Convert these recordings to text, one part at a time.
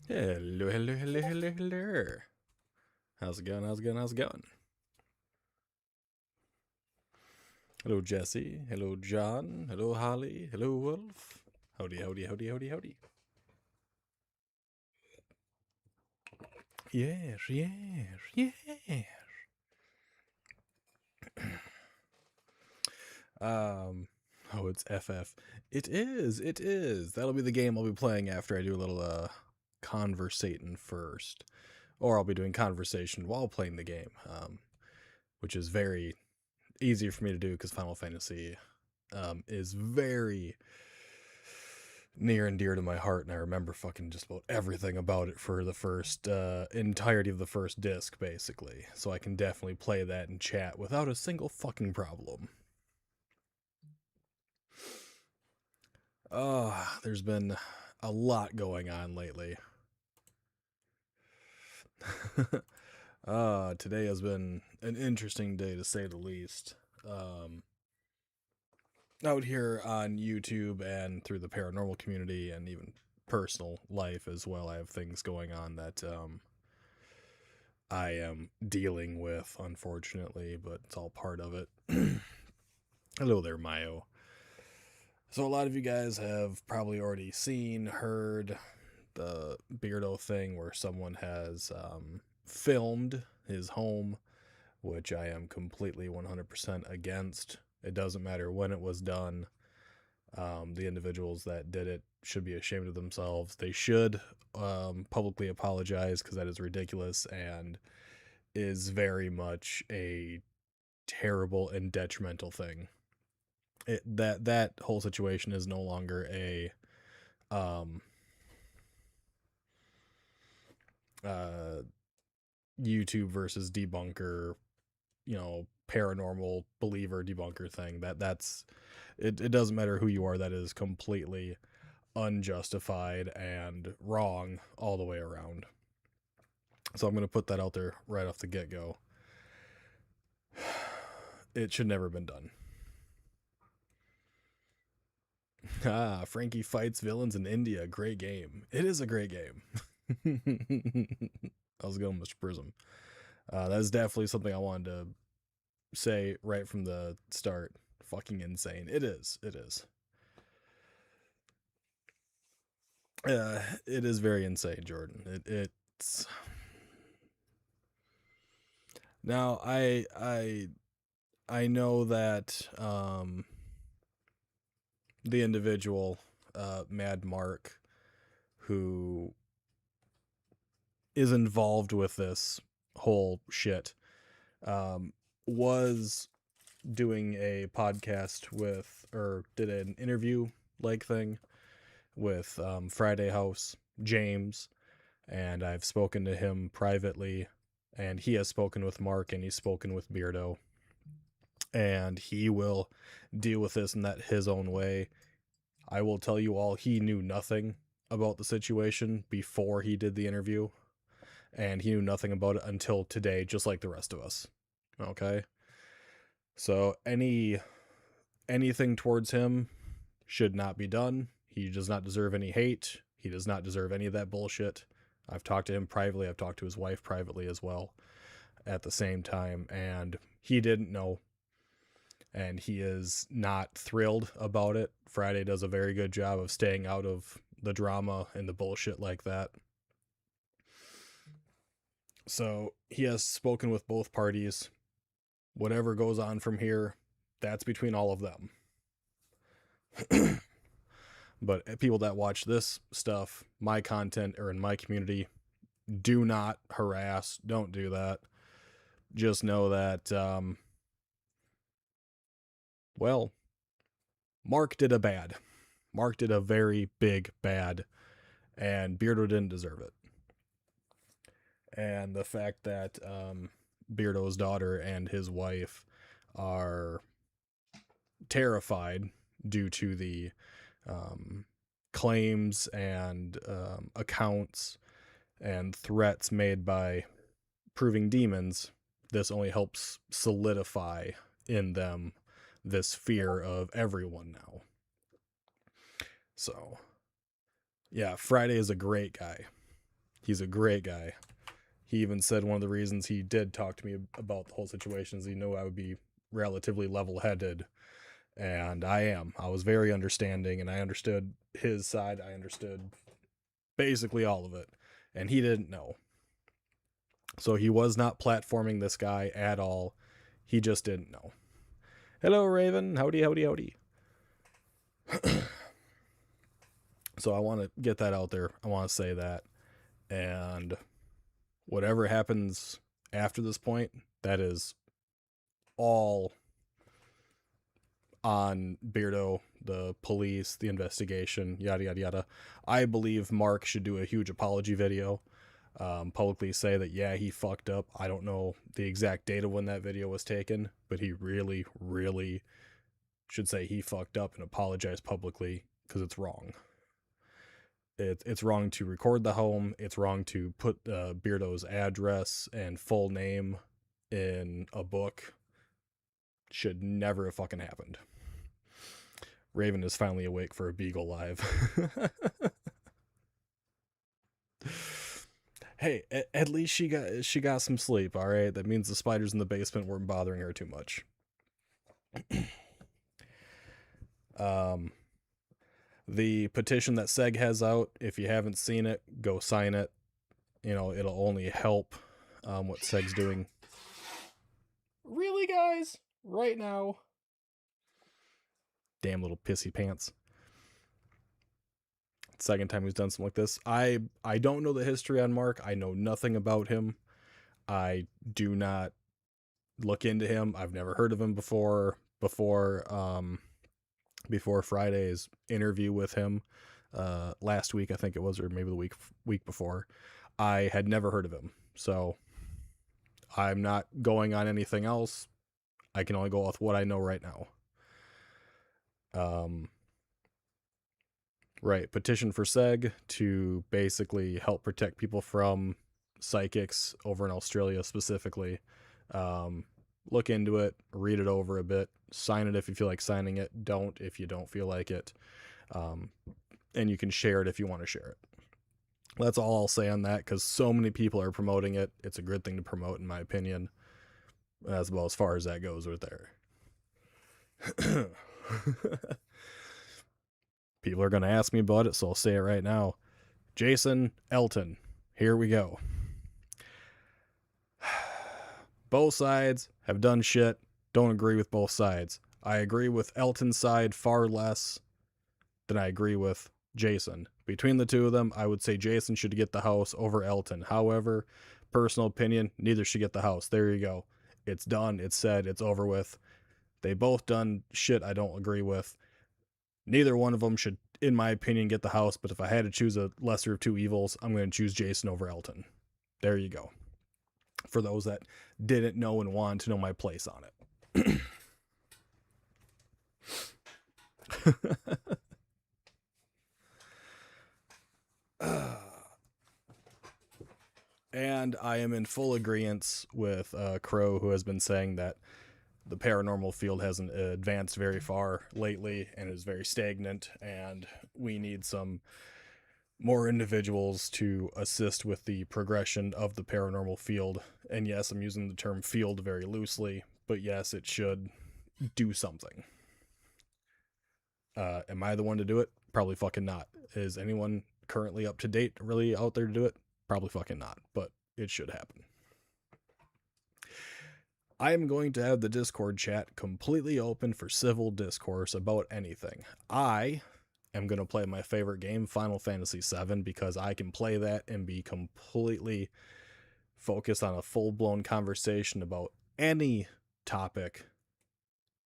Hello, hello, hello, hello, hello. How's it going? How's it going? How's it going? Hello, Jesse. Hello, John. Hello, Holly. Hello, Wolf. Howdy, howdy, howdy, howdy, howdy. Yes, yes, yes. Oh, it's FF. It is, it is. That'll be the game I'll be playing after I do a little, conversating first. Or I'll be doing conversation while playing the game, which is very easier for me to do because Final Fantasy is very near and dear to my heart, and I remember fucking just about everything about it for the first entirety of the first disc, basically. So I can definitely play that and chat without a single fucking problem. There's been a lot going on lately. Today has been an interesting day to say the least. Out here on YouTube and through the paranormal community and even personal life as well, I have things going on that I am dealing with, unfortunately, but it's all part of it. Hello there, Mayo. So a lot of you guys have probably already seen, heard the Beardo thing where someone has filmed his home, which I am completely 100% against. It doesn't matter when it was done. The individuals that did it should be ashamed of themselves. They should publicly apologize because that is ridiculous and is very much a terrible and detrimental thing. That whole situation is no longer a uh, YouTube versus debunker, paranormal believer debunker thing. That's it. It doesn't matter who you are. That is completely unjustified and wrong all the way around. So I'm going to put that out there right off the get-go. It should never have been done. Frankie fights villains in India. Great game. It is a great game. How's it going, Mr. Prism? That is definitely something I wanted to say right from the start. Fucking insane. It is. It is. It is very insane, Jordan. It's now I know that the individual Mad Mark who is involved with this whole shit was doing a podcast with, or did an interview like thing with Friday House James, and I've spoken to him privately, and he has spoken with Mark, and he's spoken with Beardo, and he will deal with this in that his own way. I will tell you all, he knew nothing about the situation before he did the interview, and he knew nothing about it until today, just like the rest of us. Okay? So anything towards him should not be done. He does not deserve any hate. He does not deserve any of that bullshit. I've talked to him privately. I've talked to his wife privately as well at the same time, and he didn't know, and he is not thrilled about it. Friday does a very good job of staying out of the drama and the bullshit like that. So he has spoken with both parties. Whatever goes on from here, that's between all of them. But people that watch this stuff, my content, or in my community, do not harass. Don't do that. Just know that, well, Mark did a bad. Mark did a very big bad, and Beardo didn't deserve it. And the fact that Beardo's daughter and his wife are terrified due to the claims and accounts and threats made by proving demons, this only helps solidify in them this fear of everyone now. So, yeah, Friday is a great guy. He's a great guy. He even said one of the reasons he did talk to me about the whole situation is he knew I would be relatively level-headed, and I am. I was very understanding, and I understood his side. I understood basically all of it, and he didn't know. So he was not platforming this guy at all. He just didn't know. Hello, Raven. Howdy, howdy, howdy. So I want to get that out there. I want to say that. And whatever happens after this point, that is all on Beardo, the police, the investigation, yada, yada, yada. I believe Mark should do a huge apology video. Publicly say that, yeah, he fucked up. I don't know the exact date of when that video was taken, but he really, really should say he fucked up and apologize publicly, because it's wrong. It's wrong to record the home. It's wrong to put Beardo's address and full name in a book. Should never have fucking happened. Raven is finally awake for a Beagle Live. Hey, at least she got some sleep, all right? That means the spiders in the basement weren't bothering her too much. The petition that Seg has out, if you haven't seen it, go sign it. You know, it'll only help what Seg's doing. Really, guys? Right now? Damn little pissy pants. Second time he's done something like this. I don't know the history on Mark. I know nothing about him. I do not look into him. I've never heard of him before Friday's interview with him last week, I think it was, or maybe the week before. I had never heard of him, so I'm not going on anything else. I can only go with what I know right now. Right, petition for Seg to basically help protect people from psychics over in Australia specifically. Look into it, read it over a bit, sign it if you feel like signing it, don't if you don't feel like it, and you can share it if you want to share it. That's all I'll say on that, because so many people are promoting it. It's a good thing to promote, in my opinion. That's about as far as that goes right there. People are going to ask me about it, so I'll say it right now. Jason Elton, here we go. Both sides have done shit. Don't agree with both sides. I agree with Elton's side far less than I agree with Jason. Between the two of them, I would say Jason should get the house over Elton. However, personal opinion, neither should get the house. There you go. It's done. It's said. It's over with. They both done shit I don't agree with. Neither one of them should, in my opinion, get the house, but if I had to choose a lesser of two evils, I'm going to choose Jason over Elton. There you go. For those that didn't know and wanted to know my place on it. And I am in full agreement with Crow, who has been saying that the paranormal field hasn't advanced very far lately and is very stagnant, and we need some more individuals to assist with the progression of the paranormal field. And yes, I'm using the term field very loosely, but yes, it should do something. Am I the one to do it? Probably fucking not. Is anyone currently up to date really out there to do it? Probably fucking not, but it should happen. I am going to have the Discord chat completely open for civil discourse about anything. I am going to play my favorite game, Final Fantasy VII, because I can play that and be completely focused on a full-blown conversation about any topic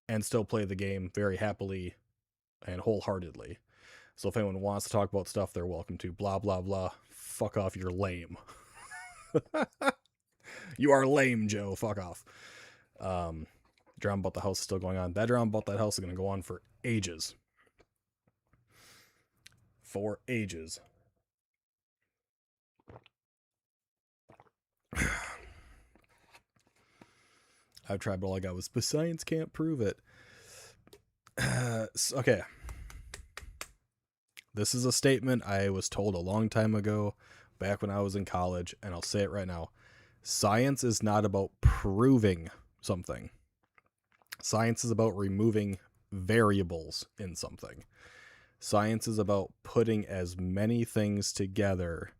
and still play the game very happily and wholeheartedly. So if anyone wants to talk about stuff, they're welcome to. Blah, blah, blah. Fuck off, you're lame. You are lame, Joe. Fuck off. Drama about the house is still going on. That drama about that house is going to go on for ages. For ages. I've tried, but all I got was, but science can't prove it. Okay. This is a statement I was told a long time ago back when I was in college, and I'll say it right now. Science is not about proving something. Science is about removing variables in something. Science is about putting as many things together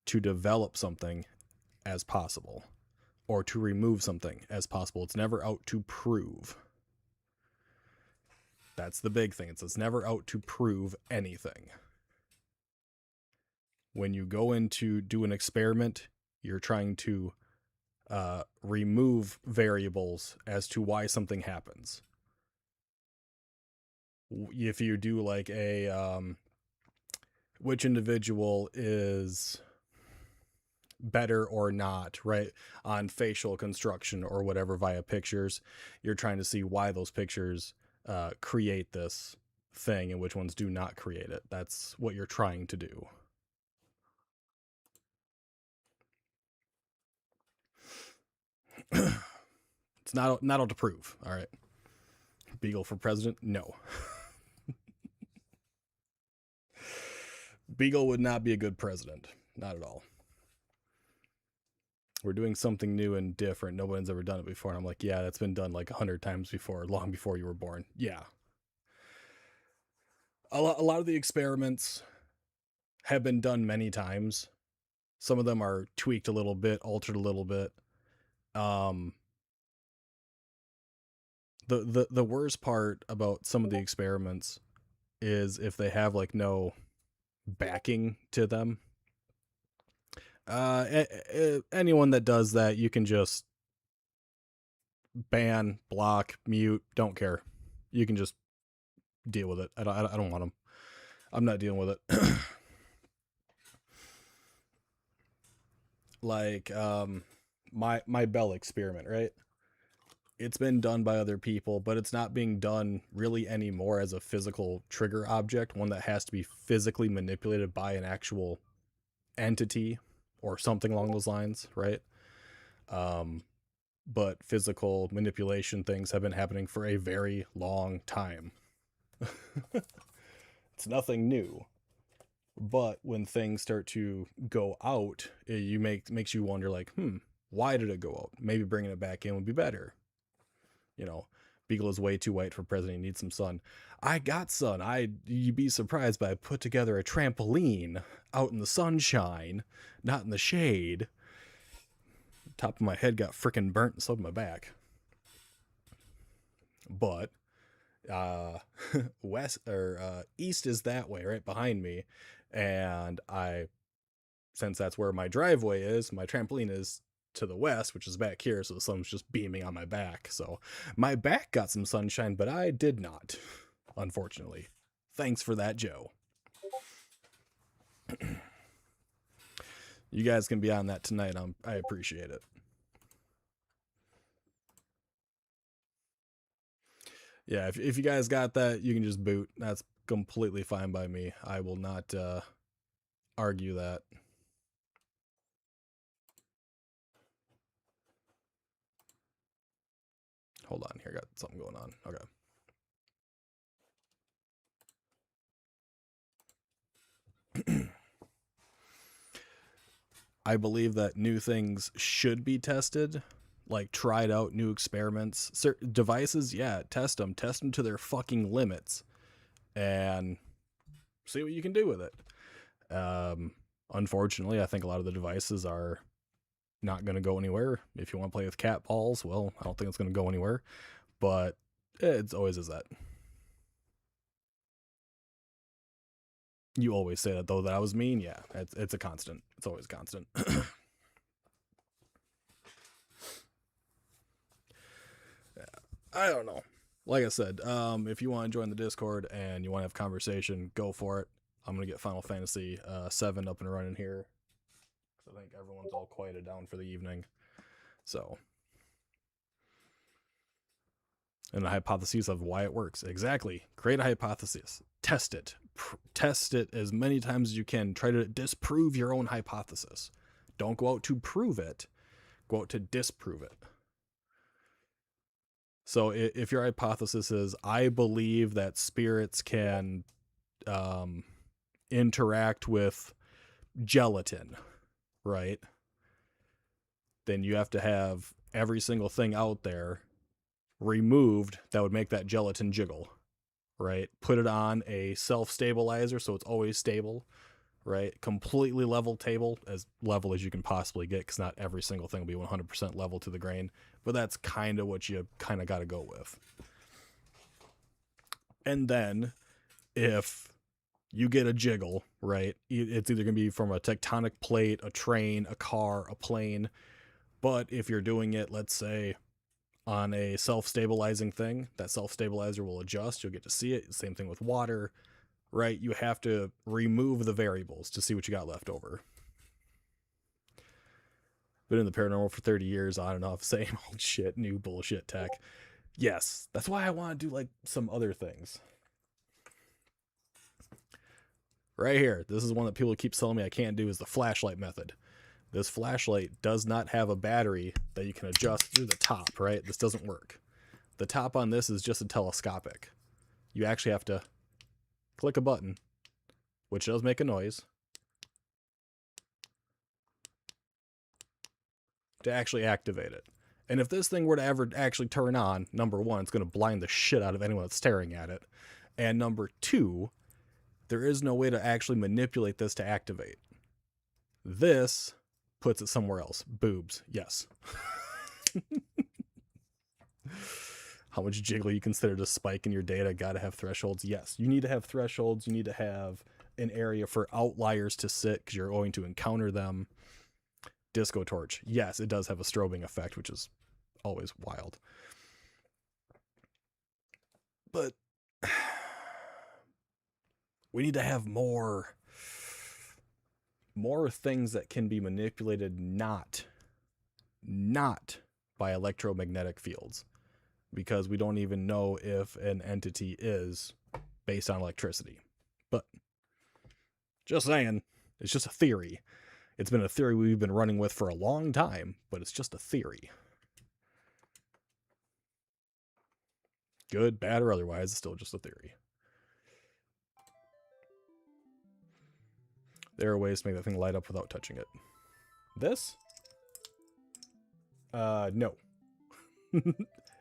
to develop something as possible, or to remove something as possible. It's never out to prove. That's the big thing. It's never out to prove anything. When you go in to do an experiment, you're trying to remove variables as to why something happens. If you do like a which individual is better or not, right, on facial construction or whatever via pictures, you're trying to see why those pictures create this thing and which ones do not create it. That's what you're trying to do. It's not out to prove. All right. Beagle for president? No. Beagle would not be a good president. Not at all. We're doing something new and different. No one's ever done it before. And I'm like, yeah, that's been done like 100 times before, long before you were born. Yeah. A lot of the experiments have been done many times. Some of them are tweaked a little bit, altered a little bit. The worst part about some of the experiments is if they have like no backing to them. Anyone that does that, you can just ban, block, mute, don't care. You can just deal with it. I don't want them. I'm not dealing with it. Like my Bell experiment, right? It's been done by other people, but it's not being done really anymore as a physical trigger object, one that has to be physically manipulated by an actual entity or something along those lines, right? But physical manipulation things have been happening for a very long time. It's nothing new. But when things start to go out, makes you wonder like, why did it go out? Maybe bringing it back in would be better. You know, Beagle is way too white for president. He needs some sun. I got sun. You'd be surprised, but I put together a trampoline out in the sunshine, not in the shade. Top of my head got freaking burnt, and so did my back. But west or east is that way, right behind me, and since that's where my driveway is, my trampoline is to the west, which is back here, so the sun's just beaming on my back. So my back got some sunshine, but I did not, unfortunately. Thanks for that, Joe. You guys can be on that tonight. I appreciate it. Yeah, if you guys got that, you can just boot. That's completely fine by me. I will not argue that. Hold on here, got something going on. Okay. I believe that new things should be tested, like tried out, new experiments. Certain devices, yeah, test them to their fucking limits, and see what you can do with it. Unfortunately, I think a lot of the devices are not going to go anywhere. If you want to play with cat balls, well, I don't think it's going to go anywhere, but it's always is that. You always say that, though, that I was mean. Yeah, it's a constant. It's always constant. I don't know. Like I said, if you want to join the Discord and you want to have conversation, go for it. I'm going to get Final Fantasy VII up and running here. I think everyone's all quieted down for the evening. So, and the hypotheses of why it works. Exactly. Create a hypothesis. Test it. Test it as many times as you can. Try to disprove your own hypothesis. Don't go out to prove it. Go out to disprove it. So if your hypothesis is, I believe that spirits can interact with gelatin, right? Then you have to have every single thing out there removed that would make that gelatin jiggle, right? Put it on a self-stabilizer so it's always stable, right? Completely level table, as level as you can possibly get, because not every single thing will be 100% level to the grain, but that's kind of what you kind of got to go with. And then if you get a jiggle, right, it's either going to be from a tectonic plate, a train, a car, a plane. But if you're doing it, let's say, on a self-stabilizing thing, that self-stabilizer will adjust. You'll get to see it. Same thing with water, right? You have to remove the variables to see what you got left over. Been in the paranormal for 30 years, on and off, same old shit, new bullshit tech. Yes, that's why I want to do like some other things. Right here, this is one that people keep telling me I can't do, is the flashlight method. This flashlight does not have a battery that you can adjust through the top, right? This doesn't work. The top on this is just a telescopic. You actually have to click a button, which does make a noise, to actually activate it. And if this thing were to ever actually turn on, number one, it's going to blind the shit out of anyone that's staring at it. And number two, there is no way to actually manipulate this to activate. This puts it somewhere else. Boobs. Yes. How much jiggle you consider to spike in your data? Gotta have thresholds. Yes. You need to have thresholds. You need to have an area for outliers to sit because you're going to encounter them. Disco torch. Yes, it does have a strobing effect, which is always wild. But we need to have more things that can be manipulated not by electromagnetic fields, because we don't even know if an entity is based on electricity. But just saying, it's just a theory. It's been a theory we've been running with for a long time, but it's just a theory. Good, bad, or otherwise, it's still just a theory. There are ways to make that thing light up without touching it. This? No.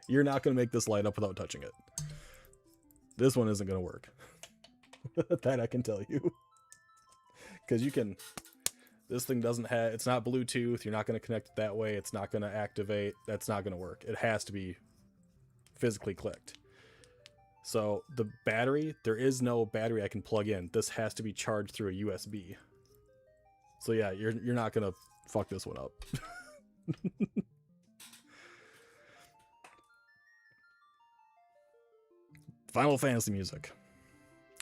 You're not going to make this light up without touching it. This one isn't going to work. That I can tell you. Because you can... This thing doesn't have... It's not Bluetooth. You're not going to connect it that way. It's not going to activate. That's not going to work. It has to be physically clicked. So the battery, there is no battery I can plug in. This has to be charged through a USB. So yeah, you're not gonna fuck this one up. Final Fantasy music.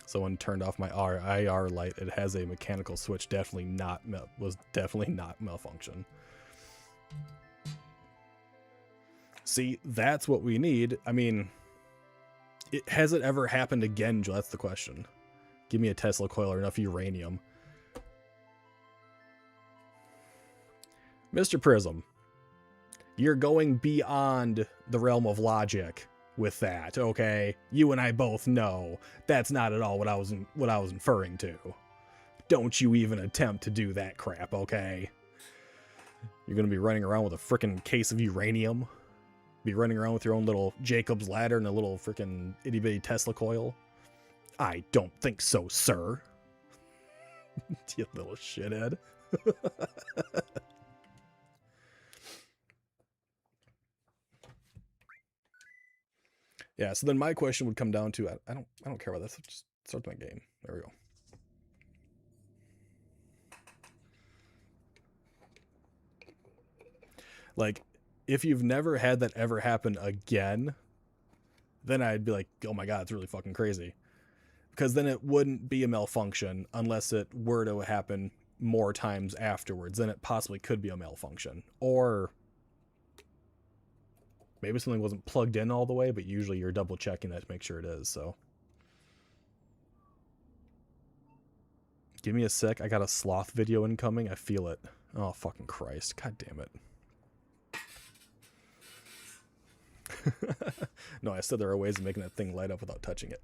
Someone turned off my IR light. It has a mechanical switch. Was definitely not malfunction. See, that's what we need. I mean, has it ever happened again, Joe? That's the question. Give me a Tesla coil or enough uranium. Mr. Prism, you're going beyond the realm of logic with that, okay? You and I both know that's not at all what I was inferring to. Don't you even attempt to do that crap, okay? You're gonna be running around with a frickin' case of uranium? Be running around with your own little Jacob's ladder and a little frickin' itty-bitty Tesla coil? I don't think so, sir. You little shithead. Yeah, so then my question would come down to, I don't care about this. Just start my game. There we go. Like, if you've never had that ever happen again, then I'd be like, oh my god, it's really fucking crazy. Because then it wouldn't be a malfunction unless it were to happen more times afterwards. Then it possibly could be a malfunction. Or maybe something wasn't plugged in all the way, but usually you're double checking that to make sure it is, so. Give me a sec. I got a sloth video incoming. I feel it. Oh, fucking Christ. God damn it. No, I said there are ways of making that thing light up without touching it.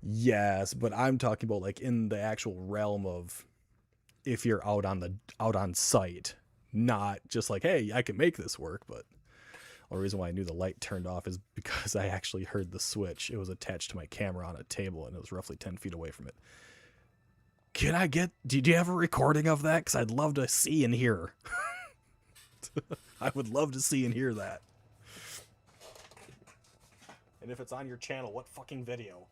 Yes, but I'm talking about like in the actual realm of if you're out on site, not just like, hey, I can make this work. But the reason why I knew the light turned off is because I actually heard the switch. It was attached to my camera on a table, and it was roughly 10 feet away from it. Do you have a recording of that? Because I'd love to see and hear. I would love to see and hear that. And if it's on your channel, what fucking video?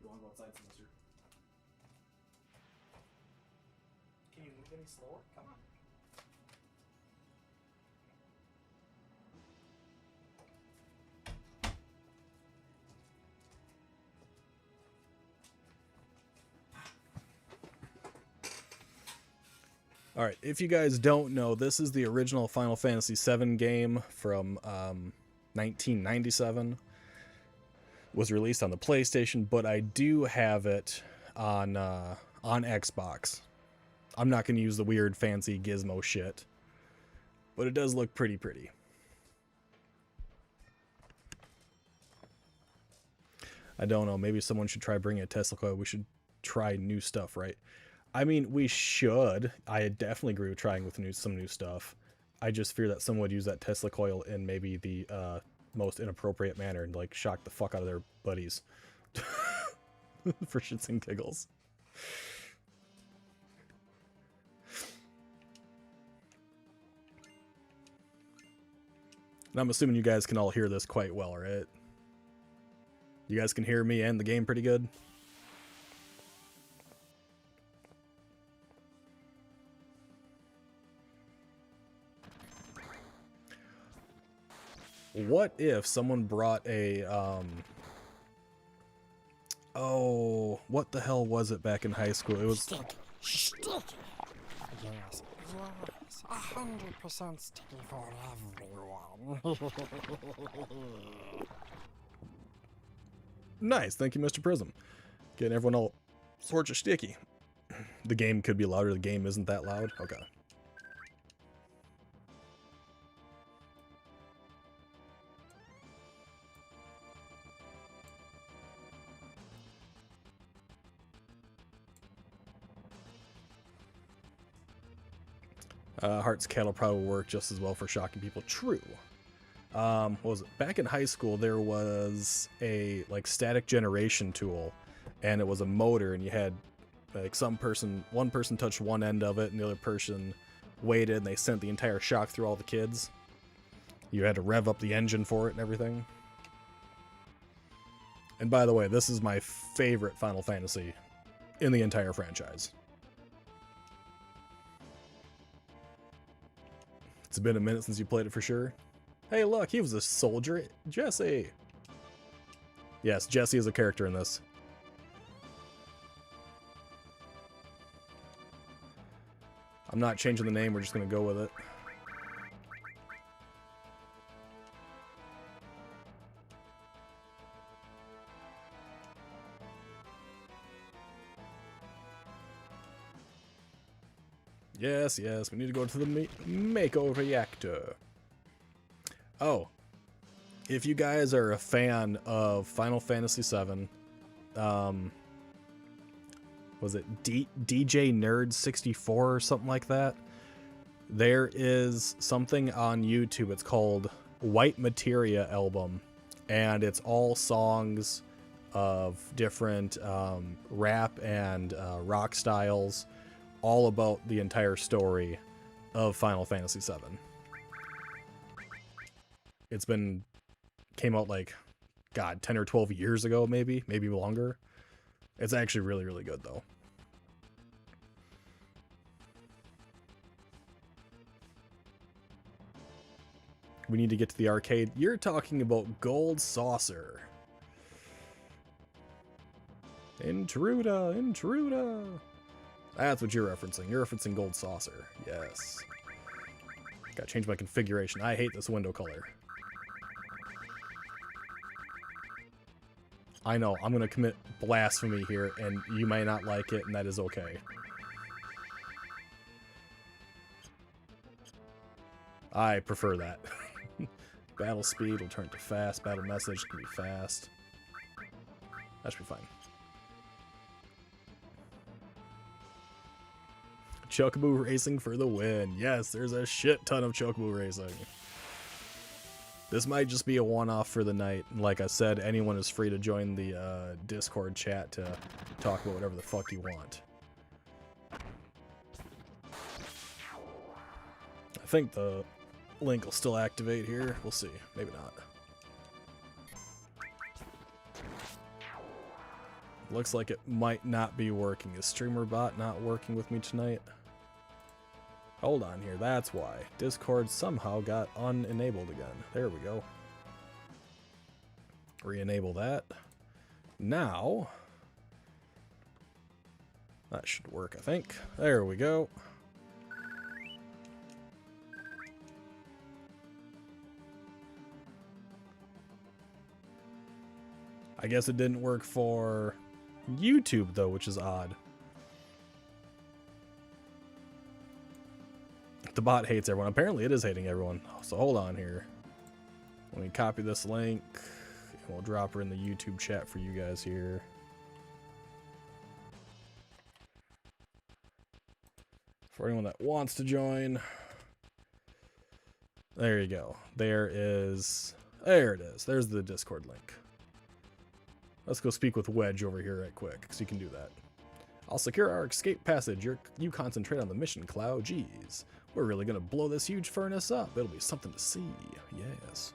You want to go outside, mister? Can you move any slower? Come on. Alright, if you guys don't know, this is the original Final Fantasy VII game from 1997. Was released on the PlayStation, but I do have it on Xbox. I'm not going to use the weird fancy gizmo shit, but it does look pretty. I don't know, maybe someone should try bringing a Tesla coil. We should try new stuff, right? I mean, we should. I definitely agree with trying with some new stuff. I just fear that someone would use that Tesla coil in maybe the most inappropriate manner and like shock the fuck out of their buddies for shits and giggles. And I'm assuming you guys can all hear this quite well, right? You guys can hear me and the game pretty good? What if someone brought a, oh, what the hell was it back in high school? It was... Sticky. Yes, 100% sticky for everyone. Nice, thank you, Mr. Prism. Getting everyone all sorts of sticky. The game could be louder, the game isn't that loud? Okay. Heart's Cattle probably work just as well for shocking people. True. What was it? Back in high school, there was a like static generation tool, and it was a motor, and you had like one person touched one end of it, and the other person waited, and they sent the entire shock through all the kids. You had to rev up the engine for it and everything. And by the way, this is my favorite Final Fantasy in the entire franchise. It's been a minute since you played it for sure. Hey, look, he was a soldier. Jesse. Yes, Jesse is a character in this. I'm not changing the name, we're just going to go with it. Yes, we need to go to the makeover reactor. Oh, if you guys are a fan of Final Fantasy VII, was it DJ Nerd 64 or something like that? There is something on YouTube. It's called White Materia Album, and it's all songs of different rap and rock styles, all about the entire story of Final Fantasy VII. Came out like, God, 10 or 12 years ago, maybe longer. It's actually really, really good though. We need to get to the arcade. You're talking about Gold Saucer. Intruder. That's what you're referencing. You're referencing Gold Saucer. Yes. Gotta change my configuration. I hate this window color. I know, I'm gonna commit blasphemy here, and you may not like it, and that is okay. I prefer that. Battle speed will turn to fast. Battle message can be fast. That should be fine. Chocobo racing for the win. Yes, there's a shit ton of Chocobo racing. This might just be a one-off for the night. Like I said, anyone is free to join the Discord chat to talk about whatever the fuck you want. I think the link will still activate here. We'll see. Maybe not. Looks like it might not be working. Is StreamerBot not working with me tonight? Hold on here. That's why. Discord somehow got unenabled again. There we go. Re-enable that. Now, that should work, I think. There we go. I guess it didn't work for YouTube, though, which is odd. The bot hates everyone. Apparently, it is hating everyone. So hold on here. Let me copy this link. And we'll drop her in the YouTube chat for you guys here. For anyone that wants to join. There you go. There it is. There's the Discord link. Let's go speak with Wedge over here right quick, so you can do that. I'll secure our escape passage. You concentrate on the mission, Cloud. Jeez. We're really gonna blow this huge furnace up. It'll be something to see. Yes.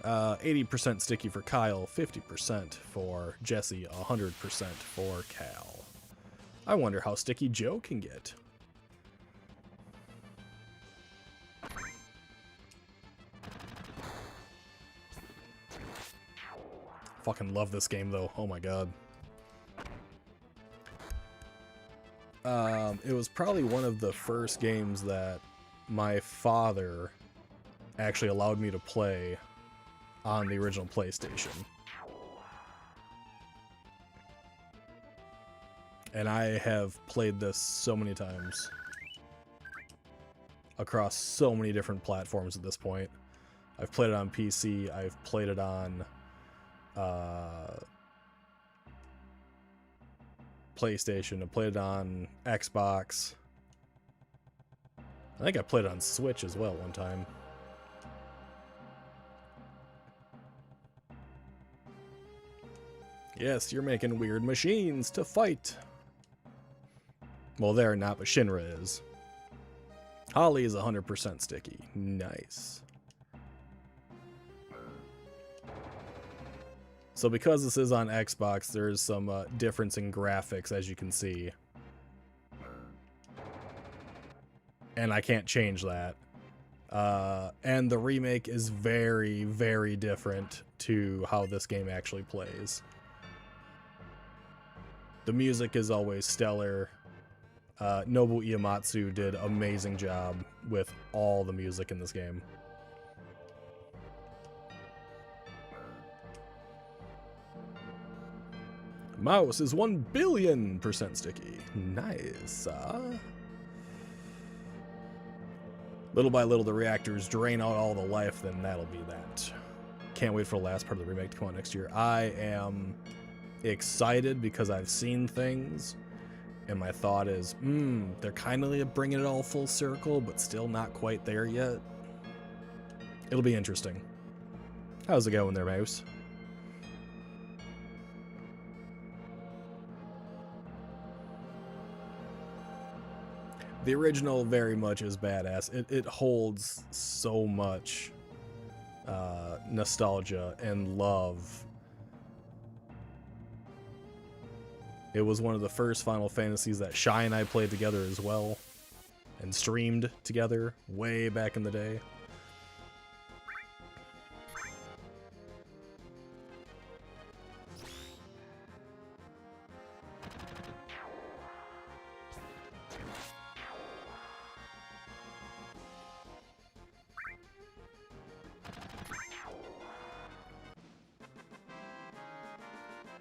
80% sticky for Kyle, 50% for Jesse, 100% for Cal. I wonder how sticky Joe can get. Fucking love this game though. Oh my god. It was probably one of the first games that my father actually allowed me to play on the original PlayStation. And I have played this so many times across so many different platforms at this point. I've played it on PC, I've played it on PlayStation, I played it on Xbox. I think I played it on Switch as well one time. Yes, you're making weird machines to fight. Well, they're not, but Shinra is. Holly is 100% sticky. Nice. So because this is on Xbox, there's some difference in graphics, as you can see. And I can't change that. And the remake is very, very different to how this game actually plays. The music is always stellar. Nobu Iematsu did an amazing job with all the music in this game. Mouse is 1 billion% sticky. Nice. Little by little, the reactors drain out all the life, then that'll be that. Can't wait for the last part of the remake to come out next year. I am excited because I've seen things, and my thought is, they're kind of bringing it all full circle, but still not quite there yet. It'll be interesting. How's it going there, Mouse? The original very much is badass. It holds so much nostalgia and love. It was one of the first Final Fantasies that Shy and I played together as well, and streamed together way back in the day.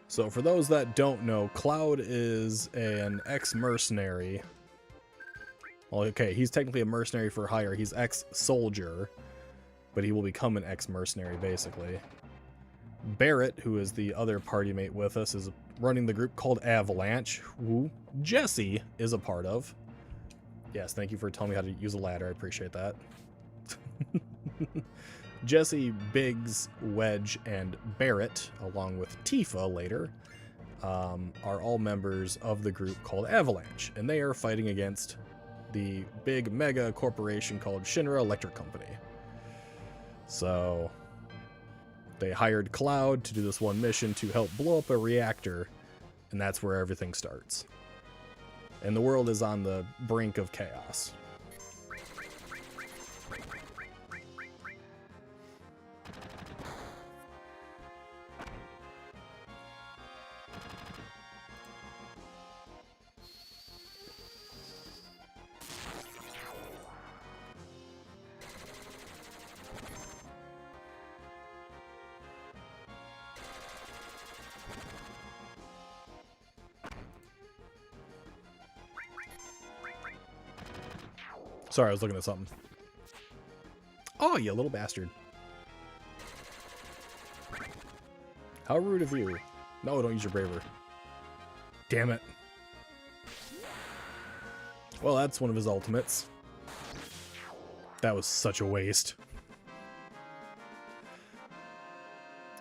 So for those that don't know, Cloud is an ex-mercenary. Well, okay, he's technically a mercenary for hire. He's ex-soldier, but he will become an ex-mercenary, basically. Barrett, who is the other party mate with us, is running the group called Avalanche, who Jesse is a part of. Yes, thank you for telling me how to use a ladder. I appreciate that. Jesse, Biggs, Wedge, and Barrett, along with Tifa later, are all members of the group called Avalanche, and they are fighting against the big mega corporation called Shinra Electric Company. So they hired Cloud to do this one mission to help blow up a reactor, and that's where everything starts. And the world is on the brink of chaos. Sorry, I was looking at something. Oh, you little bastard. How rude of you. No, don't use your braver. Damn it. Well, that's one of his ultimates. That was such a waste.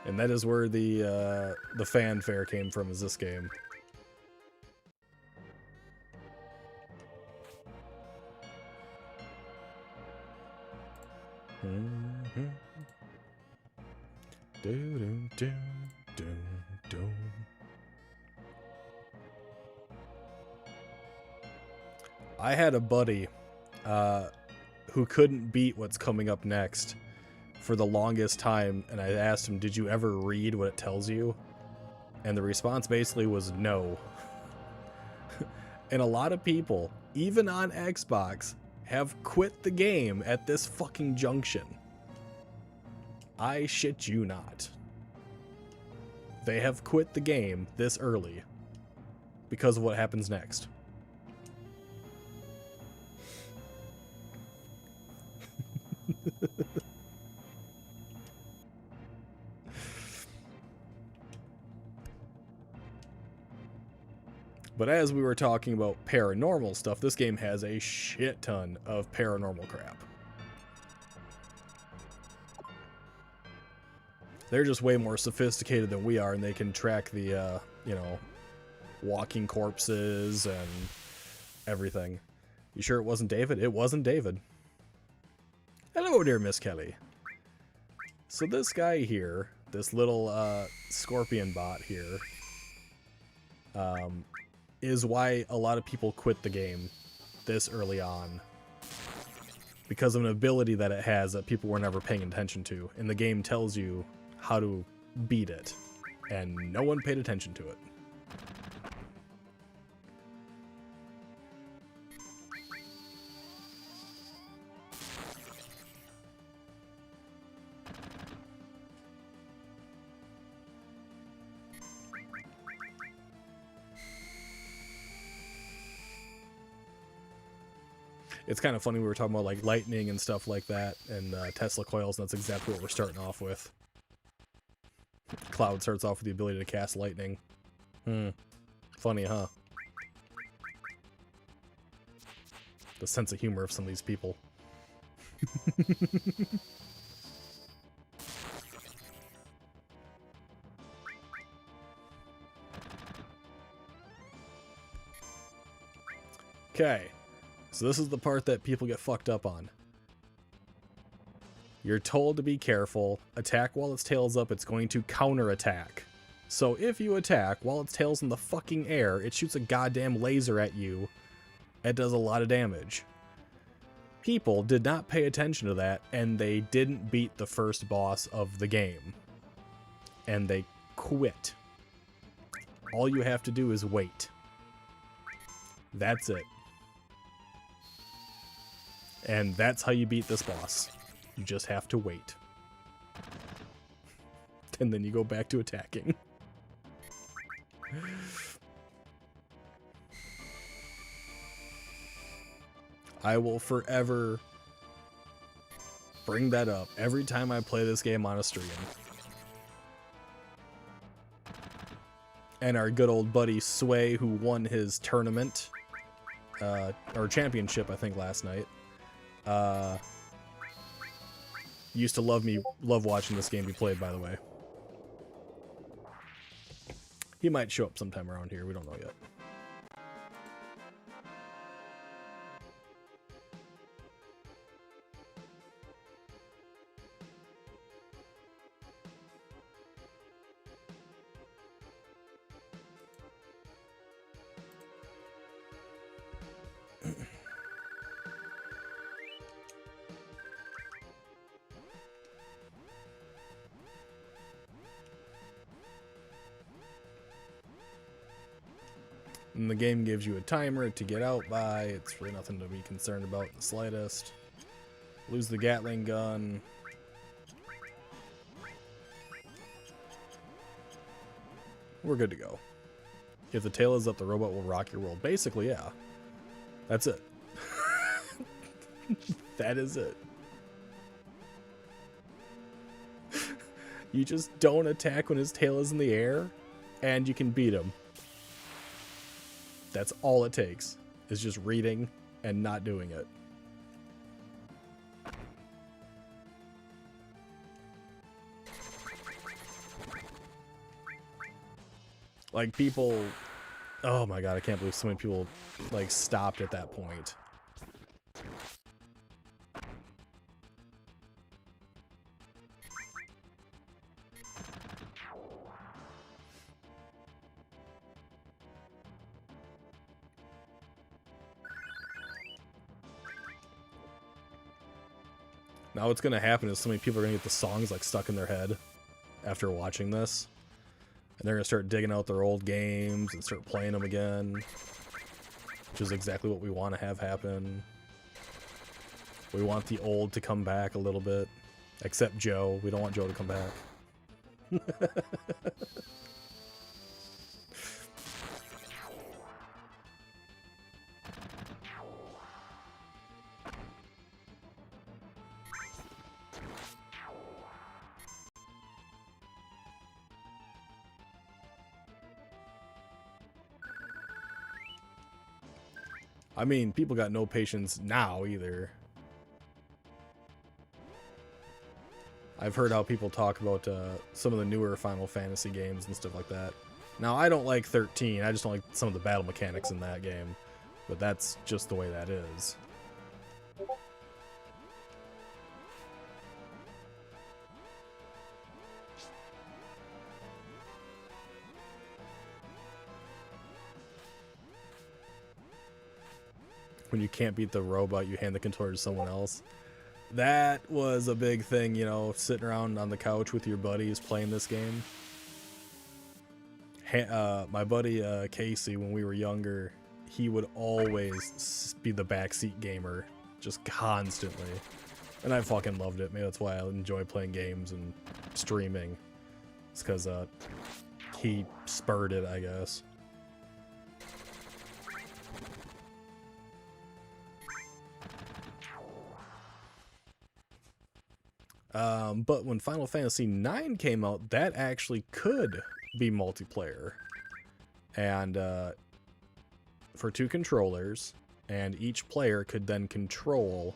And that is where the fanfare came from, is this game. I had a buddy who couldn't beat what's coming up next for the longest time, and I asked him, did you ever read what it tells you? And the response basically was no. And a lot of people, even on Xbox, have quit the game at this fucking junction. I shit you not. They have quit the game this early because of what happens next. But as we were talking about paranormal stuff, this game has a shit ton of paranormal crap. They're just way more sophisticated than we are, and they can track the, you know, walking corpses and everything. You sure it wasn't David? It wasn't David. Hello, dear Miss Kelly. So this guy here, this little scorpion bot here, is why a lot of people quit the game this early on. Because of an ability that it has that people were never paying attention to. And the game tells you how to beat it. And no one paid attention to it. It's kind of funny, we were talking about like lightning and stuff like that, and Tesla coils, and that's exactly what we're starting off with. Cloud starts off with the ability to cast lightning. Funny, huh? The sense of humor of some of these people. Okay. So this is the part that people get fucked up on. You're told to be careful. Attack while its tail's up. It's going to counterattack. So if you attack while its tail's in the fucking air, it shoots a goddamn laser at you. It does a lot of damage. People did not pay attention to that, and they didn't beat the first boss of the game. And they quit. All you have to do is wait. That's it. And that's how you beat this boss. You just have to wait. And then you go back to attacking. I will forever bring that up every time I play this game on a stream. and our good old buddy Sway, who won his tournament, or championship, I think, last night. Used to love watching this game be played, by the way. He might show up sometime around here, we don't know yet. And the game gives you a timer to get out by. It's really nothing to be concerned about in the slightest. Lose the Gatling gun. We're good to go. If the tail is up, the robot will rock your world. Basically, yeah. That's it. That is it. You just don't attack when his tail is in the air, and you can beat him. That's all it takes, is just reading and not doing it. Like, people... Oh my god, I can't believe so many people, like, stopped at that point. Now what's going to happen is so many people are going to get the songs like stuck in their head after watching this. And they're going to start digging out their old games and start playing them again. Which is exactly what we want to have happen. We want the old to come back a little bit. Except Joe. We don't want Joe to come back. I mean, people got no patience now either. I've heard how people talk about some of the newer Final Fantasy games and stuff like that. Now, I don't like 13, I just don't like some of the battle mechanics in that game. But that's just the way that is. When you can't beat the robot, you hand the controller to someone else. That was a big thing, you know, sitting around on the couch with your buddies playing this game. My buddy Casey, when we were younger, he would always be the backseat gamer, just constantly. And I fucking loved it. Maybe that's why I enjoy playing games and streaming. It's because he spurred it, I guess. But when Final Fantasy IX came out, that actually could be multiplayer. And for 2 controllers, and each player could then control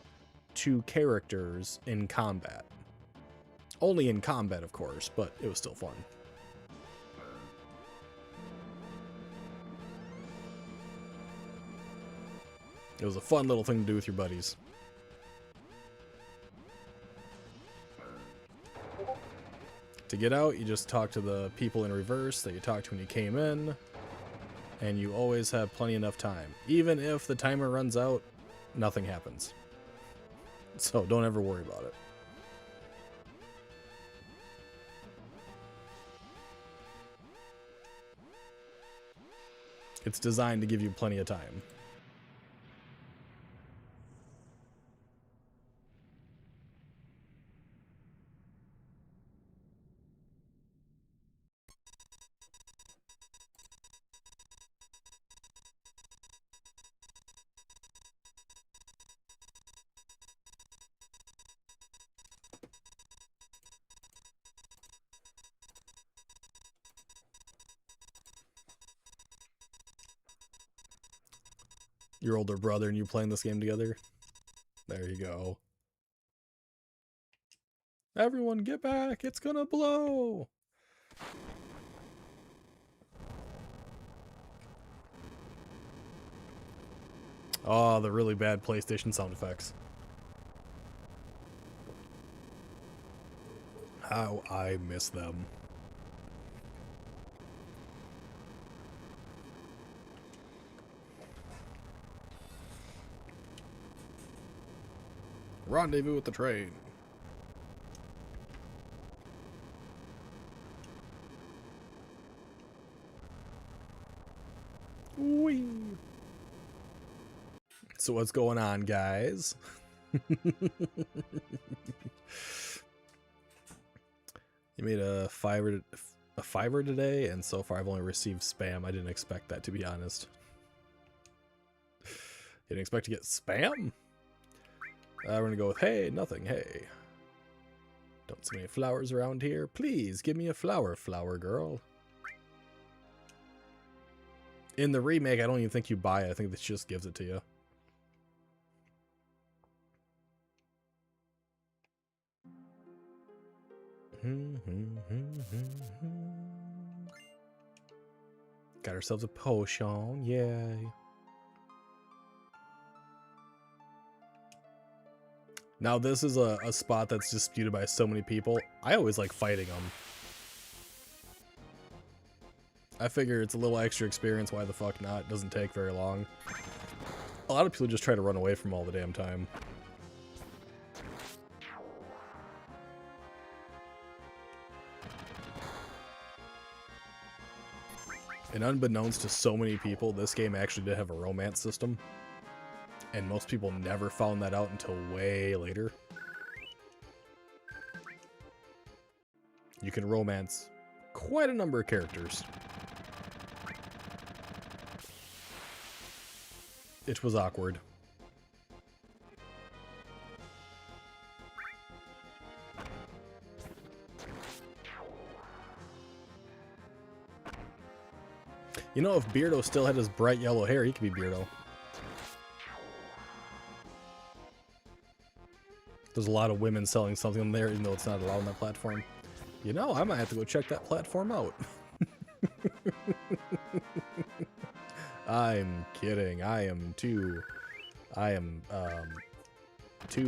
2 characters in combat. Only in combat, of course, but it was still fun. It was a fun little thing to do with your buddies. To get out, you just talk to the people in reverse that you talked to when you came in, and you always have plenty enough time. Even if the timer runs out, nothing happens. So don't ever worry about it. It's designed to give you plenty of time. Your older brother and you playing this game together? There you go. Everyone get back! It's gonna blow! Oh, the really bad PlayStation sound effects. How I miss them. Rendezvous with the train. Whee! So what's going on, guys? You made a fiver today, and so far I've only received spam. I didn't expect that, to be honest. Didn't expect to get spam? We're gonna go with hey, nothing, hey. Don't see any flowers around here. Please give me a flower, flower girl. In the remake, I don't even think you buy it. I think this just gives it to you. Got ourselves a potion, yay. Now this is a spot that's disputed by so many people. I always like fighting them. I figure it's a little extra experience, why the fuck not? It doesn't take very long. A lot of people just try to run away from all the damn time. And unbeknownst to so many people, this game actually did have a romance system. And most people never found that out until way later. You can romance quite a number of characters. It was awkward. You know, if Beardo still had his bright yellow hair, he could be Beardo. There's a lot of women selling something there, even though it's not allowed on that platform. You know, I might have to go check that platform out. I'm kidding. I am too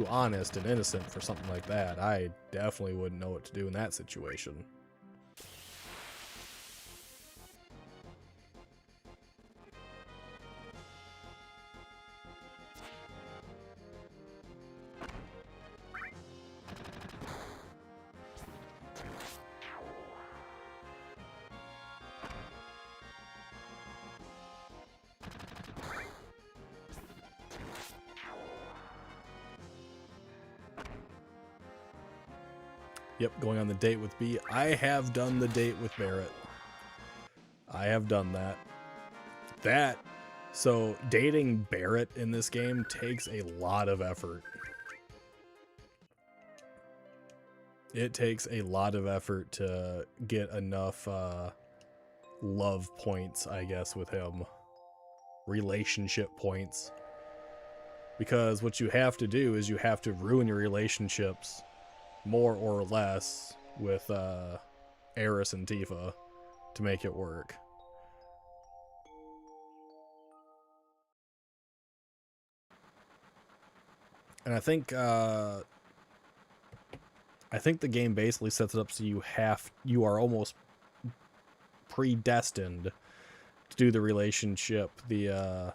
honest and innocent for something like that. I definitely wouldn't know what to do in that situation. Yep, going on the date with B. I have done the date with Barrett. I have done that. So dating Barrett in this game takes a lot of effort. It takes a lot of effort to get enough love points, I guess, with him. Relationship points. Because what you have to do is you have to ruin your relationships more or less with Eris and Tifa to make it work. And I think the game basically sets it up so you are almost predestined to do the relationship, the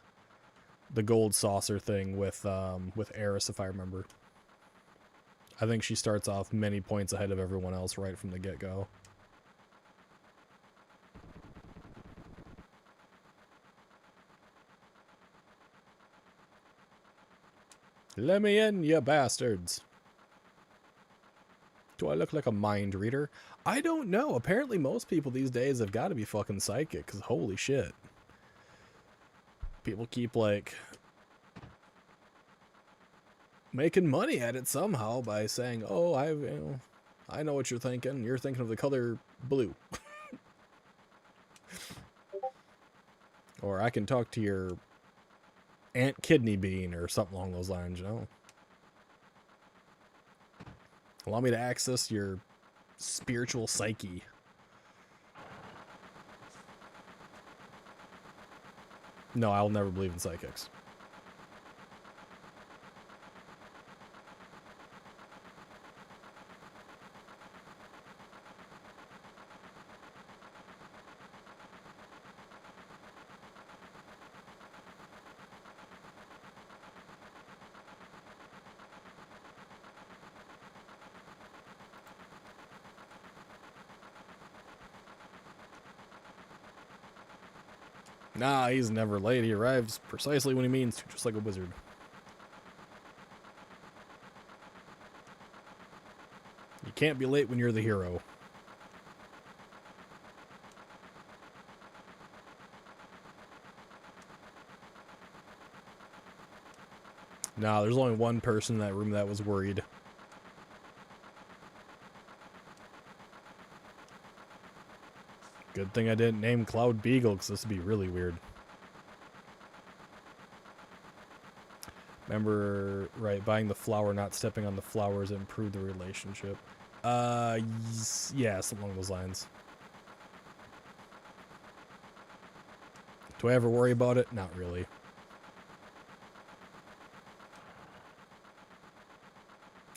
gold saucer thing with Eris, if I remember. I think she starts off many points ahead of everyone else right from the get-go. Let me in, you bastards. Do I look like a mind reader? I don't know. Apparently most people these days have got to be fucking psychic, because holy shit. People keep, like, making money at it somehow by saying, oh, I know what you're thinking. You're thinking of the color blue. Or I can talk to your Ant Kidney Bean or something along those lines, you know? Allow me to access your spiritual psyche. No, I'll never believe in psychics. Nah, he's never late. He arrives precisely when he means to, just like a wizard. You can't be late when you're the hero. Nah, there's only one person in that room that was worried. Good thing I didn't name Cloud Beagle, because this would be really weird. Remember, right, buying the flower, not stepping on the flowers, improved the relationship. Yeah, something along those lines. Do I ever worry about it? Not really.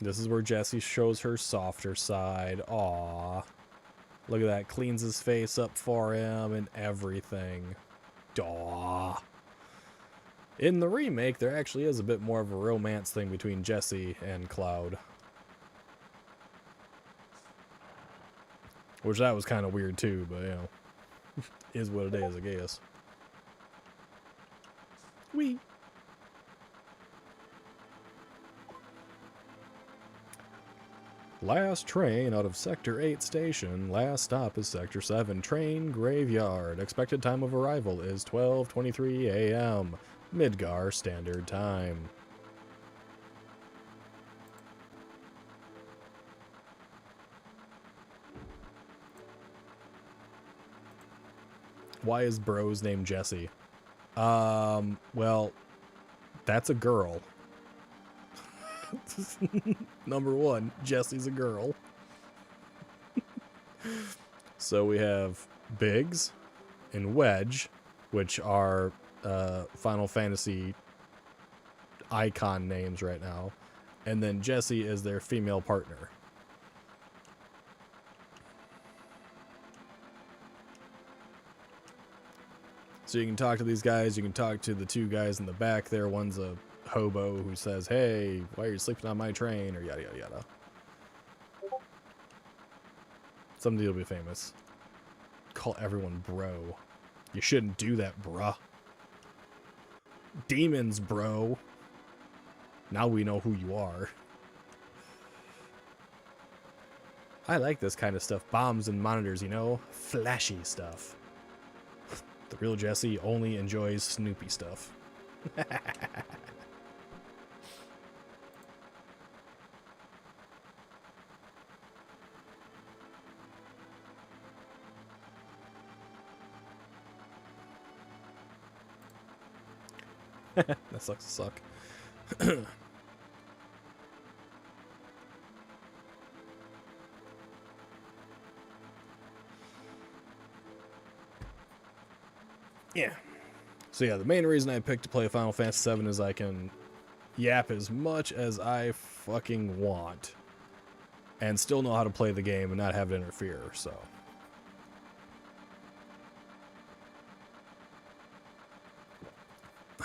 This is where Jessie shows her softer side. Aww. Look at that. Cleans his face up for him and everything. Aww. In the remake, there actually is a bit more of a romance thing between Jessie and Cloud. Which that was kind of weird too, but you know. Is what it is, I guess. Wee. Last train out of Sector 8 station. Last stop is Sector 7 train graveyard. Expected time of arrival is 12:23 a.m. Midgar Standard Time. Why is Bro's name Jessie? Well, that's a girl. Number one, Jessie's a girl. So we have Biggs and Wedge, which are Final Fantasy icon names right now. And then Jessie is their female partner. So you can talk to these guys, you can talk to the two guys in the back there. One's a hobo who says, hey, why are you sleeping on my train? Or yada, yada, yada. Someday you'll be famous. Call everyone bro. You shouldn't do that, bruh. Demons, bro. Now we know who you are. I like this kind of stuff. Bombs and monitors, you know? Flashy stuff. The real Jessie only enjoys Snoopy stuff. That sucks to suck. Yeah. So yeah, the main reason I picked to play Final Fantasy VII is I can yap as much as I fucking want and still know how to play the game and not have it interfere, so.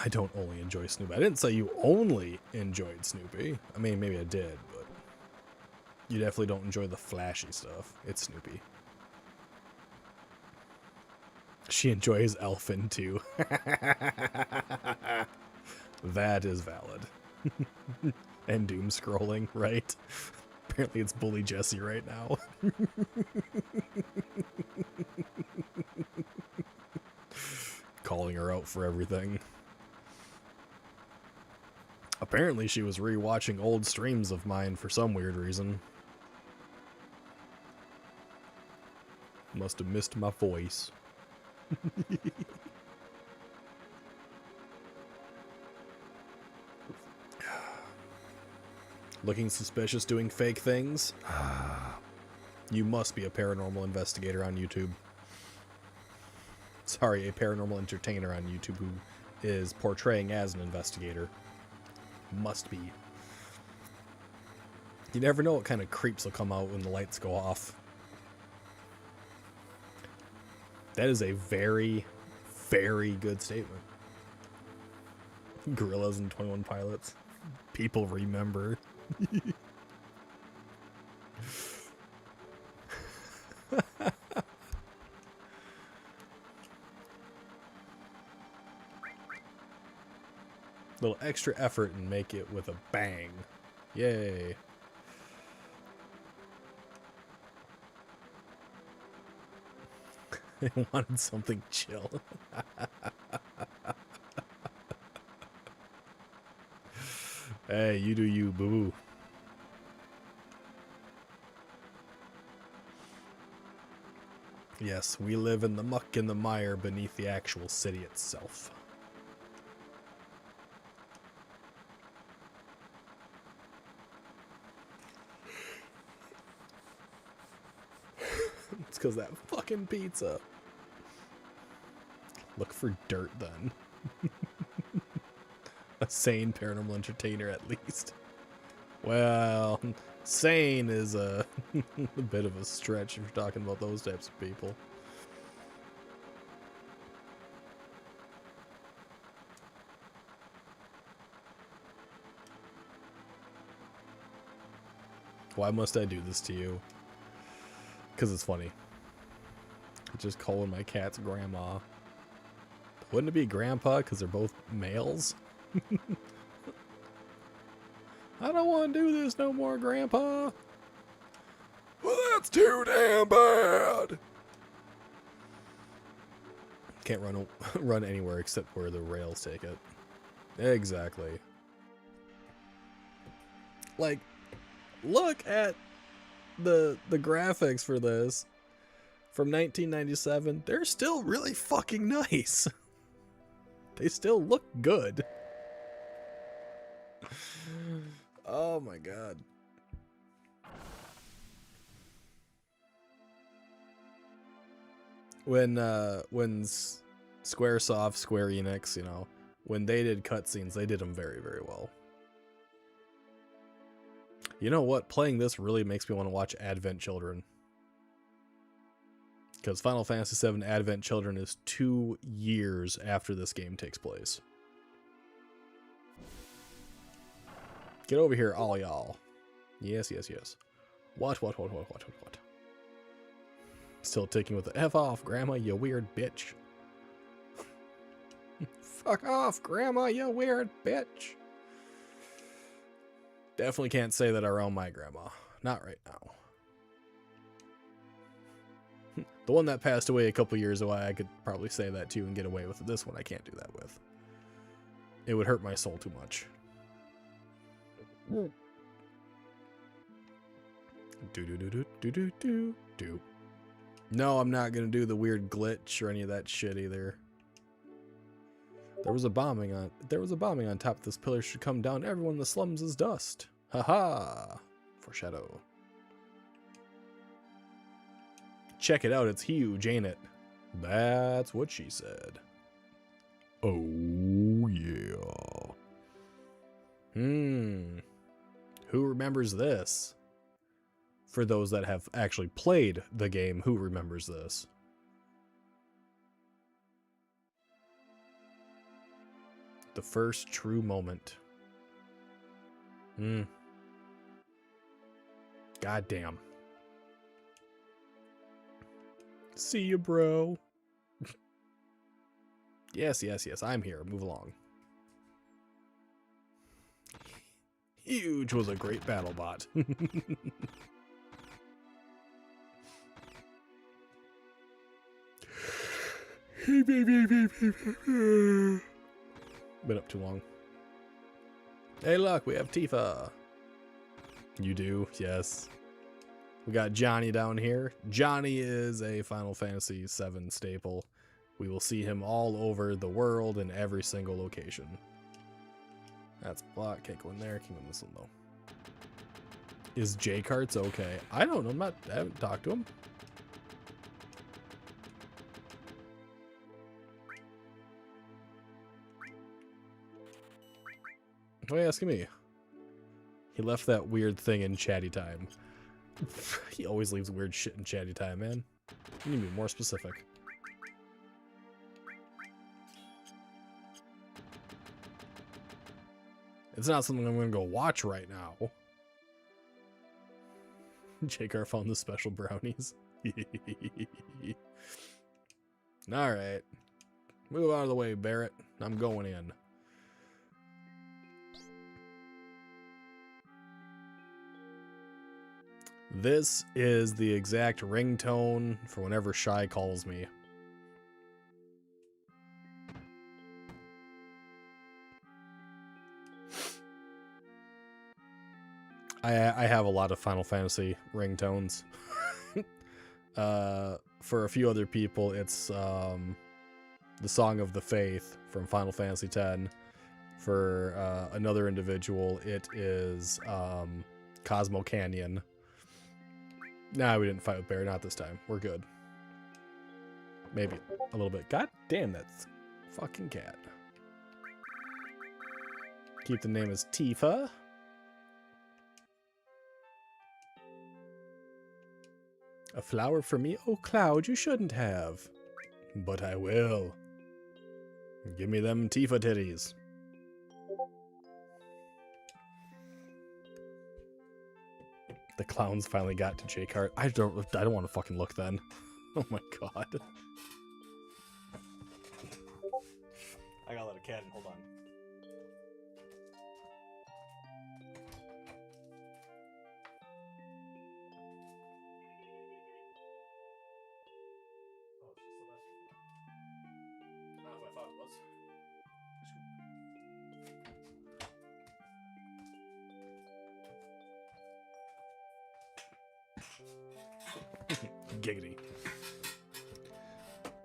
I don't only enjoy Snoopy. I didn't say you only enjoyed Snoopy. I mean, maybe I did, but you definitely don't enjoy the flashy stuff. It's Snoopy. She enjoys Elfin, too. That is valid. And doom scrolling, right? Apparently it's Bully Jessie right now. Calling her out for everything. Apparently she was rewatching old streams of mine for some weird reason. Must have missed my voice. Looking suspicious doing fake things? You must be a paranormal investigator on YouTube. Sorry, a paranormal entertainer on YouTube who is portraying as an investigator. Must be. You never know what kind of creeps will come out when the lights go off. That is a very, very good statement. Gorillas and 21 Pilots. People remember. Little extra effort and make it with a bang. Yay. I wanted something chill. Hey, you do you, boo-boo. Yes, we live in the muck and the mire beneath the actual city itself. It's because that fucking pizza. Look for dirt, then. A sane paranormal entertainer, at least. Well, sane is a bit of a stretch if you're talking about those types of people. Why must I do this to you? Because it's funny. Just calling my cat's grandma. Wouldn't it be grandpa because they're both males? I don't want to do this no more, grandpa. Well, that's too damn bad. Can't run anywhere except where the rails take it. Exactly. Like, look at the graphics for this from 1997. They're still really fucking nice. They still look good. Oh my god. When Squaresoft, Square Enix, you know, when they did cutscenes, they did them very, very well. You know what? Playing this really makes me want to watch Advent Children. Because Final Fantasy VII Advent Children is 2 years after this game takes place. Get over here, all y'all. Yes, yes, yes. What? Still ticking with the F off, Grandma, you weird bitch. Fuck off, Grandma, you weird bitch. Definitely can't say that around my grandma. Not right now. The one that passed away a couple years ago, I could probably say that too and get away with it. This one I can't do that with. It would hurt my soul too much. Do. No, I'm not gonna do the weird glitch or any of that shit either. There was a bombing on top of this pillar. Should come down. Everyone in the slums is dust. Haha. Foreshadow. Check it out, it's huge, ain't it? That's what she said. Oh, yeah. Who remembers this? For those that have actually played the game, who remembers this? The first true moment. Goddamn. See you, bro. Yes, I'm here. Move along. Huge was a great battle bot. Been up too long. Hey, look, we have Tifa. You do? Yes. We got Johnny down here. Johnny is a Final Fantasy VII staple. We will see him all over the world in every single location. That's block. Can't go in there. Can't go in this one, though. Is J-Carts okay? I don't know. I haven't talked to him. Why are you asking me? He left that weird thing in chatty time. He always leaves weird shit in chatty time, man. You need to be more specific. It's not something I'm going to go watch right now. J-Car found the special brownies. Alright. Move out of the way, Barrett. I'm going in. This is the exact ringtone for whenever Shy calls me. I have a lot of Final Fantasy ringtones. For a few other people, it's the Song of the Faith from Final Fantasy X. For another individual, it is Cosmo Canyon. Nah, we didn't fight with Bear. Not this time. We're good. Maybe a little bit. God damn, that's fucking cat. Keep the name as Tifa. A flower for me? Oh, Cloud, you shouldn't have. But I will. Give me them Tifa titties. The clowns finally got to J-Cart. I don't want to fucking look then. Oh my god. I gotta let a cat in. Hold on. Not what I thought it was. Giggity.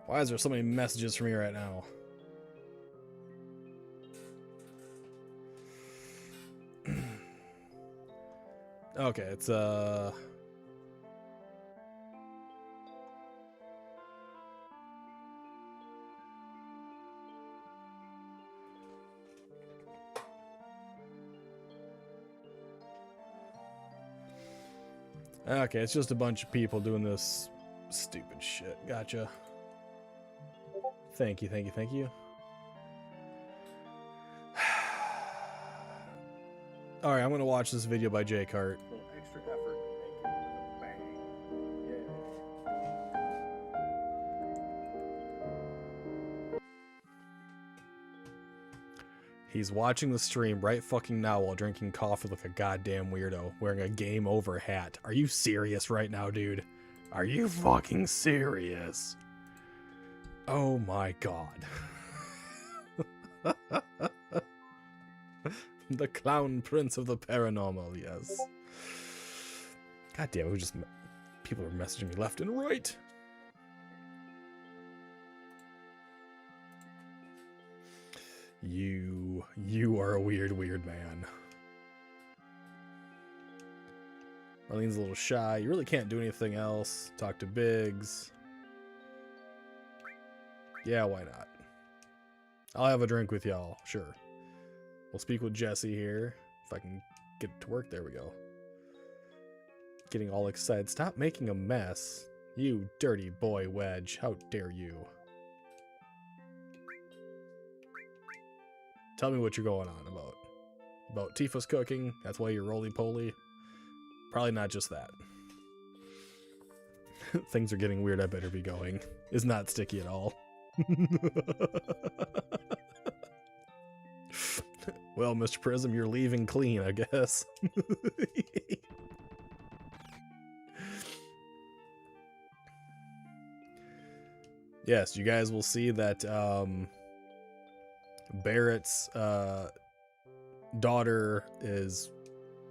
Why is there so many messages from me right now? Okay, it's okay, it's just a bunch of people doing this stupid shit. Gotcha. Thank you, thank you, thank you. Alright, I'm gonna watch this video by J-Cart. A little extra effort to make it with a bang. Yeah. He's watching the stream right fucking now while drinking coffee like a goddamn weirdo, wearing a game over hat. Are you serious right now, dude? Are you fucking serious? Oh my god. The clown prince of the paranormal, yes. God damn it, people are messaging me left and right. You are a weird man. Marlene's a little shy. You really can't do anything else. Talk to Biggs. Yeah, why not? I'll have a drink with y'all, sure. We'll speak with Jesse here. If I can get it to work, there we go. Getting all excited. Stop making a mess. You dirty boy, Wedge. How dare you? Tell me what you're going on about. About Tifa's cooking? That's why you're roly-poly? Probably not just that. Things are getting weird, I better be going. Is not sticky at all. Well, Mr. Prism, you're leaving clean, I guess. Yes, you guys will see that Barrett's daughter is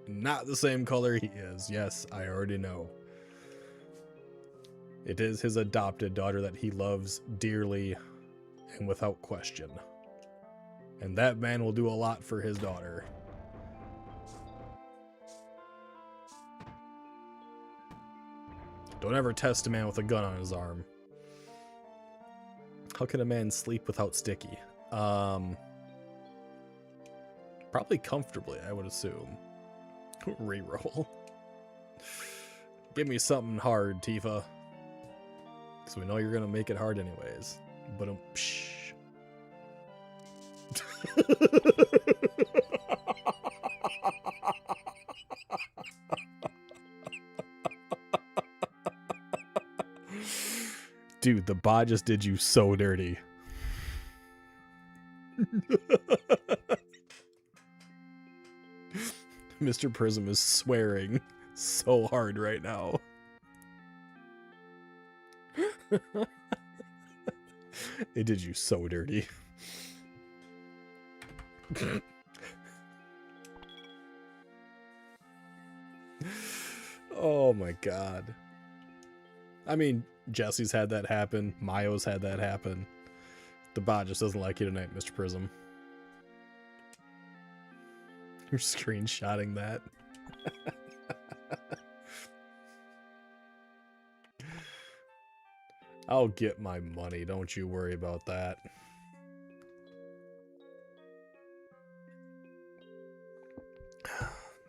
not the same color he is. Yes, I already know. It is his adopted daughter that he loves dearly and without question. And that man will do a lot for his daughter. Don't ever test a man with a gun on his arm. How can a man sleep without sticky? Probably comfortably, I would assume. Reroll. Give me something hard, Tifa. Because we know you're gonna make it hard anyways. But psh. Dude, the bot just did you so dirty. Mr. Prism is swearing so hard right now. It did you so dirty. Oh my god. I mean, Jesse's had that happen. Mayo's had that happen. The bot just doesn't like you tonight, Mr. Prism. You're screenshotting that. I'll get my money. Don't you worry about that.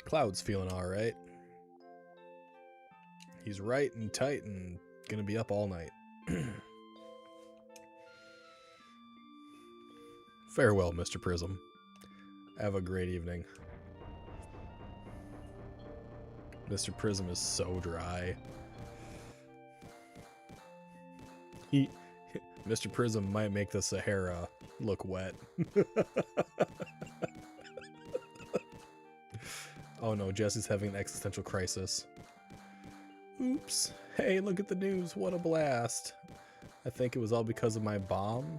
Cloud's feeling alright. He's right and tight and gonna be up all night. Farewell, Mr. Prism. Have a great evening. Mr. Prism is so dry. Mr. Prism might make the Sahara look wet. Oh no, Jesse's having an existential crisis. Oops. Hey, look at the news. What a blast. I think it was all because of my bomb,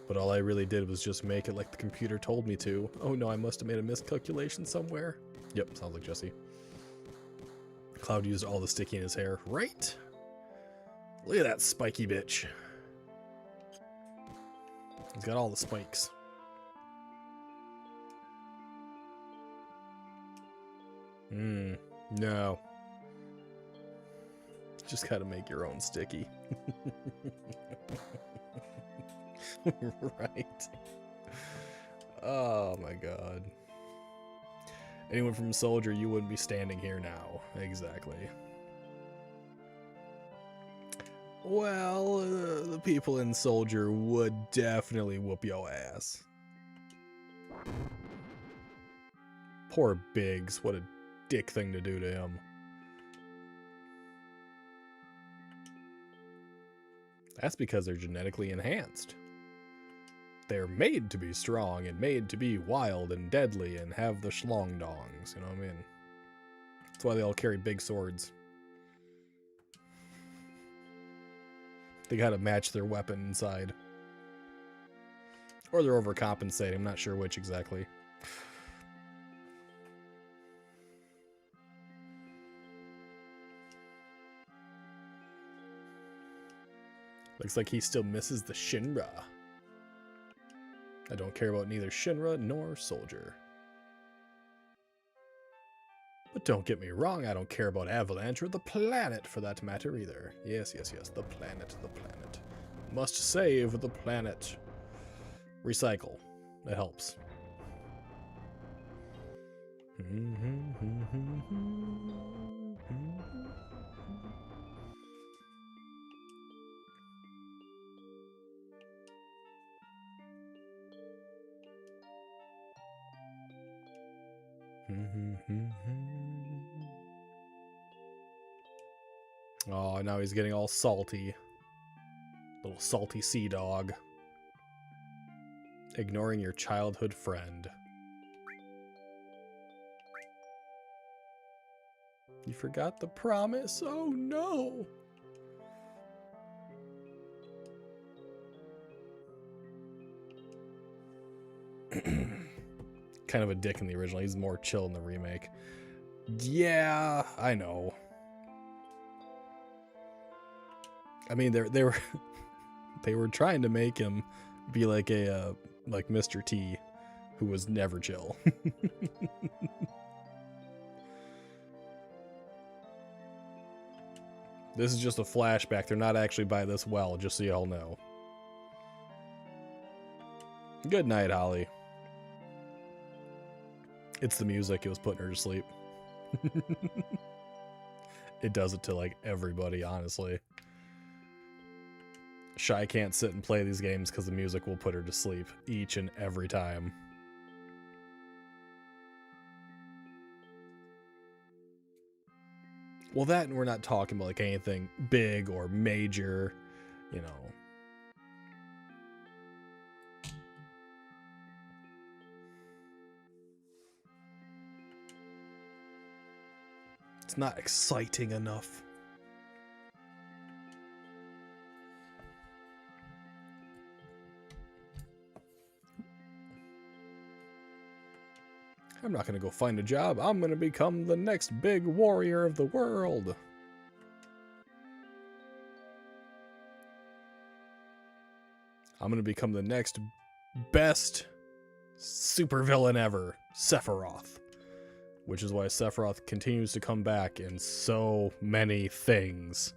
but all I really did was just make it like the computer told me to. Oh no, I must have made a miscalculation somewhere. Yep, sounds like Jesse. Cloud used all the sticky in his hair. Right? Look at that spiky bitch. He's got all the spikes. No. Just gotta make your own sticky. Right. Oh my god. Anyone from Soldier, you wouldn't be standing here now. Exactly. Well, the people in Soldier would definitely whoop your ass. Poor Biggs, what a dick thing to do to him. That's because they're genetically enhanced. They're made to be strong and made to be wild and deadly and have the schlongdongs, you know what I mean? That's why they all carry big swords. They gotta match their weapon inside. Or they're overcompensating, I'm not sure which exactly. Looks like he still misses the Shinra. I don't care about neither Shinra nor Soldier. But don't get me wrong, I don't care about Avalanche or the planet for that matter either. Yes, yes, yes, the planet, the planet. Must save the planet. Recycle. That helps. Oh, now he's getting all salty. Little salty sea dog. Ignoring your childhood friend. You forgot the promise? Oh no! Kind of a dick in the original. He's more chill in the remake. Yeah, I know. I mean, they were they were trying to make him be like a like Mr. T, who was never chill. This is just a flashback. They're not actually by this well, just so y'all know. Good night, Holly. It's the music. It was putting her to sleep. It does it to, like, everybody, honestly. Shy can't sit and play these games because the music will put her to sleep each and every time. Well, that, and we're not talking about, like, anything big or major, you know. It's not exciting enough. I'm not going to go find a job. I'm going to become the next big warrior of the world. I'm going to become the next best supervillain ever, Sephiroth. Which is why Sephiroth continues to come back in so many things.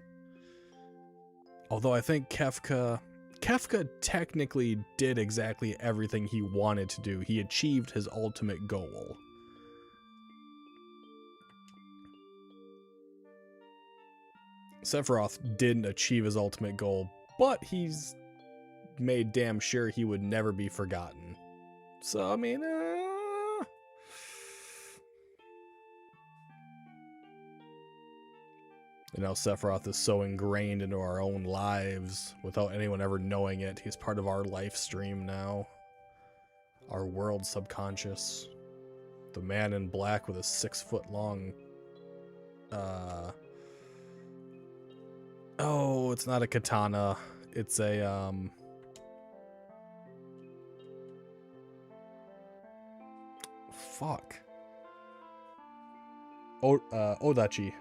Although I think Kefka technically did exactly everything he wanted to do. He achieved his ultimate goal. Sephiroth didn't achieve his ultimate goal, but he's made damn sure he would never be forgotten. So, I mean, You know, Sephiroth is so ingrained into our own lives without anyone ever knowing it. He's part of our life stream now. Our world subconscious. The man in black with a 6-foot-long... Oh, it's not a katana. It's a, Fuck. Odachi.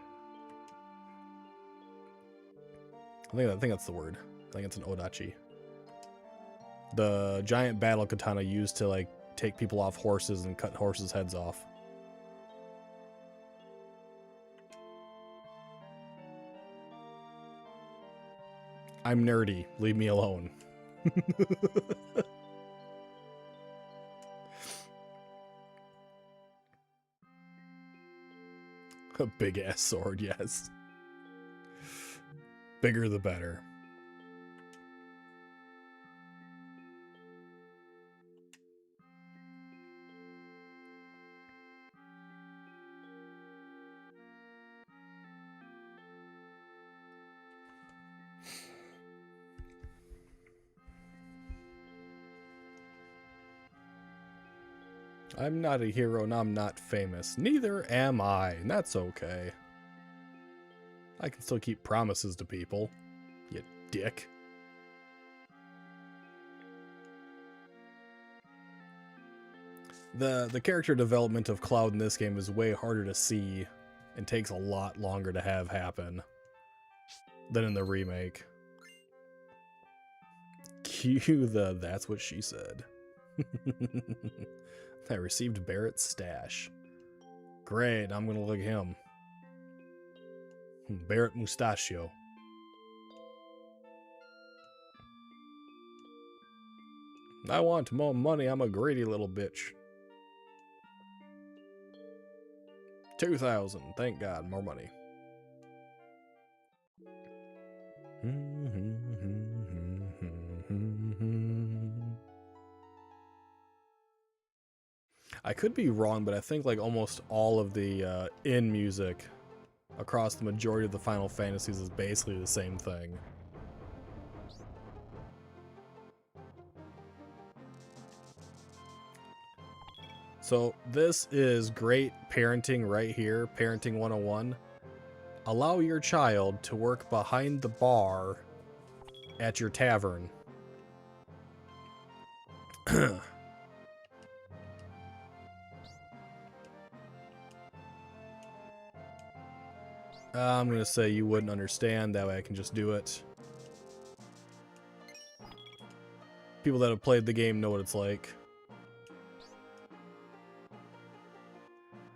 I think that's the word. I think it's an Odachi. The giant battle katana used to, like, take people off horses and cut horses' heads off. I'm nerdy. Leave me alone. A big-ass sword, yes. Bigger the better. I'm not a hero and I'm not famous. Neither am I, and that's okay. I can still keep promises to people, you dick. The character development of Cloud in this game is way harder to see and takes a lot longer to have happen than in the remake. Cue the that's what she said. I received Barrett's stash. Great, I'm gonna look at him. Barrett Mustachio. I want more money, I'm a greedy little bitch. 2,000, thank God, more money. I could be wrong, but I think like almost all of the in music across the majority of the Final Fantasies is basically the same thing. So this is great parenting right here, Parenting 101. Allow your child to work behind the bar at your tavern. I'm going to say you wouldn't understand, that way I can just do it. People that have played the game know what it's like.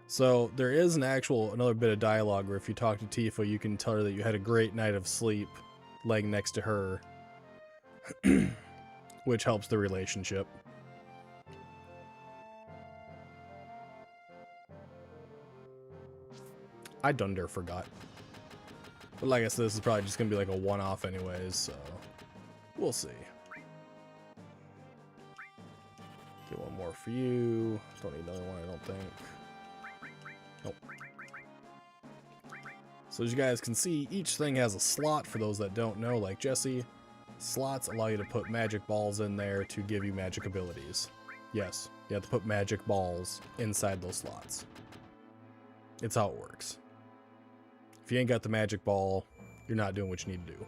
So there is another bit of dialogue where if you talk to Tifa, you can tell her that you had a great night of sleep laying next to her, which helps the relationship. I dunder forgot. But like I said, this is probably just going to be like a one-off anyways, so we'll see. Get one more for you. Don't need another one, I don't think. Nope. So as you guys can see, each thing has a slot for those that don't know, like Jesse. Slots allow you to put magic balls in there to give you magic abilities. Yes, you have to put magic balls inside those slots. It's how it works. If you ain't got the magic ball, you're not doing what you need to do.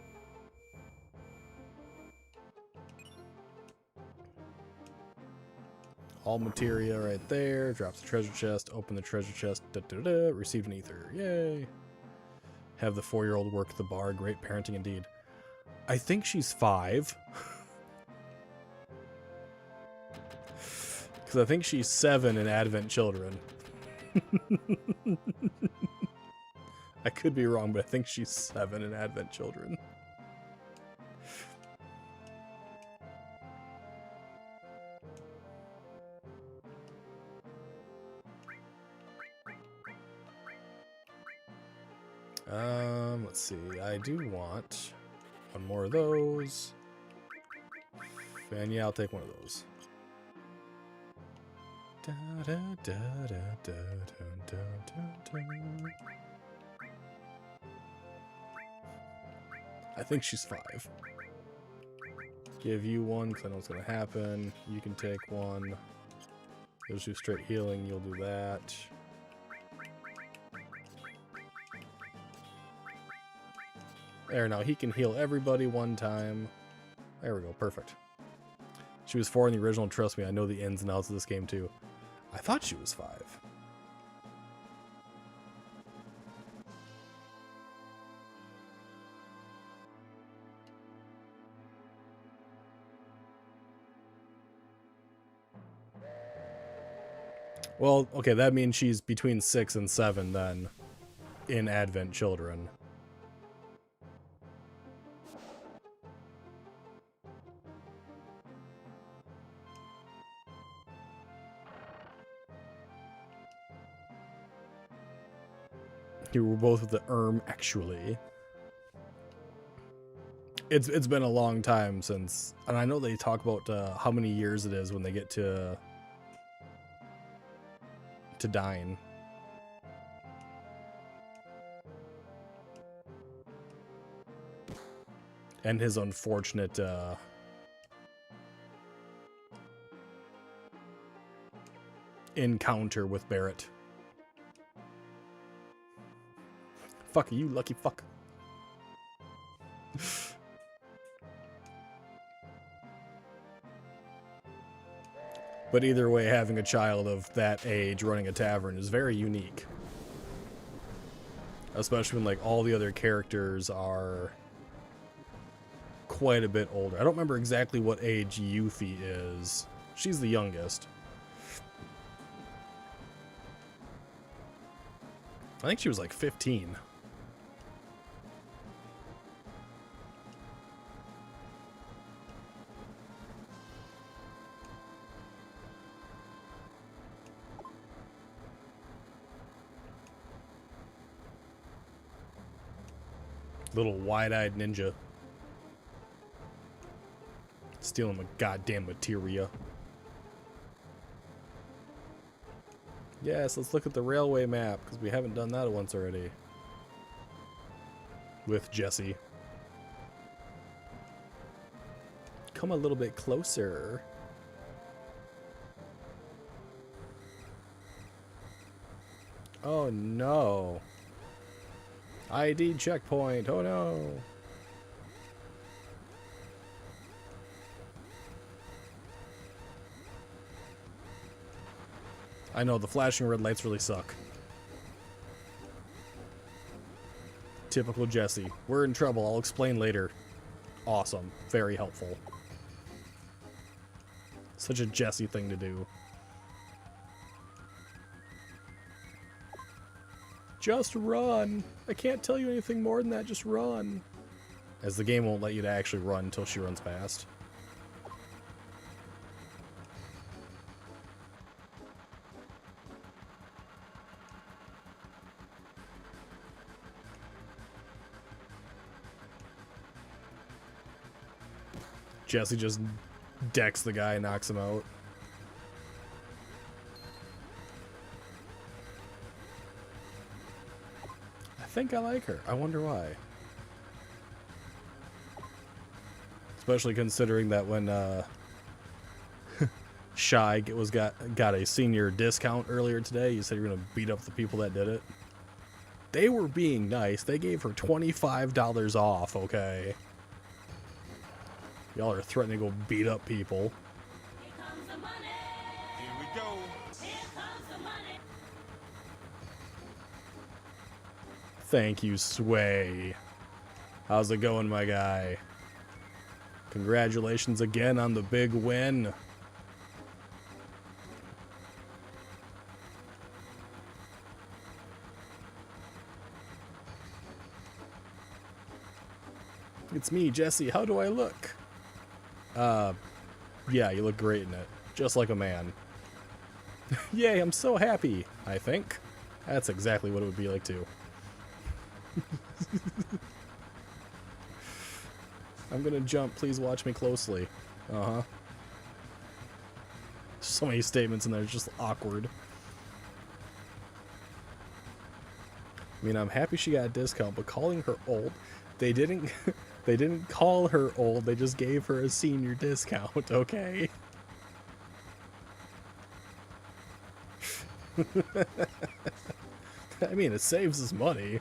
All materia right there. Drops the treasure chest. Open the treasure chest. Received an ether. Yay. Have the 4-year-old work the bar. Great parenting indeed. I think she's 5. Because I think she's 7 in Advent Children. I could be wrong, but I think she's 7 in Advent Children. Let's see. I do want one more of those. And yeah, I'll take one of those. Da, da, da, da, da, da, da, da. I think she's 5. Give you one because I know what's going to happen. You can take one. You'll just do straight healing. You'll do that. There, now he can heal everybody one time. There we go, perfect. She was 4 in the original, trust me, I know the ins and outs of this game too. I thought she was 5. Well, okay, that means she's between 6 and 7 then, in Advent Children. You were both with the actually. It's been a long time since, and I know they talk about how many years it is when they get to dine. And his unfortunate encounter with Barrett. Fuck you, lucky fuck. But either way, having a child of that age running a tavern is very unique. Especially when, like, all the other characters are quite a bit older. I don't remember exactly what age Yuffie is. She's the youngest. I think she was like 15. Little wide-eyed ninja. Stealing my goddamn materia. Yes, let's look at the railway map, because we haven't done that once already. With Jesse. Come a little bit closer. Oh no. ID checkpoint. Oh no. I know, the flashing red lights really suck. Typical Jesse. We're in trouble. I'll explain later. Awesome. Very helpful. Such a Jesse thing to do. Just run. I can't tell you anything more than that. Just run. As the game won't let you to actually run until she runs past. Jesse just decks the guy and knocks him out. I think I like her. I wonder why. Especially considering that when Shy got a senior discount earlier today, you said you were gonna beat up the people that did it. They were being nice. They gave her $25 off, okay? Y'all are threatening to go beat up people. Here comes the money. Here we go. Here comes the money. Thank you, Sway. How's it going, my guy? Congratulations again on the big win. It's me, Jesse. How do I look? Yeah, you look great in it. Just like a man. Yay, I'm so happy, I think. That's exactly what it would be like, too. I'm gonna jump. Please watch me closely. Uh-huh. So many statements in there. It's just awkward. I mean, I'm happy she got a discount, but calling her old, they didn't... They didn't call her old, they just gave her a senior discount, okay? I mean, it saves us money.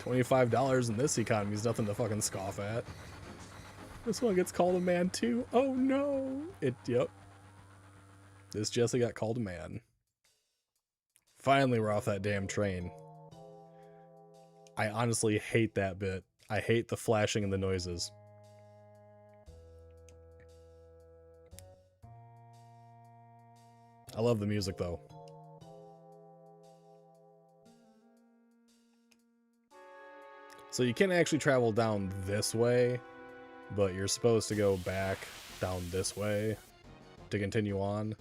$25 in this economy is nothing to fucking scoff at. This one gets called a man too. Oh no! Yep. This Jesse got called a man. Finally, we're off that damn train. I honestly hate that bit. I hate the flashing and the noises. I love the music though. So you can actually travel down this way, but you're supposed to go back down this way to continue on.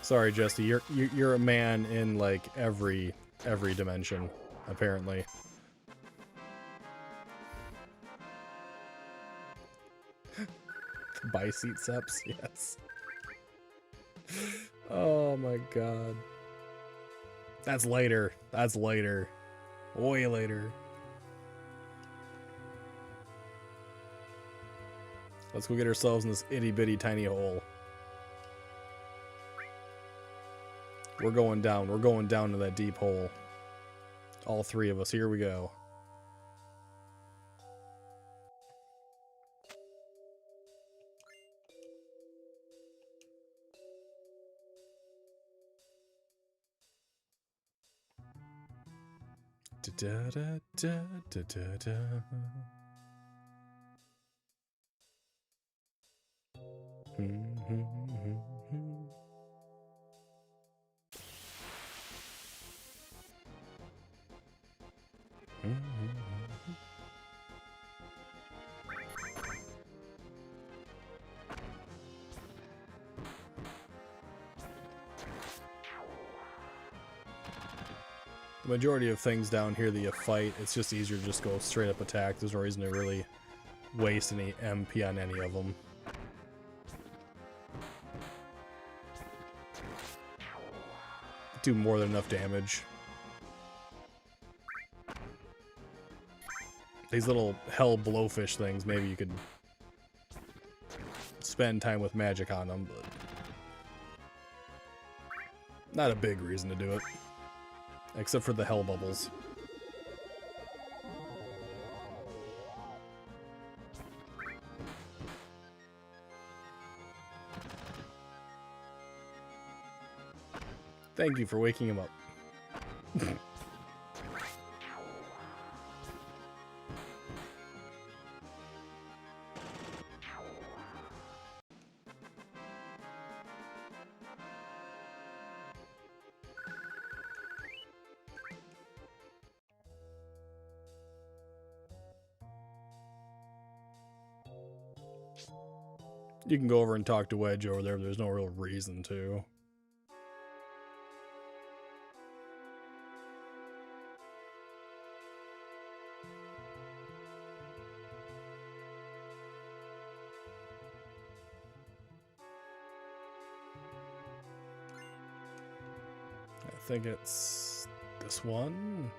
Sorry, Jesse. You're a man in like every dimension, apparently. Buy seat seps, yes. Oh my god. That's later. That's later. Way later. Let's go get ourselves in this itty bitty tiny hole. We're going down. We're going down to that deep hole. All three of us. Here we go. Da da da da da da. The majority of things down here that you fight, it's just easier to just go straight up attack. There's no reason to really waste any MP on any of them. Do more than enough damage. These little hell blowfish things, maybe you could spend time with magic on them, but not a big reason to do it. Except for the hell bubbles. Thank you for waking him up. You can go over and talk to Wedge over there, but there's no real reason to. I think it's this one.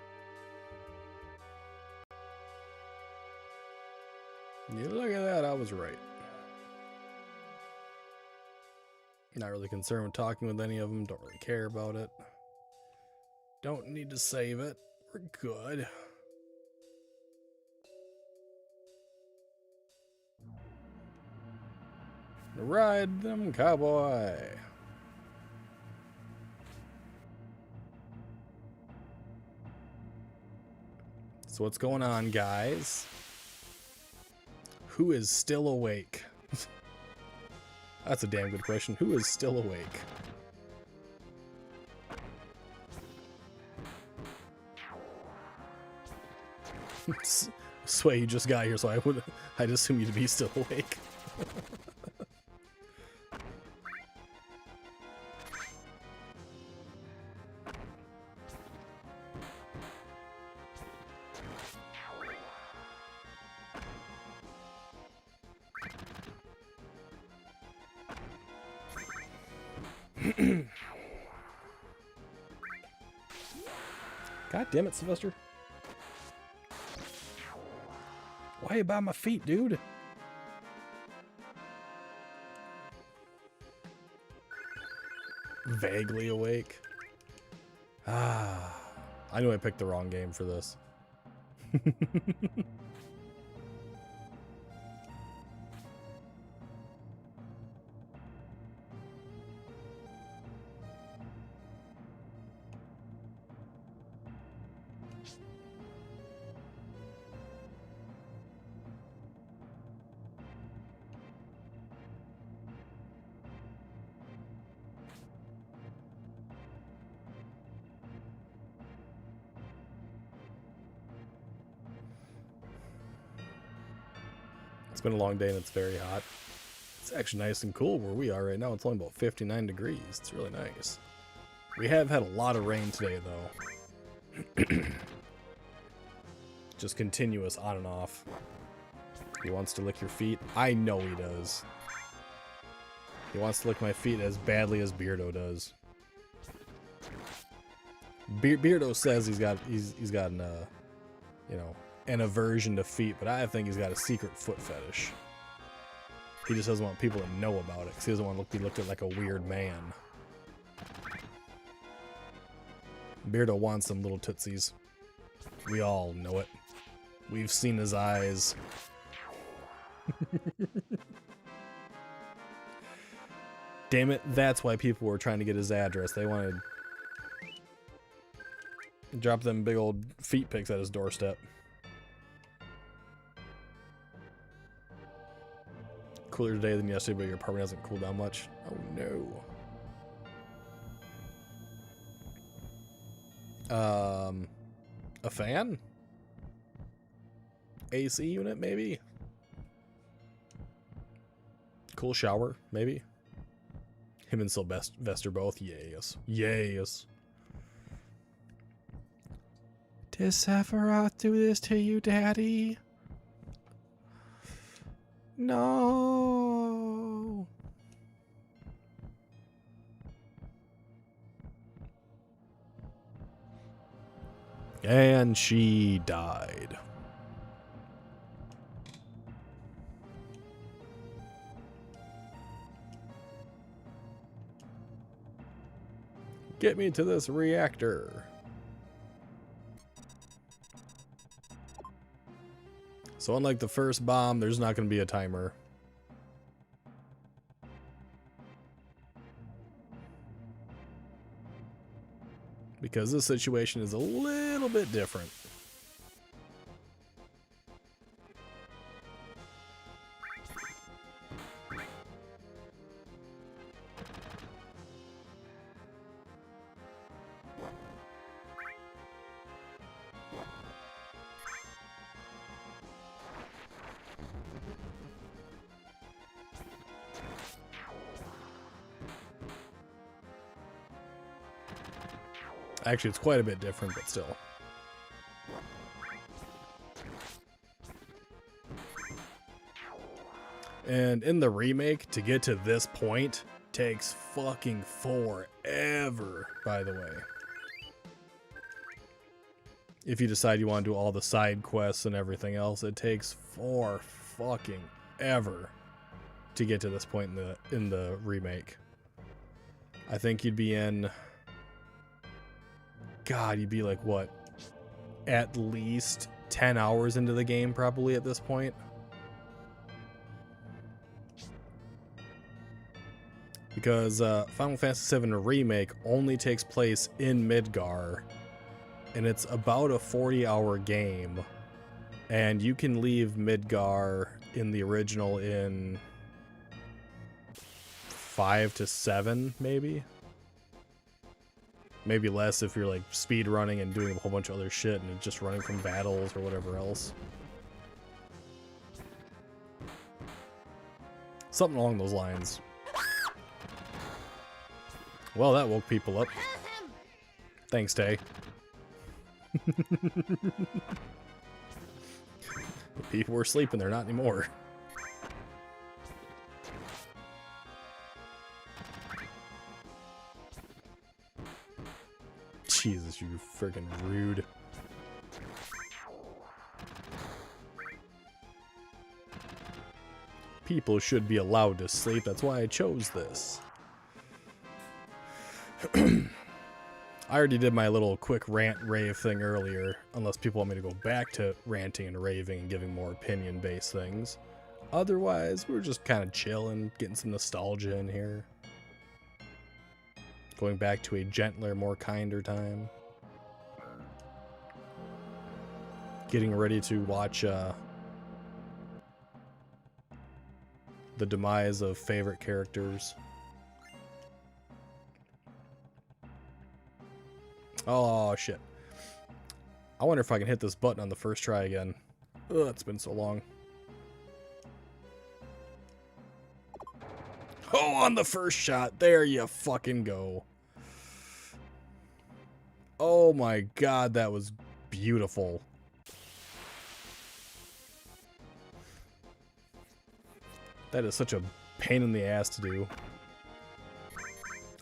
Yeah, look at that, I was right. Not really concerned with talking with any of them, don't really care about it. Don't need to save it, we're good. Ride them, cowboy. So what's going on, guys? Who is still awake? That's a damn good question. Who is still awake? Sway, you just got here, so I'd assume you to be still awake. God damn it, Sylvester. Why are you by my feet, dude? Vaguely awake. Ah, I knew I picked the wrong game for this. It's been a long day and it's very hot. It's actually nice and cool where we are right now. It's only about 59 degrees. It's really nice. We have had a lot of rain today, though. Just continuous on and off. He wants to lick your feet. I know he does. He wants to lick my feet as badly as Beardo does. Beardo says he's got an you know, an aversion to feet, but I think he's got a secret foot fetish. He just doesn't want people to know about it because he doesn't want to be looked at like a weird man. Beardo wants some little tootsies. We all know it. We've seen his eyes. Damn it, that's why people were trying to get his address. They wanted to drop them big old feet pics at his doorstep. Cooler today than yesterday, but your apartment hasn't cooled down much. Oh no. A fan? AC unit, maybe? Cool shower, maybe? Him and Sylvester both? Yes. Yes. Did Sephiroth do this to you, Daddy? No. And she died. Get me to this reactor. So unlike the first bomb, there's not going to be a timer. Because this situation is a little bit different. Actually, it's quite a bit different, but still. And in the remake, to get to this point takes fucking forever, by the way. If you decide you want to do all the side quests and everything else, it takes for fucking ever to get to this point in the remake. I think you'd be in... God, you'd be like, what? At least 10 hours into the game, probably, at this point. Because Final Fantasy VII Remake only takes place in Midgar, and it's about a 40-hour game, and you can leave Midgar in the original in 5 to 7, maybe? Maybe less if you're like speed running and doing a whole bunch of other shit and just running from battles or whatever else. Something along those lines. Well, that woke people up. Thanks, Tay. People were sleeping, they're not anymore. Jesus, you freaking rude. People should be allowed to sleep, that's why I chose this. I already did my little quick rant rave thing earlier, unless people want me to go back to ranting and raving and giving more opinion-based things. Otherwise, we're just kind of chilling, getting some nostalgia in here. Going back to a gentler, more kinder time. Getting ready to watch the demise of favorite characters. Oh, shit. I wonder if I can hit this button on the first try again. Ugh, it's been so long. Oh, on the first shot. There you fucking go. Oh my god, that was beautiful. That is such a pain in the ass to do.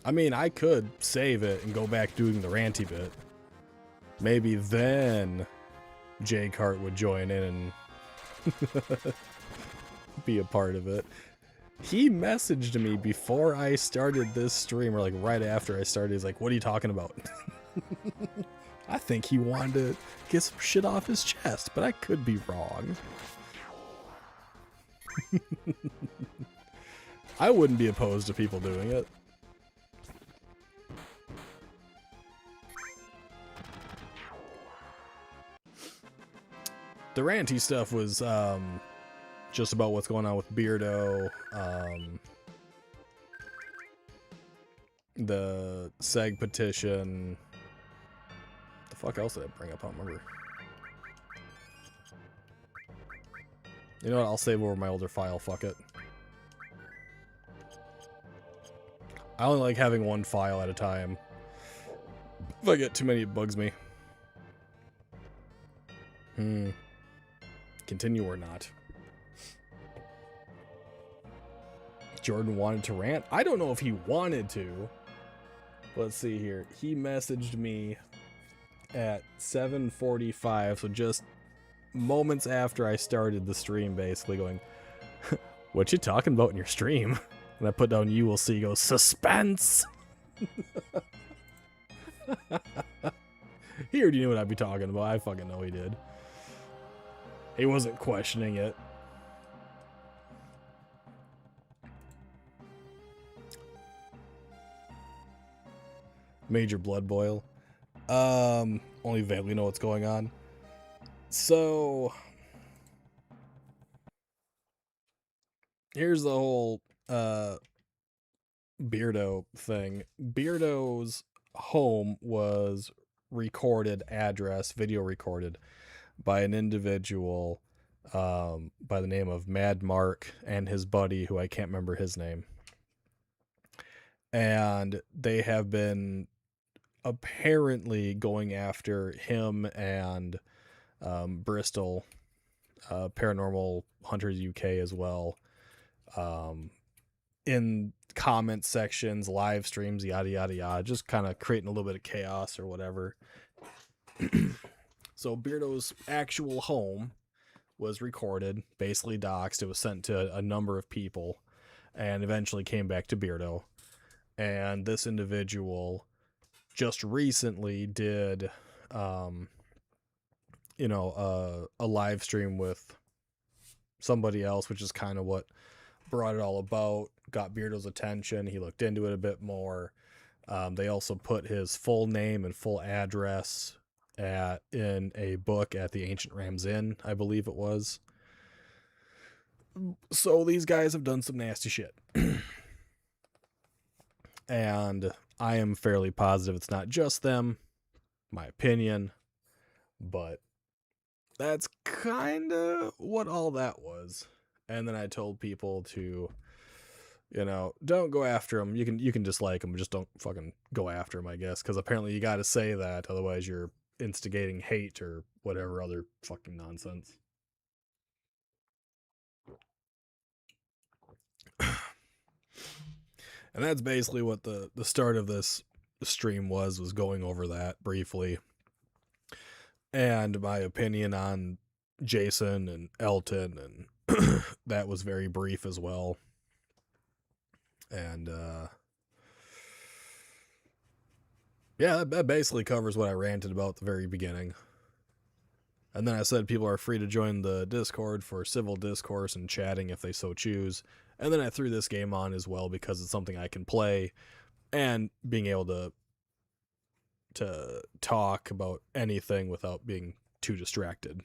I mean, I could save it and go back doing the ranty bit. Maybe then J-Cart would join in and be a part of it. He messaged me before I started this stream, or like right after I started. He's like, what are you talking about? I think he wanted to get some shit off his chest, but I could be wrong. I wouldn't be opposed to people doing it. The ranty stuff was just about what's going on with Beardo, the SEG petition. The fuck else did I bring up? I don't remember. You know what? I'll save over my older file. Fuck it. I only like having one file at a time. If I get too many, it bugs me. Continue or not? Jordan wanted to rant? I don't know if he wanted to. Let's see here. He messaged me at 7:45, so just moments after I started the stream, basically going, what you talking about in your stream? And I put down, you will see, he goes, suspense! He already knew what I'd be talking about. I fucking know he did. He wasn't questioning it. Major blood boil. Only vaguely know what's going on. So here's the whole Beardo thing. Beardo's home was recorded address, video recorded by an individual by the name of Mad Mark and his buddy, who I can't remember his name. And they have been apparently going after him and Bristol, Paranormal Hunters UK as well, in comment sections, live streams, yada yada yada, just kind of creating a little bit of chaos or whatever. So Beardo's actual home was recorded, basically doxed. It was sent to a number of people, and eventually came back to Beardo. And this individual just recently did, a live stream with somebody else, which is kind of what brought it all about. Got Beardo's attention. He looked into it a bit more. They also put his full name and full address in a book at the Ancient Rams Inn, I believe it was. So these guys have done some nasty shit. And I am fairly positive it's not just them, my opinion, but that's kind of what all that was. And then I told people to, don't go after them. You can dislike them, but just don't fucking go after them, I guess, because apparently you got to say that, otherwise you're instigating hate or whatever other fucking nonsense. And that's basically what the start of this stream was going over that briefly. And my opinion on Jason and Elton, and that was very brief as well. And yeah, that basically covers what I ranted about at the very beginning. And then I said people are free to join the Discord for civil discourse and chatting if they so choose. And then I threw this game on as well because it's something I can play, and being able to talk about anything without being too distracted.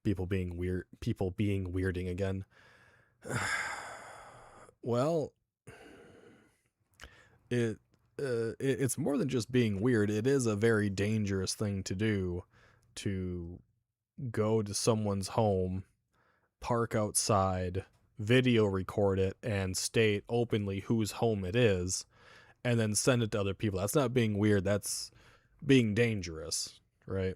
People being weirding again. Well, it's more than just being weird. It is a very dangerous thing to do, to go to someone's home, park outside, video record it, and state openly whose home it is, and then send it to other people. That's not being weird, that's being dangerous, right?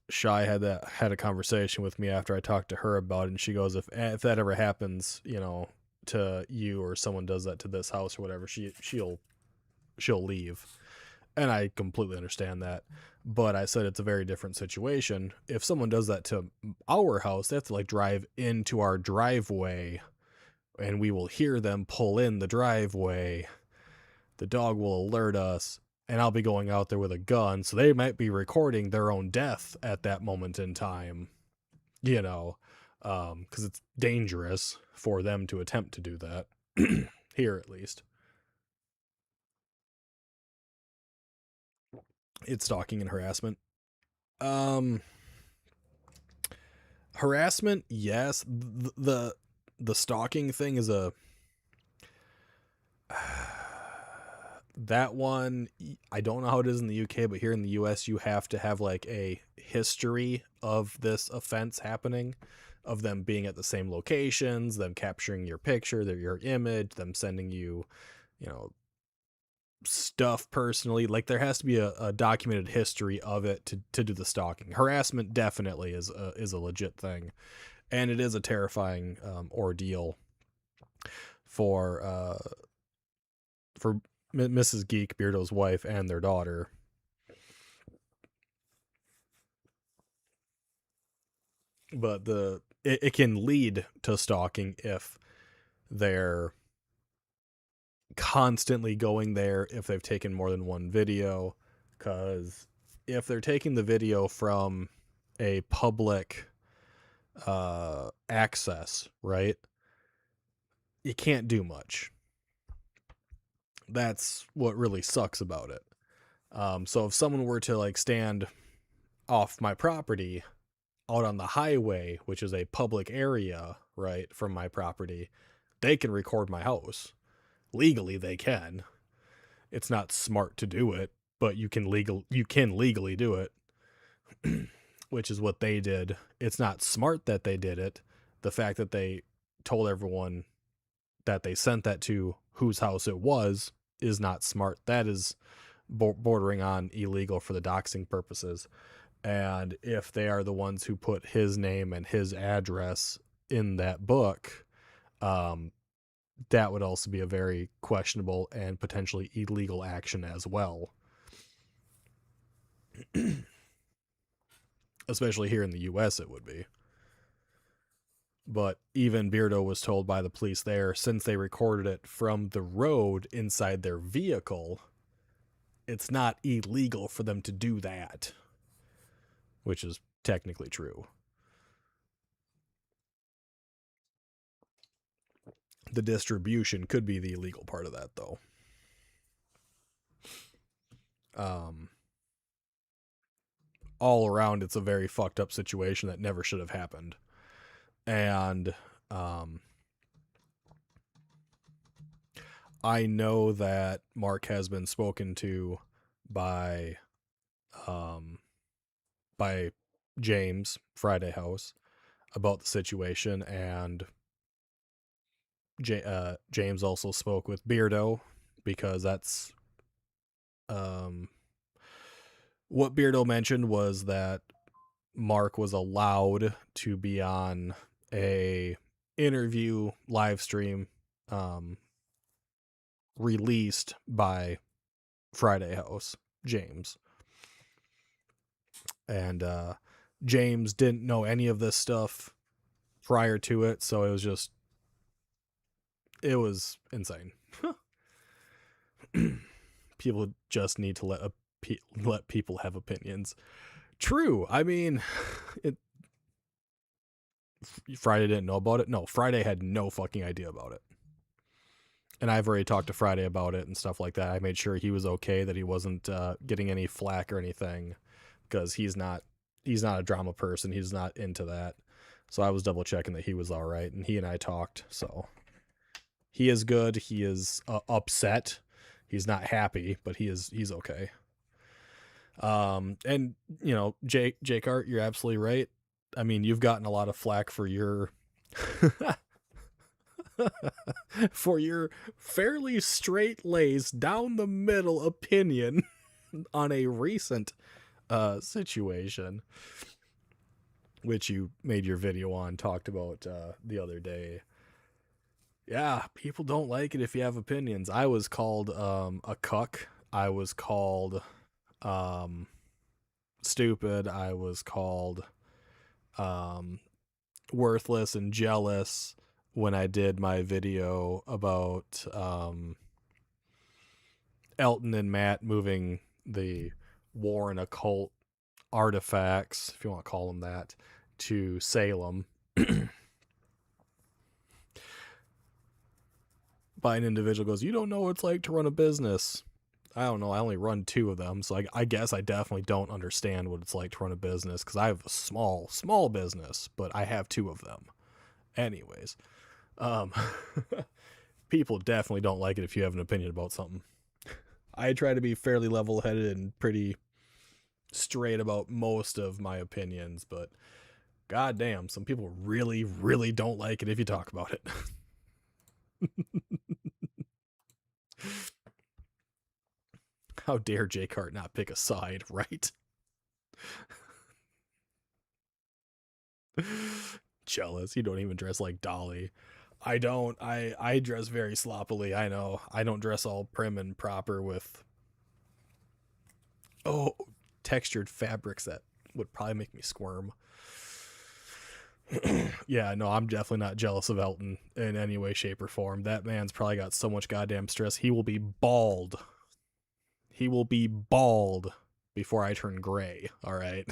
Shy had a conversation with me after I talked to her about it, and she goes, if that ever happens, to you, or someone does that to this house or whatever, she'll leave. And I completely understand that. But I said it's a very different situation. If someone does that to our house, they have to drive into our driveway, and we will hear them pull in the driveway. The dog will alert us, and I'll be going out there with a gun, so they might be recording their own death at that moment in time, because it's dangerous for them to attempt to do that, here at least. It's stalking and harassment. Harassment, yes. The stalking thing is that one, I don't know how it is in the UK, but here in the US, you have to have a history of this offense happening, of them being at the same locations, them capturing your picture, your image, them sending you, stuff personally. There has to be a documented history of it to do the stalking. Harassment definitely is a legit thing, and it is a terrifying ordeal for Mrs. Geek, Beardo's wife, and their daughter. But it can lead to stalking if they're constantly going there, if they've taken more than one video, because if they're taking the video from a public access, right, you can't do much. That's what really sucks about it. So if someone were to stand off my property out on the highway, which is a public area, right, from my property, they can record my house. Legally, they can. It's not smart to do it, but you can legally do it, which is what they did. It's not smart that they did it. The fact that they told everyone that they sent that to whose house it was is not smart. That is bordering on illegal for the doxing purposes. And if they are the ones who put his name and his address in that book, that would also be a very questionable and potentially illegal action as well. Especially here in the US, it would be. But even Beardo was told by the police there, since they recorded it from the road inside their vehicle, it's not illegal for them to do that. Which is technically true. The distribution could be the illegal part of that, though. All around, it's a very fucked up situation that never should have happened. And I know that Mark has been spoken to by James Friday House about the situation, and James also spoke with Beardo, because that's what Beardo mentioned was that Mark was allowed to be on a interview live stream released by Friday House, James. And James didn't know any of this stuff prior to it, so it was insane. People just need to let people have opinions. True. I mean, Friday didn't know about it. No, Friday had no fucking idea about it. And I've already talked to Friday about it and stuff like that. I made sure he was okay, that he wasn't getting any flack or anything, because he's not a drama person. He's not into that. So I was double checking that he was all right, and he and I talked. So he is good. He is upset. He's not happy, but he's okay. And you know, Jake Art, you're absolutely right. I mean, you've gotten a lot of flack for your for your fairly straight-laced, down the middle opinion on a recent situation, which you made your video on, talked about the other day. Yeah, people don't like it if you have opinions. I was called a cuck. I was called stupid. I was called worthless and jealous when I did my video about Elton and Matt moving the war and occult artifacts, if you want to call them that, to Salem. By an individual goes, you don't know what it's like to run a business. I don't know. I only run 2 of them, so I guess I definitely don't understand what it's like to run a business, because I have a small business, but I have 2 of them. Anyways, people definitely don't like it if you have an opinion about something. I try to be fairly level-headed and pretty straight about most of my opinions, but goddamn, some people really, really don't like it if you talk about it. How dare Jake Hart not pick a side, right? Jealous. You don't even dress like Dolly. I don't. I dress very sloppily. I know. I don't dress all prim and proper with textured fabrics that would probably make me squirm. Yeah, no, I'm definitely not jealous of Elton in any way, shape, or form. That man's probably got so much goddamn stress. He will be bald. He will be bald before I turn gray, all right?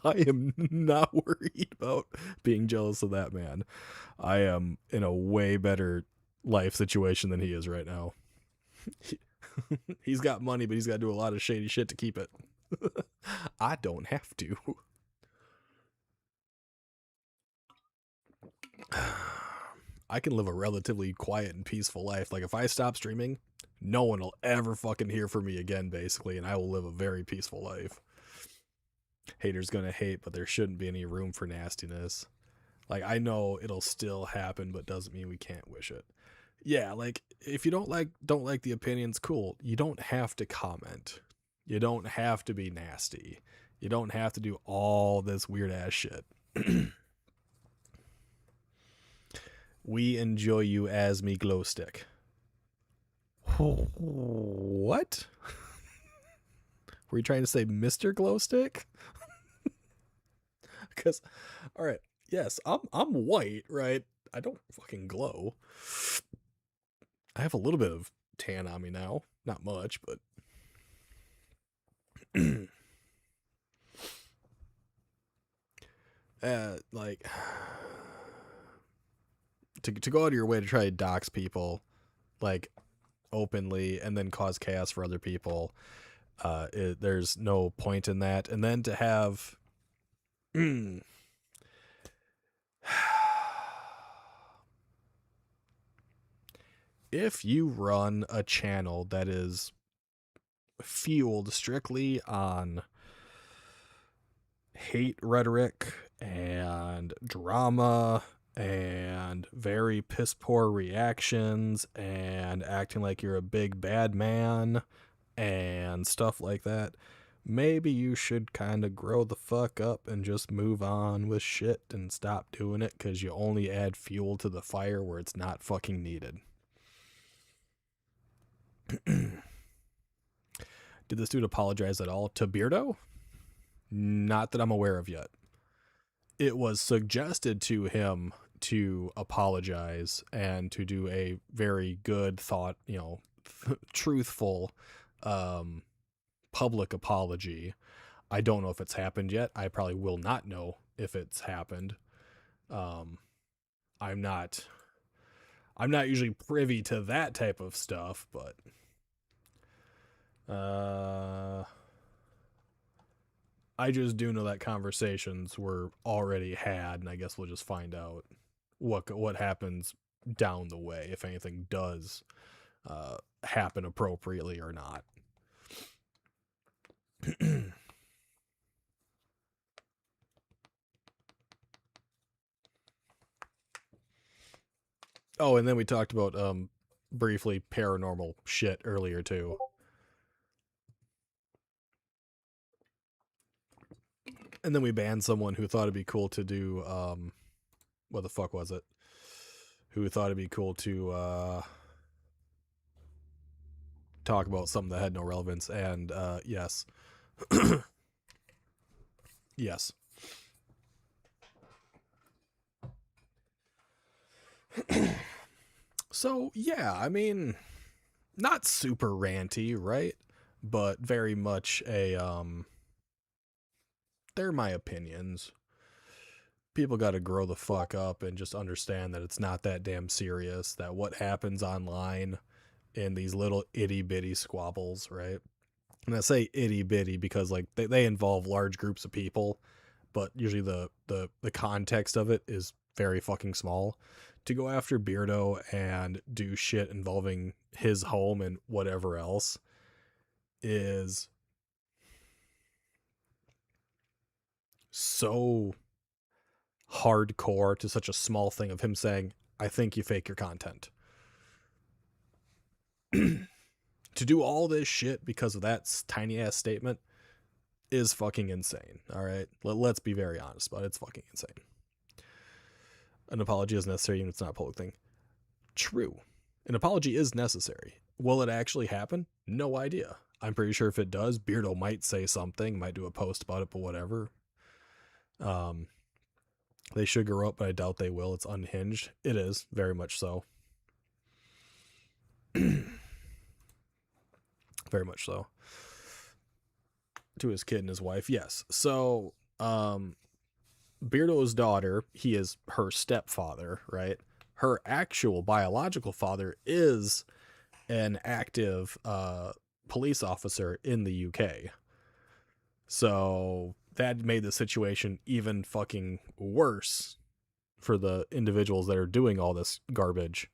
I am not worried about being jealous of that man. I am in a way better life situation than he is right now. He's got money, but he's got to do a lot of shady shit to keep it. I don't have to. I can live a relatively quiet and peaceful life. Like, if I stop streaming, no one will ever fucking hear from me again, basically, and I will live a very peaceful life. Haters gonna hate, but there shouldn't be any room for nastiness. Like, I know it'll still happen, but doesn't mean we can't wish it. Yeah, like, if you don't like the opinions, cool. You don't have to comment. You don't have to be nasty. You don't have to do all this weird ass shit. We enjoy you as me glow stick. What? Were you trying to say Mr. Glow Stick? Because, all right, yes, I'm white, right? I don't fucking glow. I have a little bit of tan on me now, not much, but like to go out of your way to try to dox people, like openly, and then cause chaos for other people. There's no point in that. And then to have if you run a channel that is fueled strictly on hate rhetoric and drama and very piss poor reactions and acting like you're a big bad man and stuff like that, maybe you should kind of grow the fuck up and just move on with shit and stop doing it, because you only add fuel to the fire where it's not fucking needed. Did this dude apologize at all to Beardo? Not that I'm aware of yet. It was suggested to him to apologize and to do a very good thought, truthful public apology. I don't know if it's happened yet. I probably will not know if it's happened. I'm not usually privy to that type of stuff, but I just do know that conversations were already had, and I guess we'll just find out what happens down the way, if anything does happen appropriately or not. Oh, and then we talked about briefly paranormal shit earlier too. And then we banned someone who thought it'd be cool to do what the fuck was it? Who thought it'd be cool to talk about something that had no relevance, and yes. Yes. So, yeah, I mean, not super ranty, right? But very much a they're my opinions. People got to grow the fuck up and just understand that it's not that damn serious, that what happens online in these little itty bitty squabbles, right? And I say itty bitty because like they involve large groups of people, but usually the context of it is very fucking small. To go after Beardo and do shit involving his home and whatever else is so hardcore to such a small thing of him saying, I think you fake your content. To do all this shit because of that tiny ass statement is fucking insane. All right. Let's be very honest about it. It's fucking insane. An apology is necessary even if it's not a public thing. True. An apology is necessary. Will it actually happen? No idea. I'm pretty sure if it does, Beardo might say something, might do a post about it, but whatever. They should grow up, but I doubt they will. It's unhinged. It is, very much so. Very much so. To his kid and his wife, yes. So, Beardo's daughter, he is her stepfather, right? Her actual biological father is an active police officer in the UK. So that made the situation even fucking worse for the individuals that are doing all this garbage,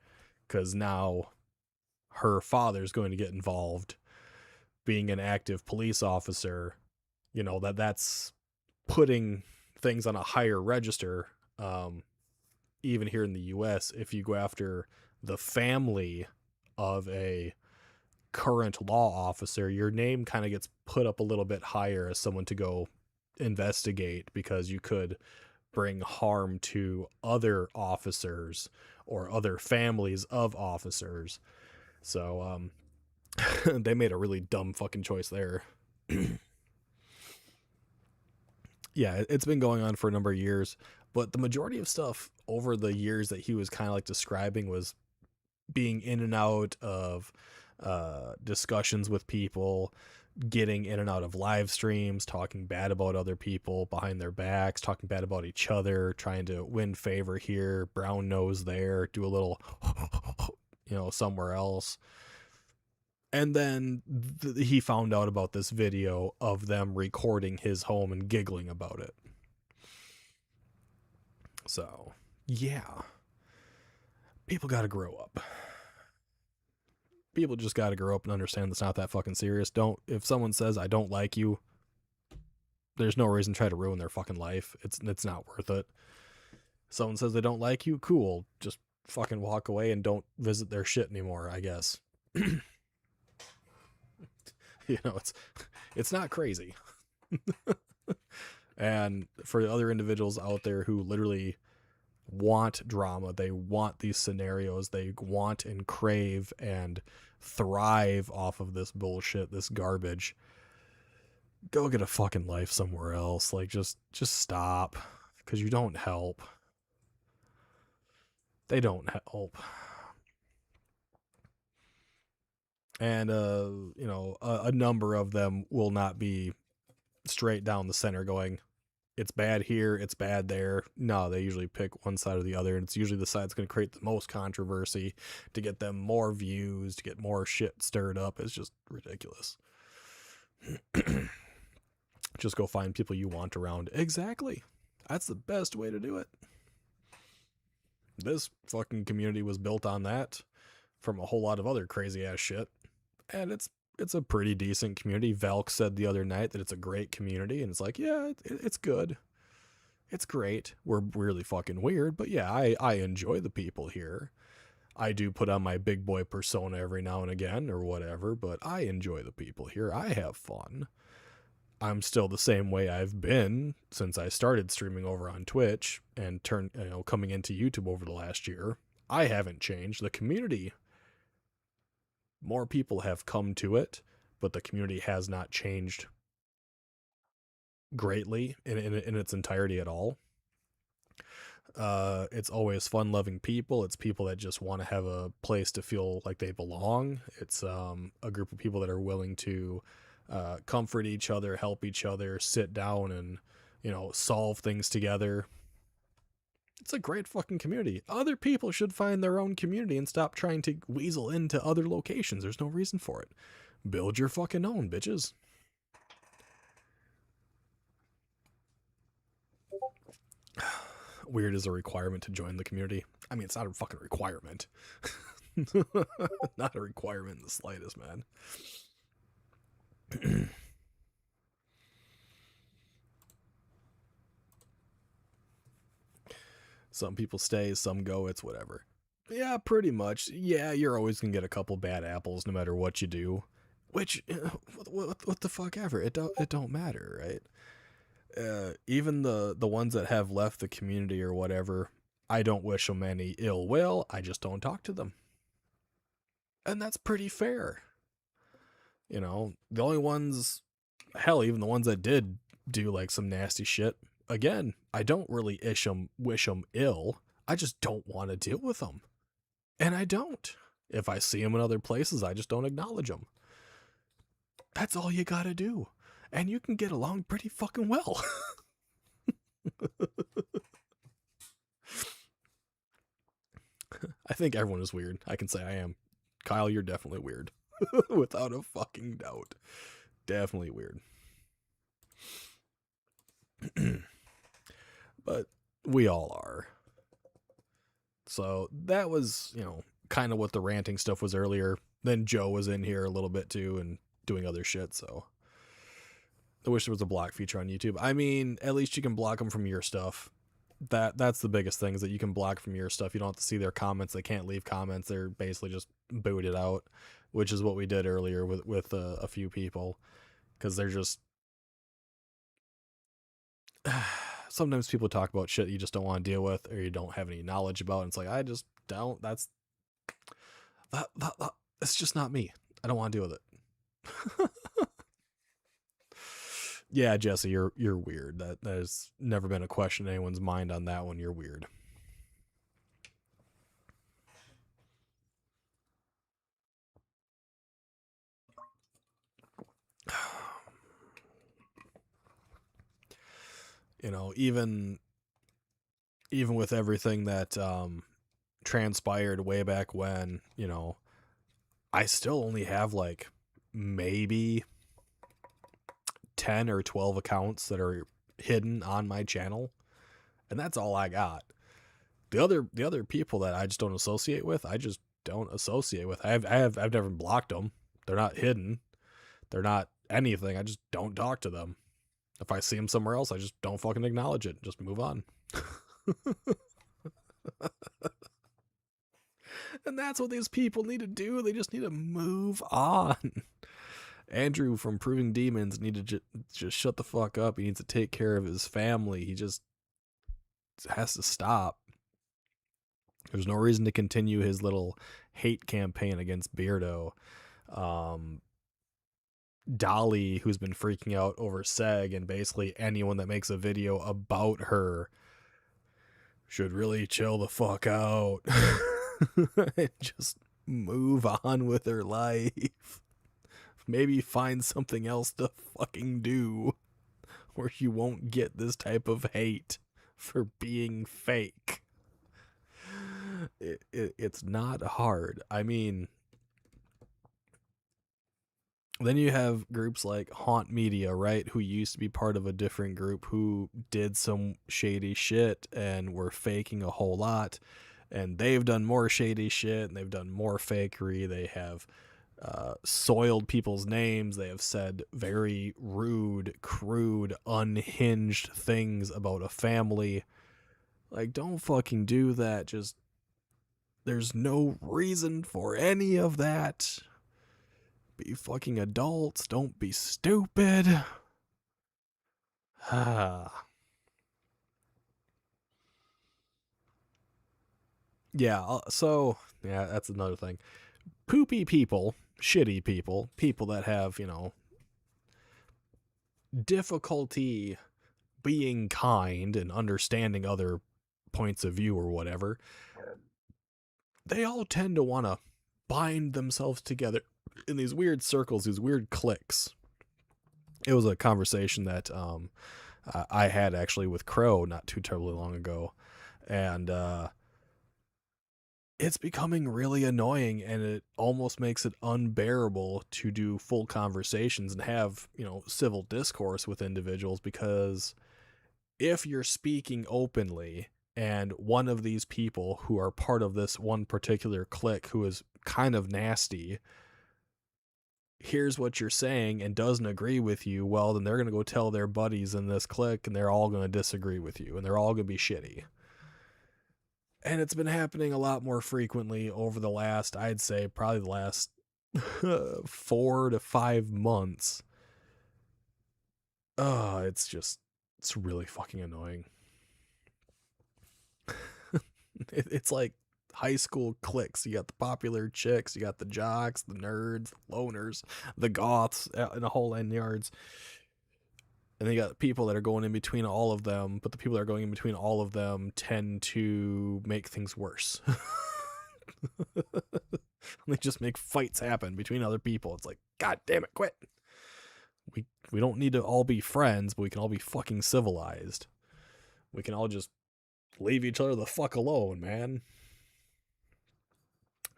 because now her father's going to get involved being an active police officer. That's putting things on a higher register even here in the US, if you go after the family of a current law officer, your name kind of gets put up a little bit higher as someone to go investigate, because you could bring harm to other officers or other families of officers. So they made a really dumb fucking choice there. Yeah, it's been going on for a number of years, but the majority of stuff over the years that he was kind of like describing was being in and out of discussions with people, getting in and out of live streams, talking bad about other people behind their backs, talking bad about each other, trying to win favor here, brown nose there, do a little, somewhere else. And then he found out about this video of them recording his home and giggling about it. So, yeah. People gotta grow up. People just gotta grow up and understand it's not that fucking serious. If someone says, I don't like you, there's no reason to try to ruin their fucking life. It's not worth it. Someone says they don't like you, cool. Just fucking walk away and don't visit their shit anymore, I guess. It's not crazy. And for the other individuals out there who literally want drama, they want these scenarios, they want and crave and thrive off of this bullshit, this garbage, go get a fucking life somewhere else. Like, just stop, because you don't help. They don't help. And a number of them will not be straight down the center going, it's bad here, it's bad there. No, they usually pick one side or the other, and it's usually the side that's going to create the most controversy to get them more views, to get more shit stirred up. It's just ridiculous. Just go find people you want around. Exactly. That's the best way to do it. This fucking community was built on that from a whole lot of other crazy ass shit. And it's a pretty decent community. Velk said the other night that it's a great community, and it's like, yeah, it's good. It's great. We're really fucking weird, but yeah, I enjoy the people here. I do put on my big boy persona every now and again or whatever, but I enjoy the people here. I have fun. I'm still the same way I've been since I started streaming over on Twitch and coming into YouTube over the last year. I haven't changed. The community, more people have come to it, but the community has not changed greatly in its entirety at all. It's always fun-loving people. It's people that just want to have a place to feel like they belong. It's a group of people that are willing to comfort each other, help each other, sit down and, solve things together. It's a great fucking community. Other people should find their own community and stop trying to weasel into other locations. There's no reason for it. Build your fucking own, bitches. Weird is a requirement to join the community. I mean, it's not a fucking requirement. Not a requirement in the slightest, man. Some people stay, some go, it's whatever. Yeah, pretty much. Yeah, you're always gonna get a couple bad apples no matter what you do. Which, what the fuck ever. It don't matter, right? Even the ones that have left the community or whatever, I don't wish them any ill will. I just don't talk to them. And that's pretty fair. The only ones, hell, even the ones that did do like some nasty shit, again, I don't really wish them ill. I just don't want to deal with them. And I don't. If I see them in other places, I just don't acknowledge them. That's all you gotta do. And you can get along pretty fucking well. I think everyone is weird. I can say I am. Kyle, you're definitely weird. Without a fucking doubt. Definitely weird. But we all are. So that was, kind of what the ranting stuff was earlier. Then Joe was in here a little bit too and doing other shit, so I wish there was a block feature on YouTube. I mean, at least you can block them from your stuff. That's the biggest thing, is that you can block from your stuff. You don't have to see their comments. They can't leave comments. They're basically just booted out, which is what we did earlier with a few people, because they're just sometimes people talk about shit you just don't want to deal with or you don't have any knowledge about, and it's like, I just don't. It's just not me. I don't want to deal with it. Yeah, Jesse, you're weird. That has never been a question in anyone's mind on that one. You're weird. You know, even with everything that transpired way back when, you know, I still only have like maybe 10 or 12 accounts that are hidden on my channel, and that's all I got. The other people that I just don't associate with, I just don't associate with. I've never blocked them. They're not hidden. They're not anything. I just don't talk to them. If I see them somewhere else, I just don't fucking acknowledge it. Just move on. And that's what these people need to do. They just need to move on. Andrew from Proving Demons need to just shut the fuck up. He needs to take care of his family. He just has to stop. There's no reason to continue his little hate campaign against Beardo. Dolly, who's been freaking out over Seg, and basically anyone that makes a video about her should really chill the fuck out and just move on with her life. Maybe find something else to fucking do where you won't get this type of hate for being fake. It's not hard. I mean, then you have groups like Haunt Media, right? Who used to be part of a different group who did some shady shit and were faking a whole lot. And they've done more shady shit, and they've done more fakery. They have soiled people's names. They have said very rude, crude, unhinged things about a family. Like, don't fucking do that. Just, there's no reason for any of that. Be fucking adults. Don't be stupid. Yeah, so, yeah, that's another thing. Poopy people, shitty people, people that have, you know, difficulty being kind and understanding other points of view or whatever, they all tend to want to bind themselves together in these weird circles, these weird cliques. It was a conversation that I had actually with Crow not too terribly long ago, and it's becoming really annoying, and it almost makes it unbearable to do full conversations and have, you know, civil discourse with individuals, because if you're speaking openly and one of these people who are part of this one particular clique who is kind of nasty hears what you're saying and doesn't agree with you, well, then they're going to go tell their buddies in this clique, and they're all going to disagree with you, and they're all going to be shitty. And it's been happening a lot more frequently over the last, I'd say, probably the last 4 to 5 months. It's really fucking annoying. It's like high school cliques. You got the popular chicks, you got the jocks, the nerds, the loners, the goths, and a whole 9 yards. And then you got people that are going in between all of them, but the people that are going in between all of them tend to make things worse. They just make fights happen between other people. It's like, God damn it, quit. We don't need to all be friends, but we can all be fucking civilized. We can all just leave each other the fuck alone, man.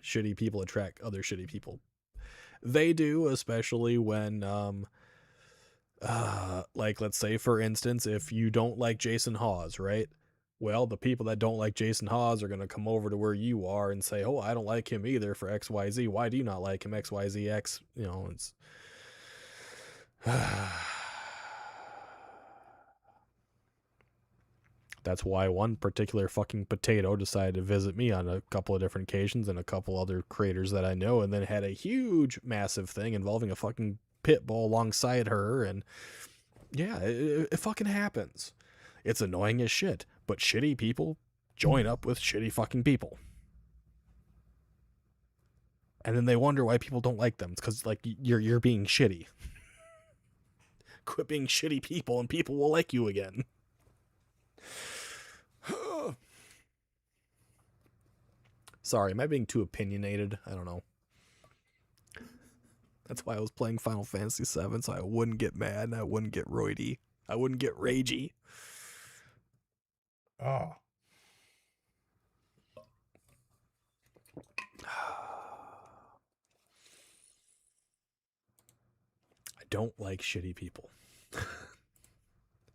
Shitty people attract other shitty people. They do, especially when like, let's say, for instance, if you don't like Jason Hawes, right? Well, the people that don't like Jason Hawes are going to come over to where you are and say, oh, I don't like him either for XYZ. Why do you not like him? XYZ, X, you know, it's... That's why one particular fucking potato decided to visit me on a couple of different occasions and a couple other creators that I know, and then had a huge, massive thing involving a fucking pit bull alongside her. And yeah, it fucking happens. It's annoying as shit, but shitty people join up with shitty fucking people. And then they wonder why people don't like them. It's because, like, you're being shitty. Quit being shitty people and people will like you again. Sorry, am I being too opinionated? I don't know. That's why I was playing Final Fantasy VII, so I wouldn't get mad and I wouldn't get roidy. I wouldn't get ragey. Oh. I don't like shitty people.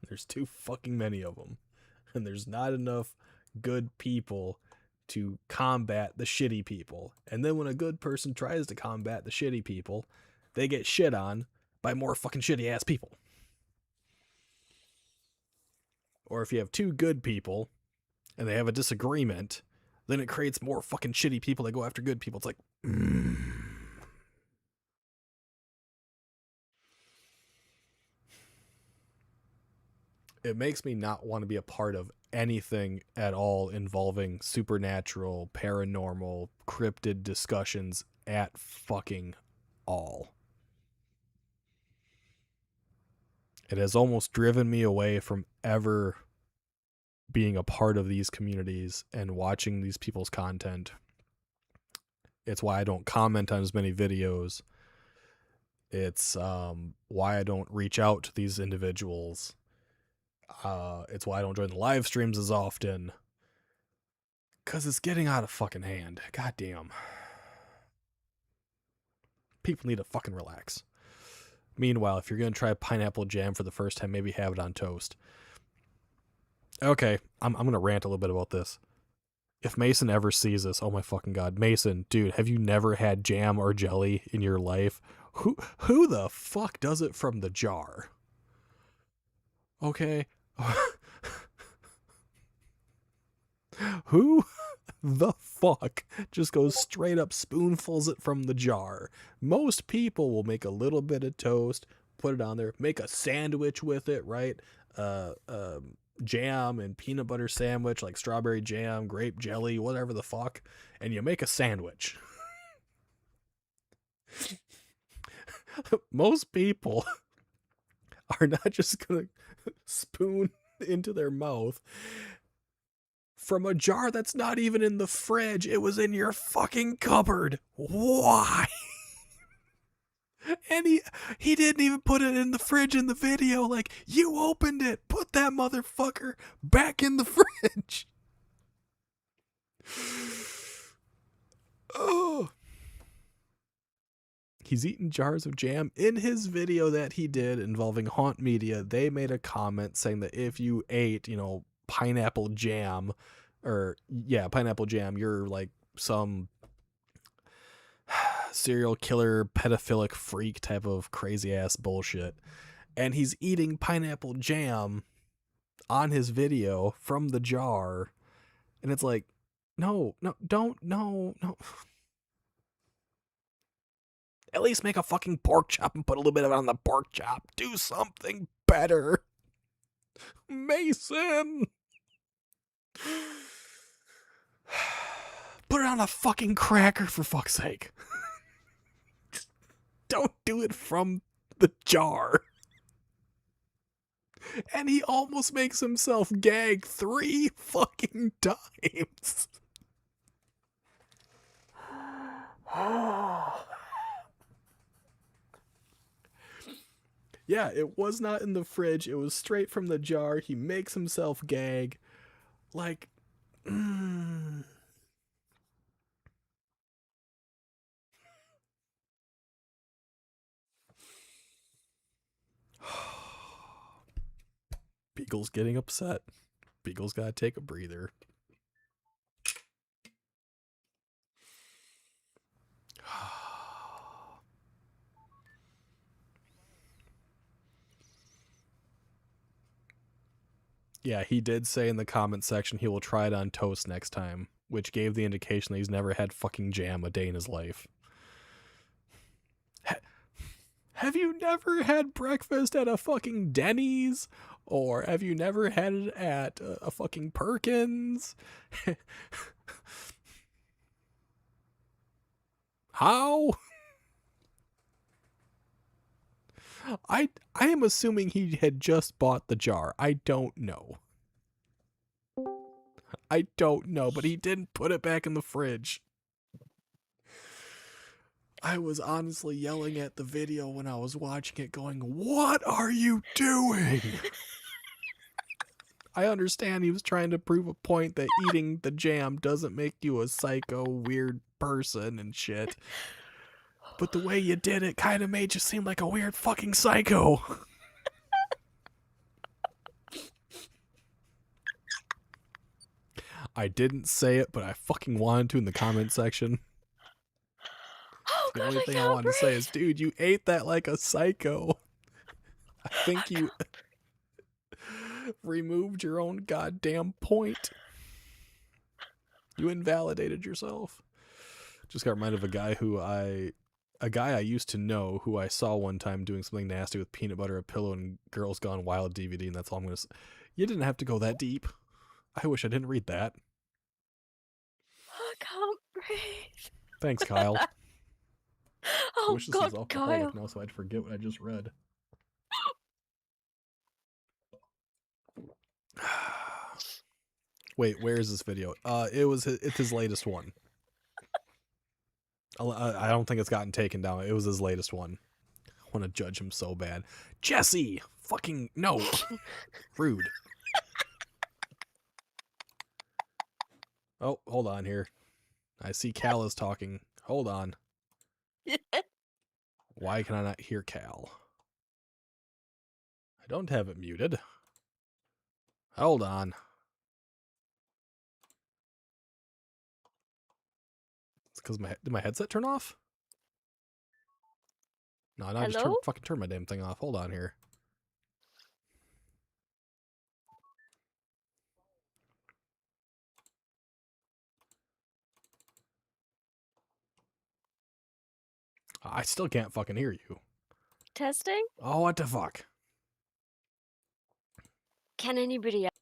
There's too fucking many of them. And there's not enough good people to combat the shitty people. And then when a good person tries to combat the shitty people, they get shit on by more fucking shitty ass people. Or if you have two good people and they have a disagreement, then it creates more fucking shitty people that go after good people. It's like, It makes me not want to be a part of anything at all involving supernatural, paranormal, cryptid discussions at fucking all. It has almost driven me away from ever being a part of these communities and watching these people's content. It's why I don't comment on as many videos. It's why I don't reach out to these individuals. It's why I don't join the live streams as often. Because it's getting out of fucking hand. God damn. People need to fucking relax. Meanwhile, if you're going to try pineapple jam for the first time, maybe have it on toast. Okay, I'm going to rant a little bit about this. If Mason ever sees this, oh my fucking god. Mason, dude, have you never had jam or jelly in your life? Who the fuck does it from the jar? Okay. Who the fuck just goes straight up spoonfuls it from the jar? Most people will make a little bit of toast, put it on there, make a sandwich with it, right? Jam and peanut butter sandwich, like strawberry jam, grape jelly, whatever the fuck, and you make a sandwich. Most people are not just gonna spoon into their mouth from a jar that's not even in the fridge. It was in your fucking cupboard. Why? And he didn't even put it in the fridge in the video. Like, you opened it. Put that motherfucker back in the fridge. Oh. He's eating jars of jam. In his video that he did involving Haunt Media, they made a comment saying that if you ate, pineapple jam, you're like some serial killer, pedophilic freak type of crazy ass bullshit. And he's eating pineapple jam on his video from the jar. And it's like, no. At least make a fucking pork chop and put a little bit of it on the pork chop. Do something better. Mason! Put it on a fucking cracker, for fuck's sake. Don't do it from the jar. And he almost makes himself gag 3 fucking times. Yeah, it was not in the fridge. It was straight from the jar. He makes himself gag. Like, Beagle's getting upset. Beagle's gotta take a breather. Yeah, he did say in the comment section he will try it on toast next time, which gave the indication that he's never had fucking jam a day in his life. Have you never had breakfast at a fucking Denny's? Or have you never had it at a fucking Perkins? How? I am assuming he had just bought the jar. I don't know. I don't know, but he didn't put it back in the fridge. I was honestly yelling at the video when I was watching it going, "What are you doing?" I understand he was trying to prove a point that eating the jam doesn't make you a psycho, weird person and shit. But the way you did it kind of made you seem like a weird fucking psycho. I didn't say it, but I fucking wanted to in the comment section. Oh, The God, only I thing I can't wanted to say breathe. is, dude, you ate that like a psycho. I think you removed your own goddamn point. You invalidated yourself. Just got reminded of a guy I used to know who I saw one time doing something nasty with peanut butter, a pillow, and Girls Gone Wild DVD, and that's all I'm gonna say. You didn't have to go that deep. I wish I didn't read that. I can't breathe. Thanks, Kyle. I Oh, wish this God, was alcoholic Kyle. now so I'd forget what I just read. Wait, where is this video? It's his latest one. I don't think it's gotten taken down. It was his latest one. I want to judge him so bad. Jesse! Fucking no. Rude. Oh, hold on here. I see Cal is talking. Hold on. Why can I not hear Cal? I don't have it muted. Hold on. It's because did my headset turn off? No, I just Hello? fucking turned my damn thing off. Hold on here. I still can't fucking hear you. Testing? Oh, what the fuck? Can anybody else?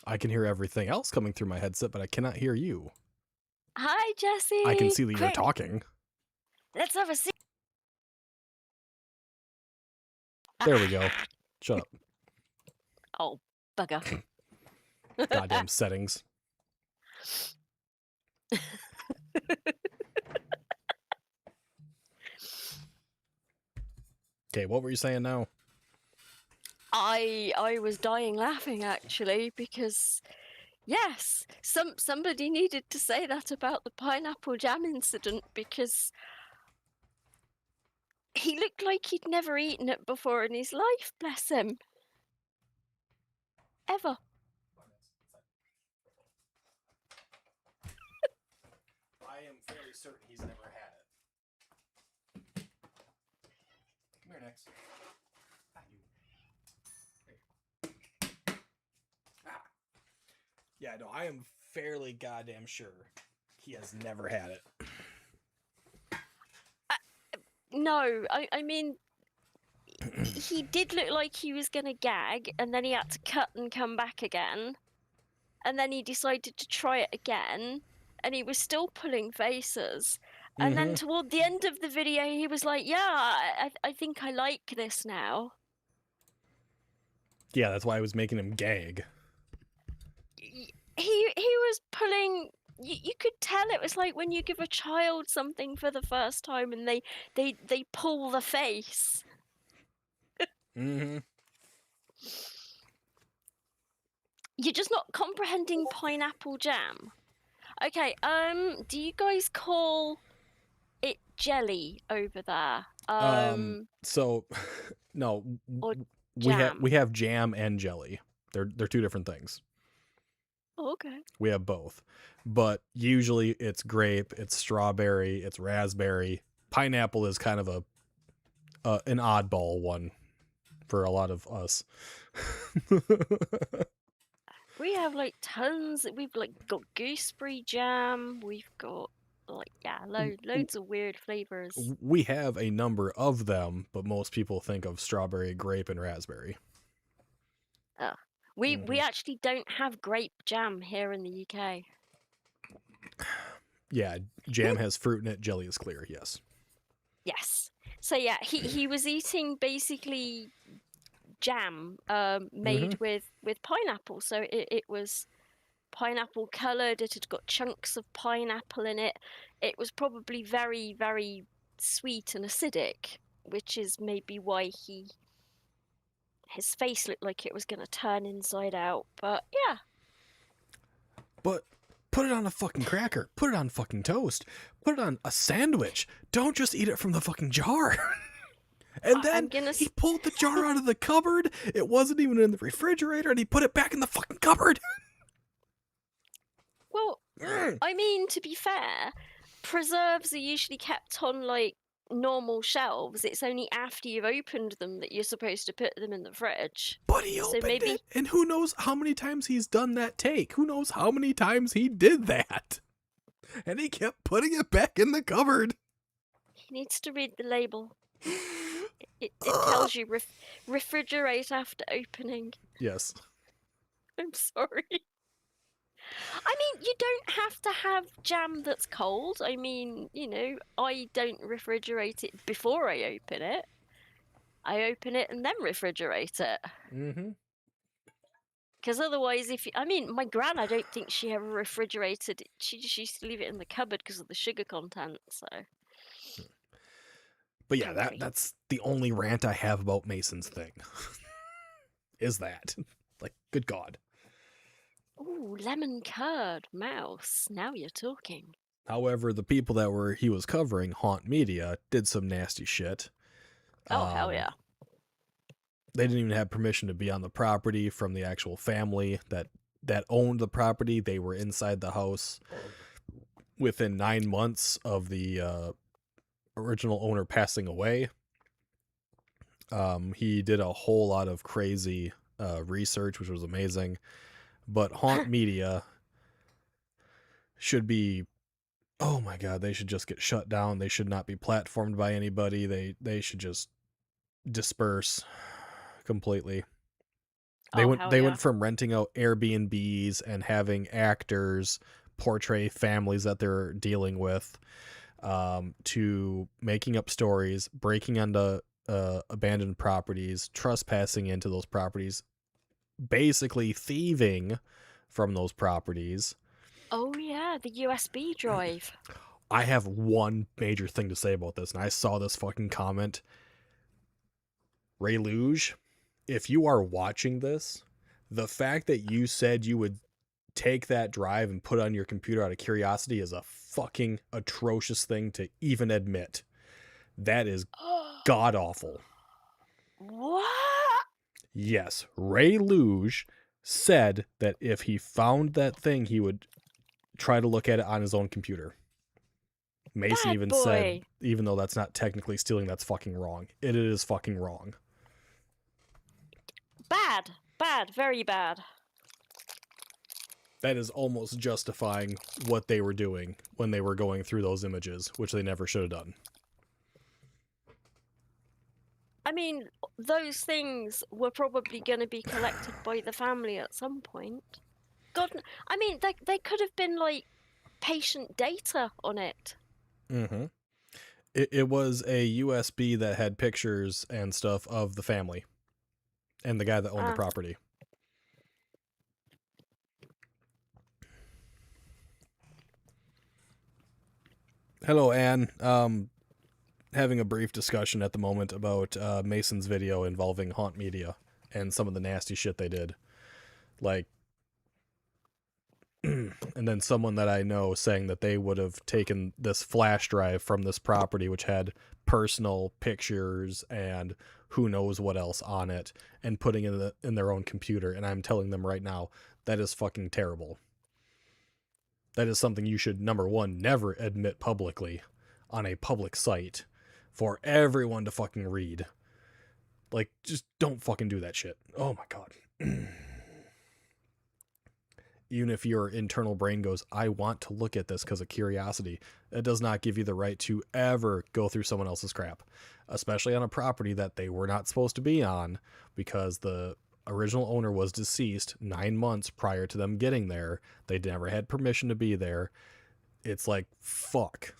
I can hear everything else coming through my headset, but I cannot hear you. Hi, Jesse. I can see that you're Quick, talking. let's have a seat. There we go. Shut up. Oh, bugger. Goddamn settings. Okay, what were you saying now? I was dying laughing actually because yes, somebody needed to say that about the pineapple jam incident because he looked like he'd never eaten it before in his life, bless him. Ever. I am fairly certain he's never had it. Come here next. Yeah, no, I am fairly goddamn sure he has never had it. No, I mean, he did look like he was gonna gag, and then he had to cut and come back again, and then he decided to try it again, and he was still pulling faces. And then toward the end of the video, he was like, "Yeah, I think I like this now." Yeah, that's why I was making him gag. He was pulling. You could tell it was like when you give a child something for the first time and they pull the face. Mm-hmm. You're just not comprehending pineapple jam. Okay, do you guys call it jelly over there? So no, Or we have jam and jelly. They're two different things. okay. We have both. But usually it's grape, it's strawberry, it's raspberry. Pineapple is kind of an oddball one. for a lot of us. We have like tons. We've like got gooseberry jam. We've got like loads of weird flavors. We have a number of them, but most people think of strawberry, grape, and raspberry. We actually don't have grape jam here in the UK. Yeah, jam has fruit in it, jelly is clear, yes. Yes. So yeah, he was eating basically jam made with pineapple. So it was pineapple coloured. It had got chunks of pineapple in it. It was probably very, very sweet and acidic, which is maybe why his face looked like it was going to turn inside out. But yeah. But put it on a fucking cracker. Put it on fucking toast. Put it on a sandwich. Don't just eat it from the fucking jar. And then he pulled the jar out of the cupboard. It wasn't even in the refrigerator, and he put it back in the fucking cupboard. Well, I mean, to be fair, preserves are usually kept on like normal shelves. It's only after you've opened them that you're supposed to put them in the fridge. But he opened it, and who knows how many times he's done that take? Who knows how many times he did that? And he kept putting it back in the cupboard. He needs to read the label. It tells you refrigerate after opening. Yes. I'm sorry. I mean, you don't have to have jam that's cold. I mean, you know, I don't refrigerate it before I open it. I open it and then refrigerate it. Mm-hmm. Because otherwise, my gran, I don't think she ever refrigerated it. She just used to leave it in the cupboard because of the sugar content, so... But yeah, that's the only rant I have about Mason's thing. Is that. Like, good God. Ooh, lemon curd, mouse. Now you're talking. However, the people that he was covering, Haunt Media, did some nasty shit. Oh, hell yeah. They didn't even have permission to be on the property from the actual family that owned the property. They were inside the house within 9 months of the original owner passing away. He did a whole lot of crazy research, which was amazing. But Haunt Media should be, oh my God, they should just get shut down. They should not be platformed by anybody. They should just disperse completely. They went from renting out Airbnbs and having actors portray families that they're dealing with, to making up stories, breaking into abandoned properties, trespassing into those properties, basically thieving from those properties. Oh yeah, the USB drive. I have one major thing to say about this, and I saw this fucking comment. Ray Luge, if you are watching this, the fact that you said you would take that drive and put it on your computer out of curiosity is a fucking atrocious thing to even admit. That is god-awful. What? Yes, Ray Luge said that if he found that thing, he would try to look at it on his own computer. Mason even said, even though that's not technically stealing, that's fucking wrong. It is fucking wrong. Bad. Bad. Very bad. That is almost justifying what they were doing when they were going through those images, which they never should have done. I mean, those things were probably going to be collected by the family at some point. God, I mean, they could have been, like, patient data on it. Mm-hmm. It was a USB that had pictures and stuff of the family and the guy that owned the property. Hello, Anne. Having a brief discussion at the moment about Mason's video involving Haunt Media and some of the nasty shit they did. Like, and then someone that I know saying that they would have taken this flash drive from this property, which had personal pictures and who knows what else on it, and putting it in their own computer. And I'm telling them right now, that is fucking terrible. That is something you should, number one, never admit publicly on a public site for everyone to fucking read. Like, just don't fucking do that shit. Oh my god. Even if your internal brain goes, I want to look at this because of curiosity, it does not give you the right to ever go through someone else's crap, especially on a property that they were not supposed to be on because the original owner was deceased 9 months prior to them getting there. They never had permission to be there. It's like, fuck.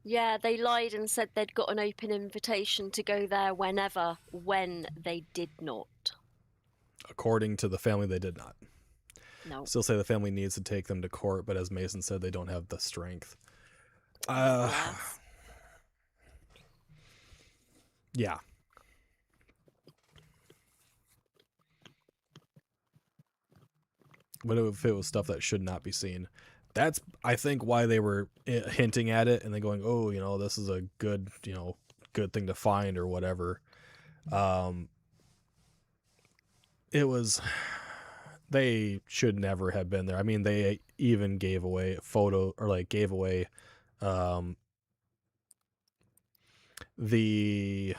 Yeah, they lied and said they'd got an open invitation to go there whenever, when they did not. According to the family, they did not. No. Still say the family needs to take them to court, but as Mason said, they don't have the strength. Yes. Yeah. What if it was stuff that should not be seen? That's, I think, why they were hinting at it and then going, oh, you know, this is a good, you know, good thing to find or whatever. It was, they should never have been there. I mean, they even gave away a photo, or like gave away the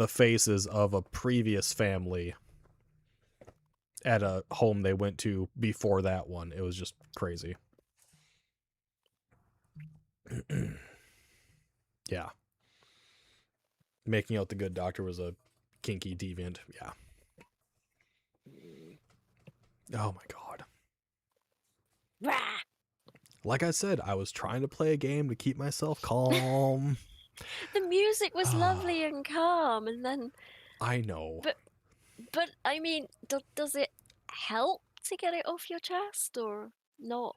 faces of a previous family at a home they went to before that one. It was just crazy. Yeah. Making out the good doctor was a kinky deviant. Yeah. Oh my god. Rah! Like I said, I was trying to play a game to keep myself calm. The music was lovely and calm, and then, I know. but I mean, does it help to get it off your chest or not?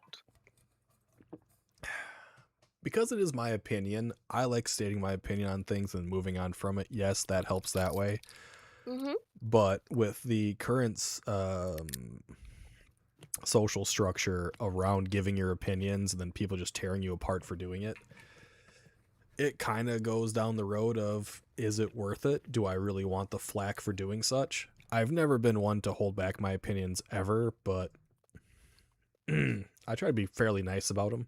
Because it is my opinion, I like stating my opinion on things and moving on from it. Yes, that helps that way. Mm-hmm. But with the current social structure around giving your opinions and then people just tearing you apart for doing it, it kind of goes down the road of, is it worth it? Do I really want the flack for doing such? I've never been one to hold back my opinions ever, but I try to be fairly nice about them.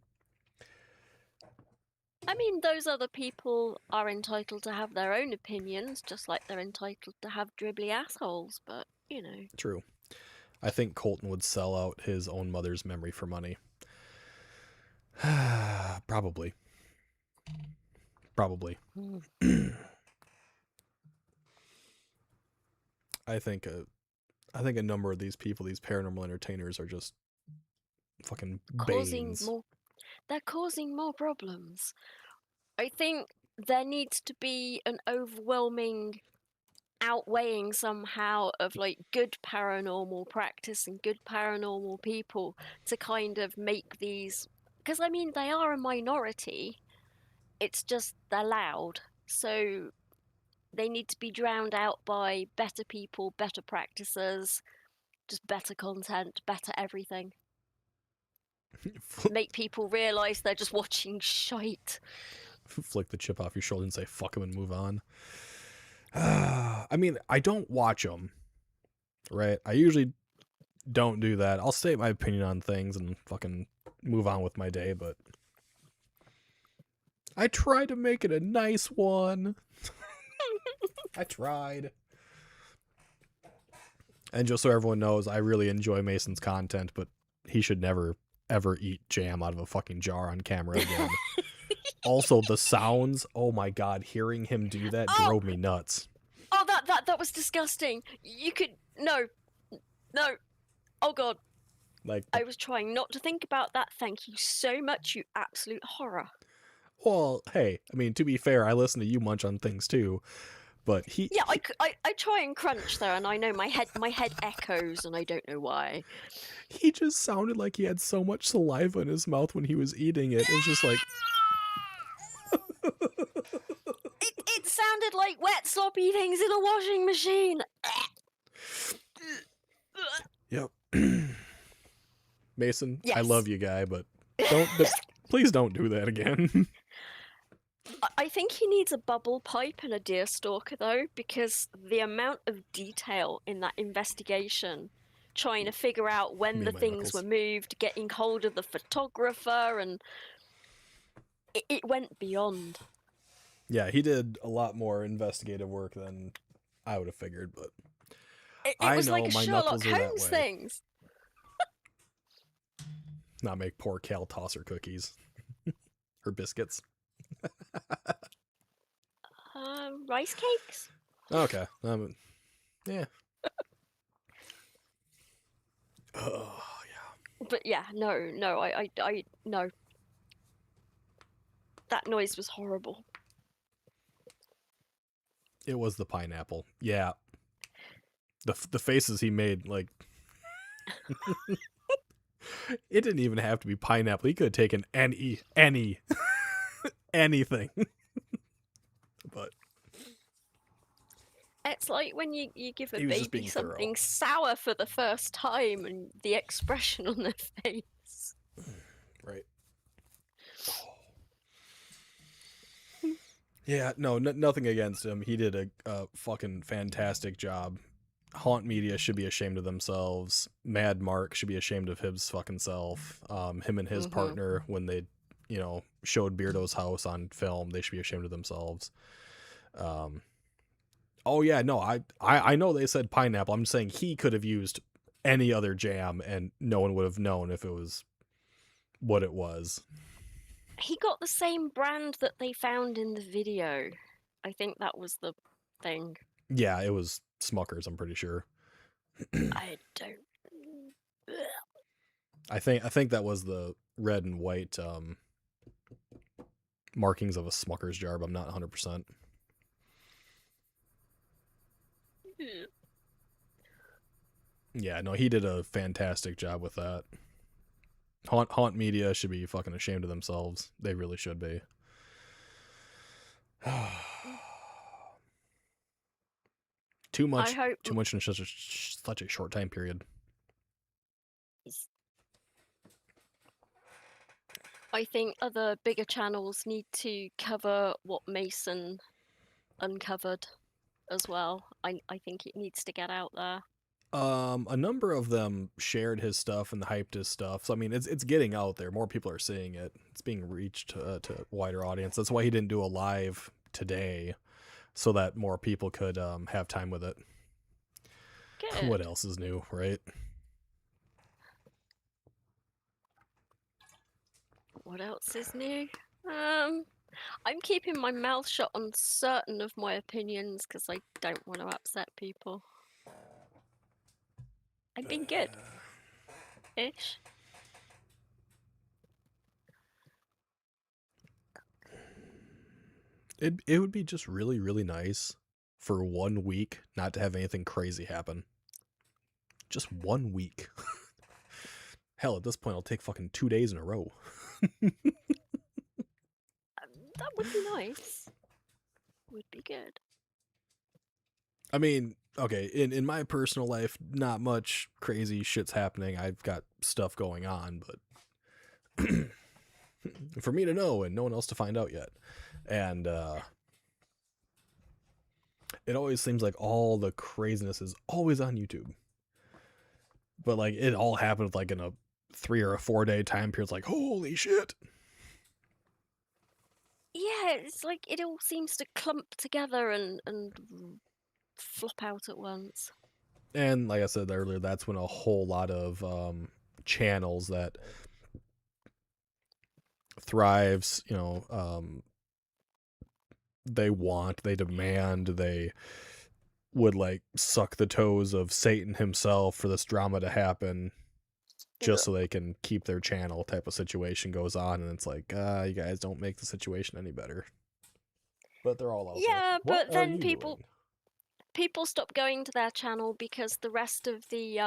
I mean, those other people are entitled to have their own opinions, just like they're entitled to have dribbly assholes, but, you know. True. I think Colton would sell out his own mother's memory for money. Probably. I think a number of these people, these paranormal entertainers, are just fucking banes. They're causing more problems. I think there needs to be an overwhelming outweighing somehow of like good paranormal practice and good paranormal people to kind of make these, because I mean they are a minority, it's just they're loud, so they need to be drowned out by better people, better practices, just better content, better everything. Make people realize they're just watching shite. Flick the chip off your shoulder and say fuck him and move on. I mean, I don't watch them, right? I usually don't do that. I'll state my opinion on things and fucking move on with my day, but I try to make it a nice one. I tried. And just so everyone knows, I really enjoy Mason's content, but he should never, ever eat jam out of a fucking jar on camera again. Also, the sounds, oh my god, hearing him do that drove me nuts. Oh, that was disgusting. You could, no. Oh god. Like, I was trying not to think about that. Thank you so much, you absolute horror. well, hey, I mean, to be fair, I listen to you munch on things too, but Yeah, I try and crunch there, and I know my head echoes, and I don't know why. he just sounded like he had so much saliva in his mouth when he was eating it. It was just like... It sounded like wet, sloppy things in a washing machine. Yep. Mason, I Yes. love you, guy, but please don't do that again. I think he needs a bubble pipe and a deer stalker, though, because the amount of detail in that investigation, trying to figure out when Me the and my things knuckles. were moved, getting hold of the photographer, and it went beyond. Yeah, he did a lot more investigative work than I would have figured, but It I was like know a my Sherlock knuckles are that Holmes way. things. Not make poor Cal toss her cookies. Her biscuits. Rice cakes? Okay. Yeah. Oh, yeah. But yeah, no, no. That noise was horrible. It was the pineapple. Yeah. The faces he made, like, it didn't even have to be pineapple. He could have taken any anything. But It's like when you give a he was just baby being something thorough. sour for the first time and the expression on their face. Right. Yeah, no, nothing against him. He did a fucking fantastic job. Haunt Media should be ashamed of themselves. Mad Mark should be ashamed of his fucking self. Him and his partner, when they, showed Beardo's house on film, they should be ashamed of themselves. Oh yeah, no, I know they said pineapple. I'm just saying he could have used any other jam and no one would have known if it was what it was. He got the same brand that they found in the video. I think that was the thing. Yeah, it was Smucker's, I'm pretty sure. I don't. I think that was the red and white markings of a Smucker's jar, but I'm not 100%. Yeah, no, he did a fantastic job with that. Haunt Media should be fucking ashamed of themselves. They really should be. Too much in such a short time period. I think other bigger channels need to cover what Mason uncovered as well. I think it needs to get out there. A number of them shared his stuff and hyped his stuff. So I mean, it's getting out there. More people are seeing it. It's being reached to a wider audience. That's why he didn't do a live today, so that more people could have time with it. Good. What else is new, right? What else is new? I'm keeping my mouth shut on certain of my opinions because I don't want to upset people. I've been good. Ish. It would be just really, really nice for 1 week not to have anything crazy happen. Just 1 week. Hell, at this point, I'll take fucking 2 days in a row. That would be nice. Would be good. I mean, okay, in my personal life, not much crazy shit's happening. I've got stuff going on, but for me to know and no one else to find out yet. And it always seems like all the craziness is always on YouTube. But like it all happened like in a 3 or 4 day time period. It's like, holy shit. Yeah, it's like it all seems to clump together and flop out at once. And like I said earlier, that's when a whole lot of channels that thrives, they demand, they would like suck the toes of Satan himself for this drama to happen just so they can keep their channel type of situation goes on. And it's like, you guys don't make the situation any better. But they're all out there. Yeah, What but then are you doing? people stop going to their channel because the rest of the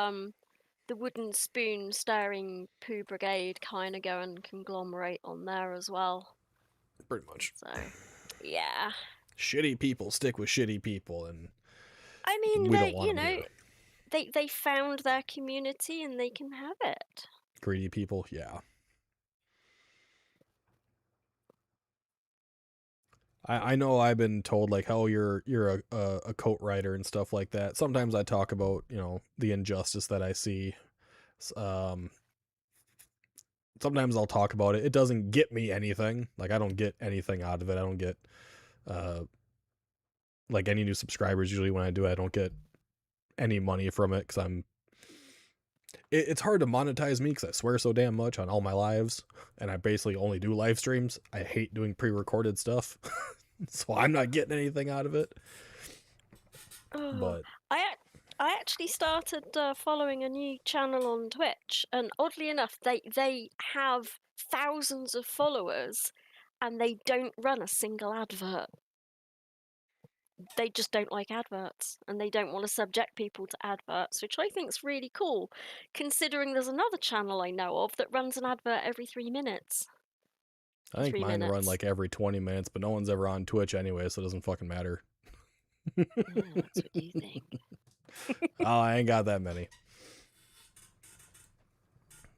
wooden spoon staring poo brigade kind of go and conglomerate on there as well. Pretty much. So, yeah. Shitty people stick with shitty people, and I mean, we don't want them here. they found their community and they can have it. Greedy people, yeah. I know I've been told like, oh, you're a coat writer and stuff like that. Sometimes I talk about, the injustice that I see. Sometimes I'll talk about it. It doesn't get me anything. Like I don't get anything out of it. I don't get Like any new subscribers, usually when I do it, I don't get any money from it because it's hard to monetize me because I swear so damn much on all my lives, and I basically only do live streams. I hate doing pre-recorded stuff, so I'm not getting anything out of it. Oh, But I actually started following a new channel on Twitch, and oddly enough, they have thousands of followers, and they don't run a single advert. They just don't like adverts, and they don't want to subject people to adverts, which I think is really cool, considering there's another channel I know of that runs an advert every 3 minutes. I think 3 mine run minutes. like every 20 minutes, but no one's ever on Twitch anyway, so it doesn't fucking matter. Yeah, that's what you think. Oh, I ain't got that many.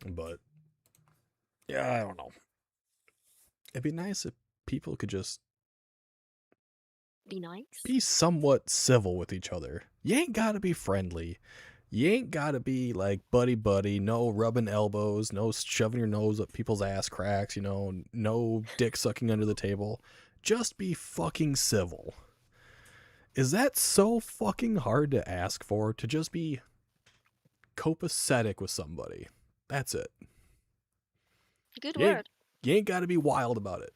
But yeah, I don't know. It'd be nice if people could just Be nice. be somewhat civil with each other. You ain't gotta be friendly. You ain't gotta be like buddy, no rubbing elbows, no shoving your nose up people's ass cracks, no dick sucking under the table. Just be fucking civil. Is that so fucking hard to ask for? To just be copacetic with somebody? That's it. Good You word. ain't gotta be wild about it.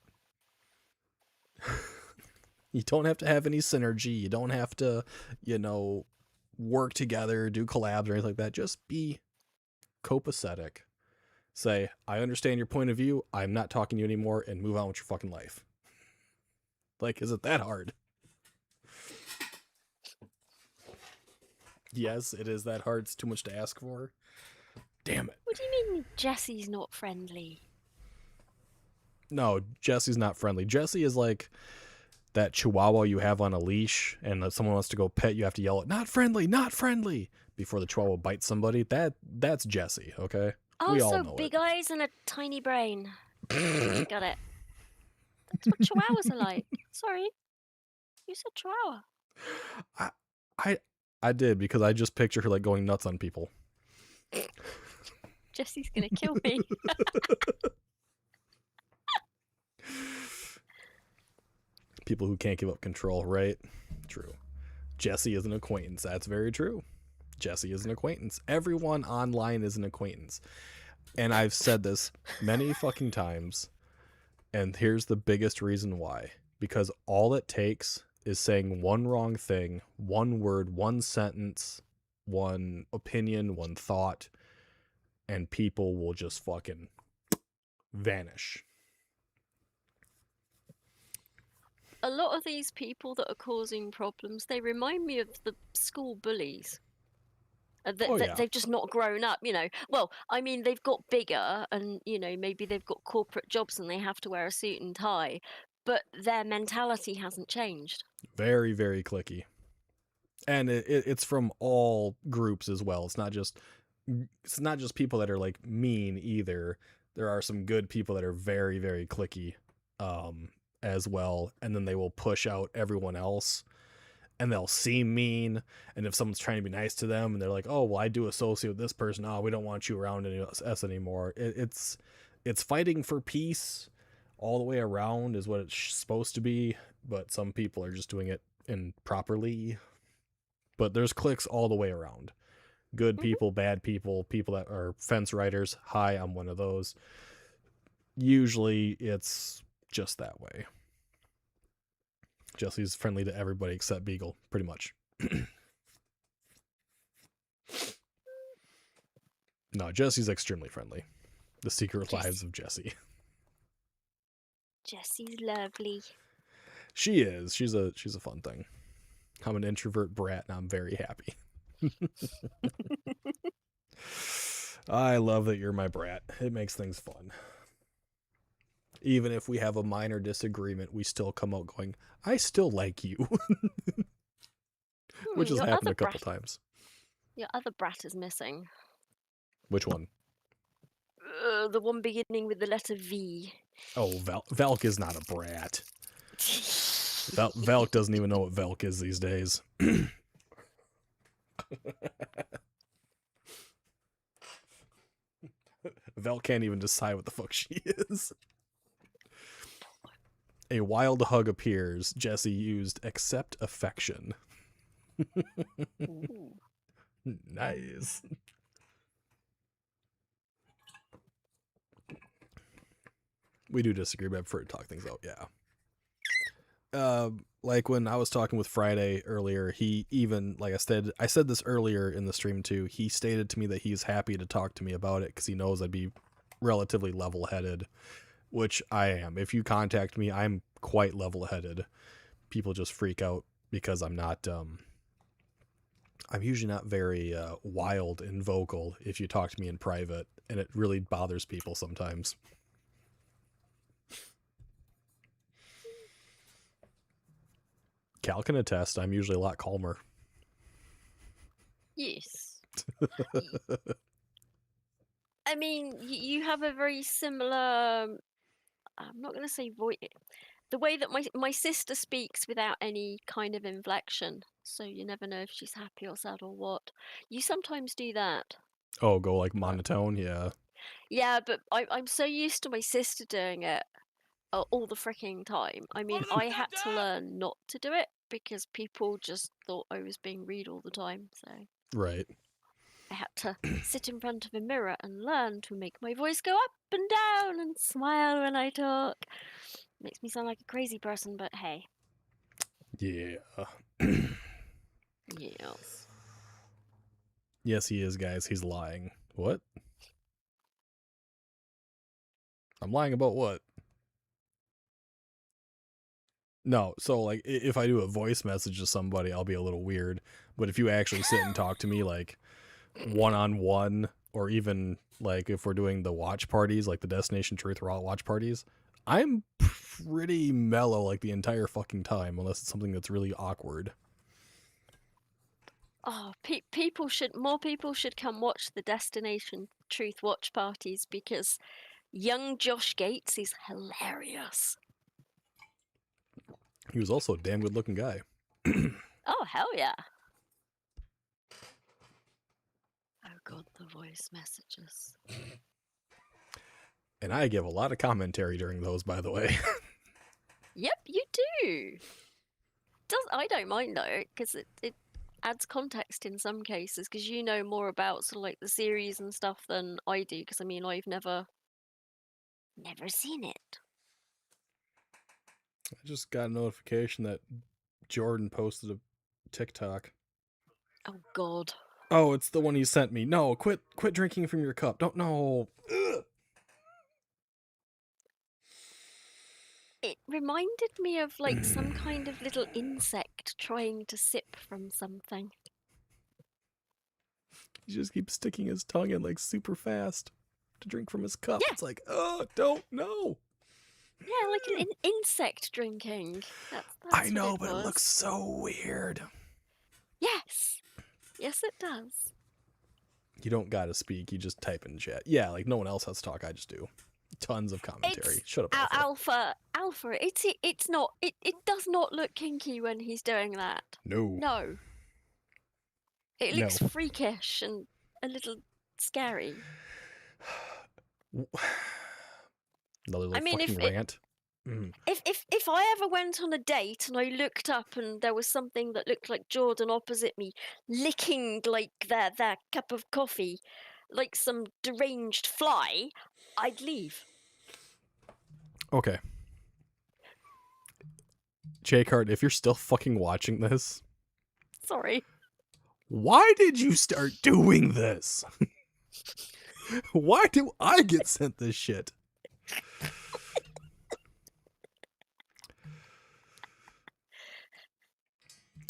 You don't have to have any synergy. You don't have to, work together, do collabs or anything like that. Just be copacetic. Say, I understand your point of view. I'm not talking to you anymore, and move on with your fucking life. Like, is it that hard? Yes, it is that hard. It's too much to ask for. Damn it. What do you mean Jesse's not friendly? No, Jesse's not friendly. Jesse is like that chihuahua you have on a leash, and if someone wants to go pet, you have to yell it, not friendly, not friendly, before the chihuahua bites somebody. That's Jesse, okay? Oh, We all so know big it. eyes and a tiny brain. Got it. That's what chihuahuas are like. Sorry. You said chihuahua. I did, because I just picture her like going nuts on people. Jesse's gonna kill me. People who can't give up control, right? True. Jesse is an acquaintance. That's very true. Jesse is an acquaintance. Everyone online is an acquaintance. And I've said this many fucking times. And here's the biggest reason why. Because all it takes is saying one wrong thing, one word, one sentence, one opinion, one thought, and people will just fucking vanish. A lot of these people that are causing problems, they remind me of the school bullies. They've just not grown up, Well, I mean, they've got bigger and, maybe they've got corporate jobs and they have to wear a suit and tie, but their mentality hasn't changed. Very, very cliquey. And it's from all groups as well. It's not just people that are like mean either. There are some good people that are very, very cliquey as well. And then they will push out everyone else. And they'll seem mean, and if someone's trying to be nice to them, and they're like, "Oh, well, I do associate with this person. Oh, we don't want you around us anymore." It's fighting for peace all the way around is what it's supposed to be, but some people are just doing it improperly. But there's cliques all the way around. Good people, bad people, people that are fence riders. Hi, I'm one of those. Usually, it's just that way. Jesse's friendly to everybody except Beagle, pretty much. No, Jesse's extremely friendly. The Secret Lives of Jessie. Jessie's lovely. She is. She's a fun thing. I'm an introvert brat, and I'm very happy. I love that you're my brat. It makes things fun. Even if we have a minor disagreement, we still come out going, I still like you. Which has happened a couple times. Your other brat is missing. Which one? The one beginning with the letter V. Oh, Velk is not a brat. Velk doesn't even know what Velk is these days. Velk can't even decide what the fuck she is. A wild hug appears. Jesse used accept affection. Ooh. Nice. We do disagree, but I prefer to talk things out. Yeah. Like when I was talking with Friday earlier, he even, like I said this earlier in the stream too, he stated to me that he's happy to talk to me about it because he knows I'd be relatively level-headed, which I am. If you contact me, I'm quite level-headed. People just freak out because I'm not, I'm usually not very wild and vocal if you talk to me in private, and it really bothers people sometimes. Cal can attest, I'm usually a lot calmer. Yes. I mean, you have a very similar. I'm not going to say voice. The way that my sister speaks without any kind of inflection, so you never know if she's happy or sad or what. You sometimes do that. Oh, go like monotone? Yeah. Yeah, but I'm so used to my sister doing it all the freaking time. I mean, I had to learn not to do it because people just thought I was being rude all the time. So Right. I had to sit in front of a mirror and learn to make my voice go up and down and smile when I talk. Makes me sound like a crazy person, but hey. Yeah. Yes. Yes, he is, guys. He's lying. What? I'm lying about what? No, so like if I do a voice message to somebody, I'll be a little weird. But if you actually sit and talk to me like one-on-one, or even like if we're doing the watch parties, like the Destination Truth Raw watch parties, I'm pretty mellow like the entire fucking time, unless it's something that's really awkward. Oh, more people should come watch the Destination Truth watch parties because young Josh Gates is hilarious. He was also a damn good looking guy. Oh, hell yeah. Oh god, the voice messages. And I give a lot of commentary during those, by the way. Yep, you do. I don't mind though, because it adds context in some cases, because you know more about sort of like the series and stuff than I do, because I mean I've never seen it. I just got a notification that Jordan posted a TikTok. Oh god. Oh, it's the one he sent me. No, quit drinking from your cup. Don't know. Ugh. It reminded me of like some kind of little insect trying to sip from something. He just keeps sticking his tongue in like super fast to drink from his cup. Yeah. It's like, oh, don't know. Yeah, like an insect drinking. That's I know, what but was. it looks so weird. Yes. Yes, it does. You don't gotta speak. You just type in chat. Yeah, like no one else has to talk. I just do. Tons of commentary. Shut up, Alpha. Alpha. It's not. It does not look kinky when he's doing that. No. No. It looks freakish and a little scary. Another little I mean, fucking rant. If I ever went on a date and I looked up and there was something that looked like Jordan opposite me, licking like their cup of coffee, like some deranged fly, I'd leave. Okay. J-Card, if you're still fucking watching this, Sorry. why did you start doing this? Why do I get sent this shit?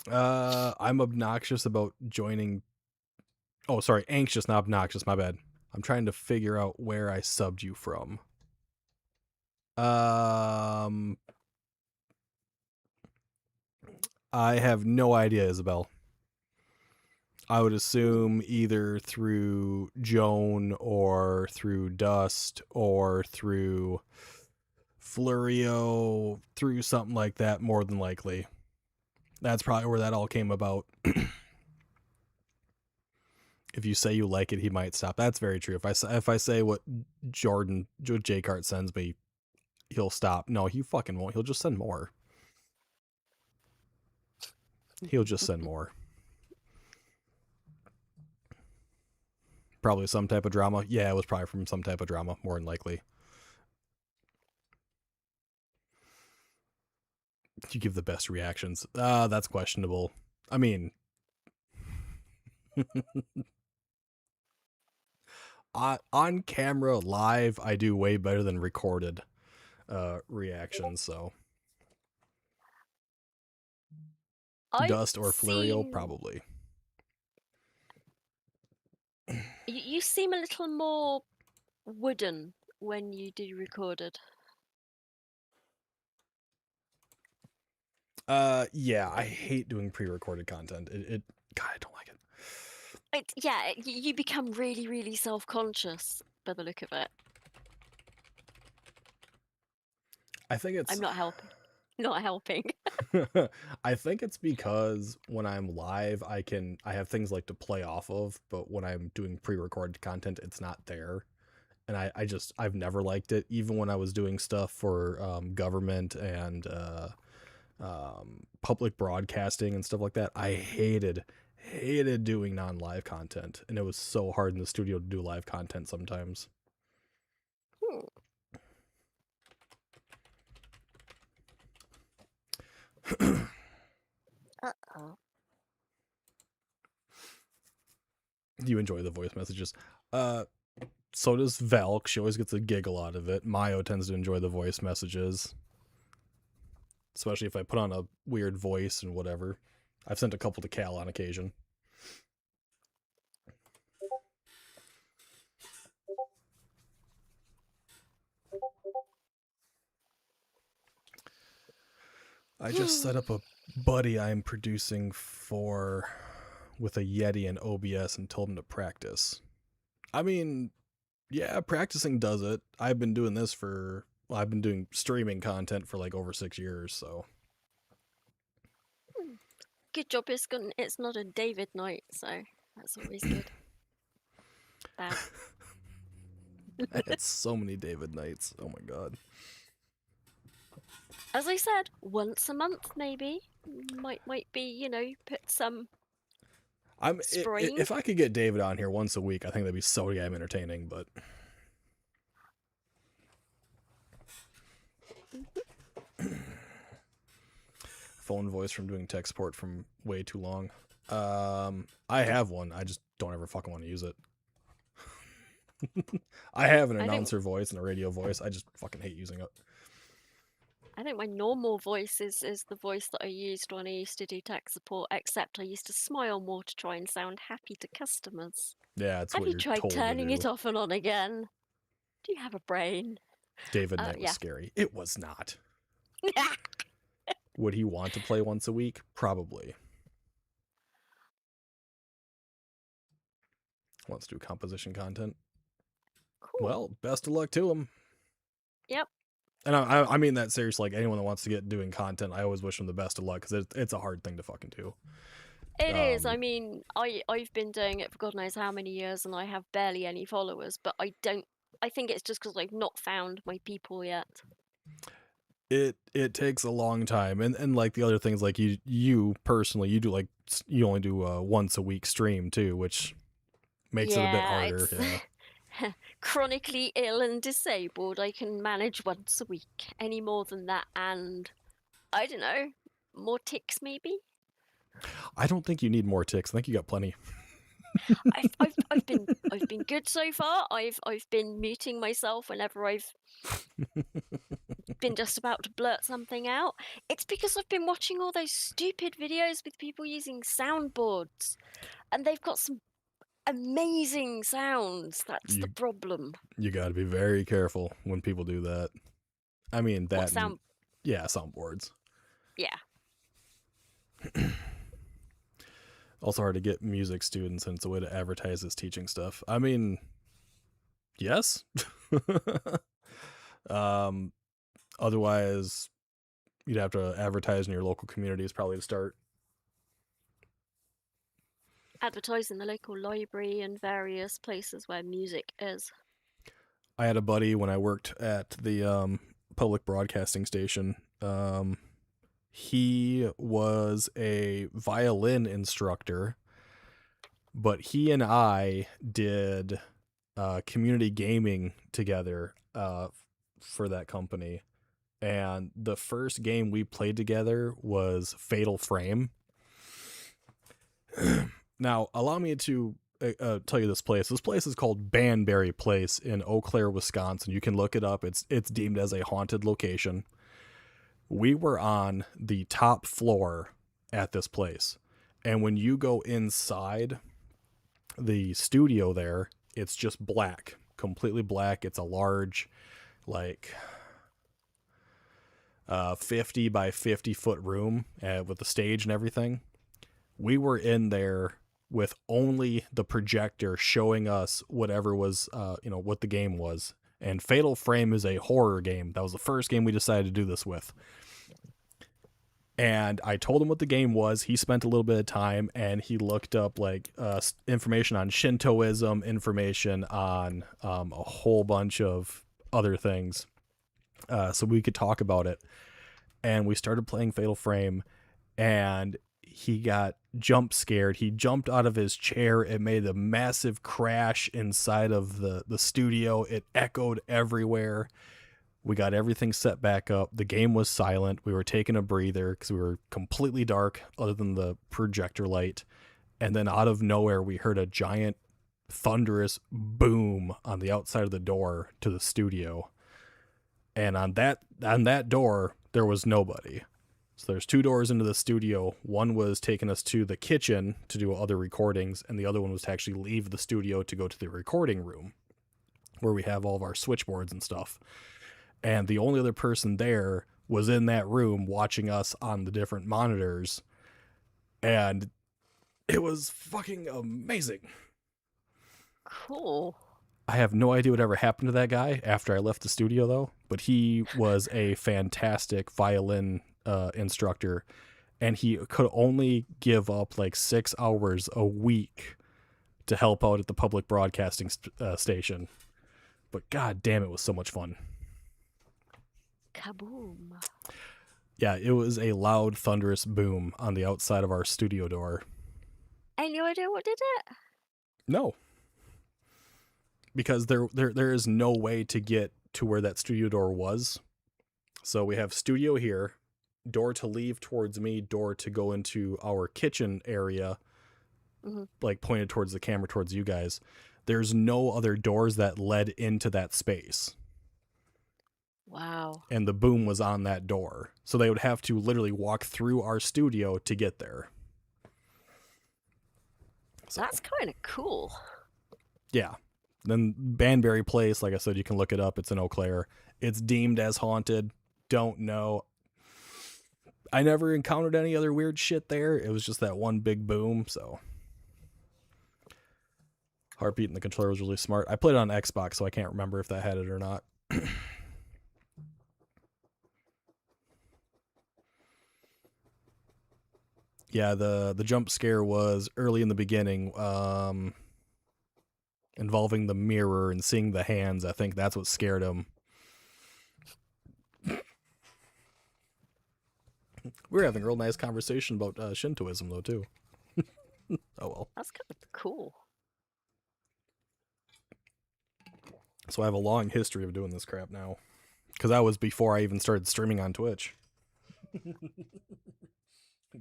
I'm obnoxious about joining. Oh, sorry, anxious, not obnoxious. My bad. I'm trying to figure out where I subbed you from. I have no idea, Isabel. I would assume either through Joan or through Dust or through Florio, through something like that, more than likely. That's probably where that all came about. If you say you like it, he might stop. That's very true. If I say what J-Cart sends me, he'll stop. No, he fucking won't. He'll just send more. He'll just send more. Probably some type of drama. Yeah, it was probably from some type of drama, more than likely. You give the best reactions. That's questionable. I mean, on camera live, I do way better than recorded reactions. So I've Dust or Fluriel, seen- probably. You seem a little more wooden when you do recorded. Yeah, I hate doing pre-recorded content. God, I don't like it. You become really, really self-conscious by the look of it. I think it's I'm not helping. Not helping. I think it's because when I'm live, I have things like to play off of, but when I'm doing pre-recorded content, it's not there. And I've never liked it, even when I was doing stuff for government and public broadcasting and stuff like that. I hated doing non-live content, and it was so hard in the studio to do live content sometimes. Uh-oh. You enjoy the voice messages. So does Velk. She always gets a giggle out of it. Mayo tends to enjoy the voice messages, especially if I put on a weird voice and whatever. I've sent a couple to Cal on occasion. I just set up a buddy I'm producing for with a Yeti and OBS and told him to practice. I mean, yeah, practicing does it. I've been doing streaming content for like over 6 years, so. Good job it's not a David night, so that's always good. Bad. I had so many David nights. Oh my god. As I said, once a month maybe. Might be, put some spring. If I could get David on here once a week, I think that'd be so damn entertaining, but phone voice from doing tech support from way too long. I have one. I just don't ever fucking want to use it. I have an announcer voice and a radio voice. I just fucking hate using it. I think my normal voice is the voice that I used when I used to do tech support, except I used to smile more to try and sound happy to customers. Yeah, it's Have what you you're tried told turning to it do. off and on again? Do you have a brain? David Knight was yeah. scary. It was not. Would he want to play once a week? Probably. Wants to do composition content. Cool. Well, best of luck to him. Yep. And I mean that seriously. Like anyone that wants to get doing content, I always wish them the best of luck because it's a hard thing to fucking do. It is. I mean, I've been doing it for God knows how many years, and I have barely any followers. But I think it's just because I've not found my people yet. It takes a long time, and like the other things, like you personally, you do like you only do a once a week stream too, which makes it a bit harder. Yeah. Chronically ill and disabled, I can manage once a week. Any more than that, and I don't know, more ticks maybe. I don't think you need more ticks. I think you got plenty. I've been good so far. I've been muting myself whenever I've been just about to blurt something out. It's because I've been watching all those stupid videos with people using soundboards, and they've got some amazing sounds. That's the problem. You got to be very careful when people do that. I mean that. Soundboards. Yeah. Also hard to get music students, and it's a way to advertise this teaching stuff. I mean, yes. Otherwise, you'd have to advertise in your local communities probably to start. Advertise in the local library and various places where music is. I had a buddy when I worked at the public broadcasting station. He was a violin instructor, but he and I did community gaming together for that company. And the first game we played together was Fatal Frame. Now, allow me to tell you this place. This place is called Banbury Place in Eau Claire, Wisconsin. You can look it up. It's deemed as a haunted location. We were on the top floor at this place. And when you go inside the studio there, it's just black, completely black. It's a large, like 50 by 50 foot room with the stage and everything. We were in there with only the projector showing us whatever was, what the game was. And Fatal Frame is a horror game. That was the first game we decided to do this with. And I told him what the game was. He spent a little bit of time and he looked up like information on Shintoism, information on a whole bunch of other things. So we could talk about it. And we started playing Fatal Frame and he got jump scared. He jumped out of his chair. It made a massive crash inside of the studio. It echoed everywhere. We got everything set back up. The game was silent. We were taking a breather because we were completely dark other than the projector light. And then out of nowhere, we heard a giant thunderous boom on the outside of the door to the studio. And on that door, there was nobody. So there's two doors into the studio. One was taking us to the kitchen to do other recordings, and the other one was to actually leave the studio to go to the recording room where we have all of our switchboards and stuff. And the only other person there was in that room watching us on the different monitors. And it was fucking amazing. Cool. I have no idea what ever happened to that guy after I left the studio, though. But he was a fantastic violin instructor. And he could only give up like 6 hours a week to help out at the public broadcasting station. But god damn, it was so much fun. Kaboom. Yeah, it was a loud, thunderous boom on the outside of our studio door. Any idea what did it? No. Because there is no way to get to where that studio door was. So we have studio here, door to leave towards me, door to go into our kitchen area, like pointed towards the camera, towards you guys. There's no other doors that led into that space. Wow. And the boom was on that door. So they would have to literally walk through our studio to get there. So, that's kind of cool. Yeah. Then Banbury Place, like I said, you can look it up. It's in Eau Claire. It's deemed as haunted. Don't know. I never encountered any other weird shit there. It was just that one big boom, so. Heartbeat in the controller was really smart. I played it on Xbox, so I can't remember if that had it or not. Yeah, the jump scare was early in the beginning, involving the mirror and seeing the hands. I think that's what scared him. We were having a real nice conversation about Shintoism, though, too. Oh, well. That's kind of cool. So I have a long history of doing this crap now. Because that was before I even started streaming on Twitch.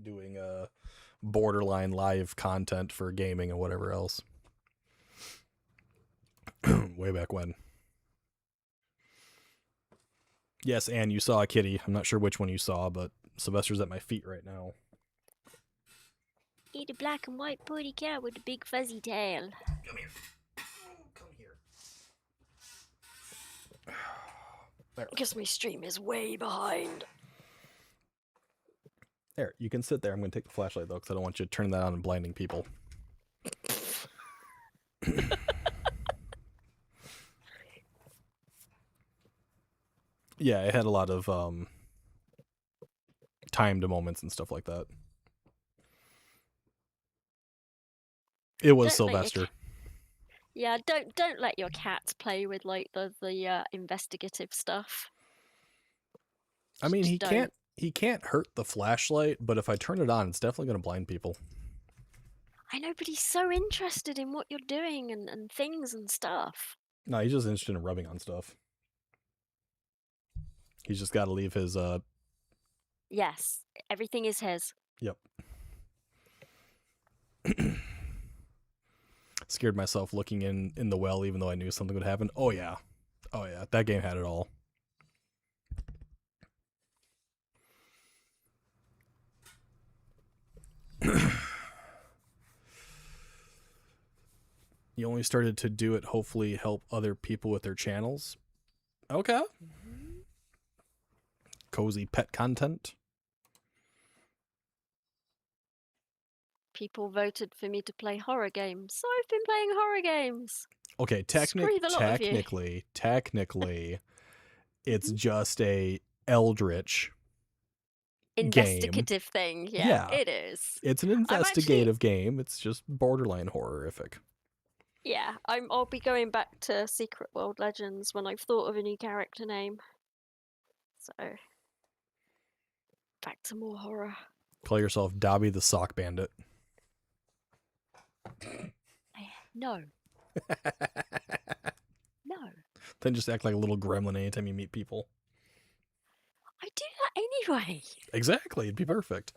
Doing borderline live content for gaming and whatever else. Way back when. Yes, Anne, you saw a kitty. I'm not sure which one you saw, but Sylvester's at my feet right now. Eat a black and white puddy cat with a big fuzzy tail. Come here. Come here. There. Because my stream is way behind. There, you can sit there. I'm going to take the flashlight, though, because I don't want you to turn that on and blinding people. Yeah, it had a lot of timed moments and stuff like that. It was Don't let your Sylvester. Yeah, don't let your cats play with like the investigative stuff. I mean, Just don't. he can't hurt the flashlight, but if I turn it on, it's definitely going to blind people. I know, but he's so interested in what you're doing and things and stuff. No, he's just interested in rubbing on stuff. He's just got to leave his Yes, everything is his. Yep. Scared myself looking in the well, even though I knew something would happen. Oh yeah, that game had it all. You only started to do it, hopefully help other people with their channels. Okay. Cozy pet content. People voted for me to play horror games, so I've been playing horror games. Okay, Screw the lot of you. technically, it's just a eldritch game. Investigative thing, yeah, it is. It's an investigative game. It's just borderline horrific. Yeah, I'll be going back to Secret World Legends when I've thought of a new character name. So, back to more horror. Call yourself Dobby the Sock Bandit. No. No. Then just act like a little gremlin anytime you meet people. I do that anyway. Exactly, it'd be perfect.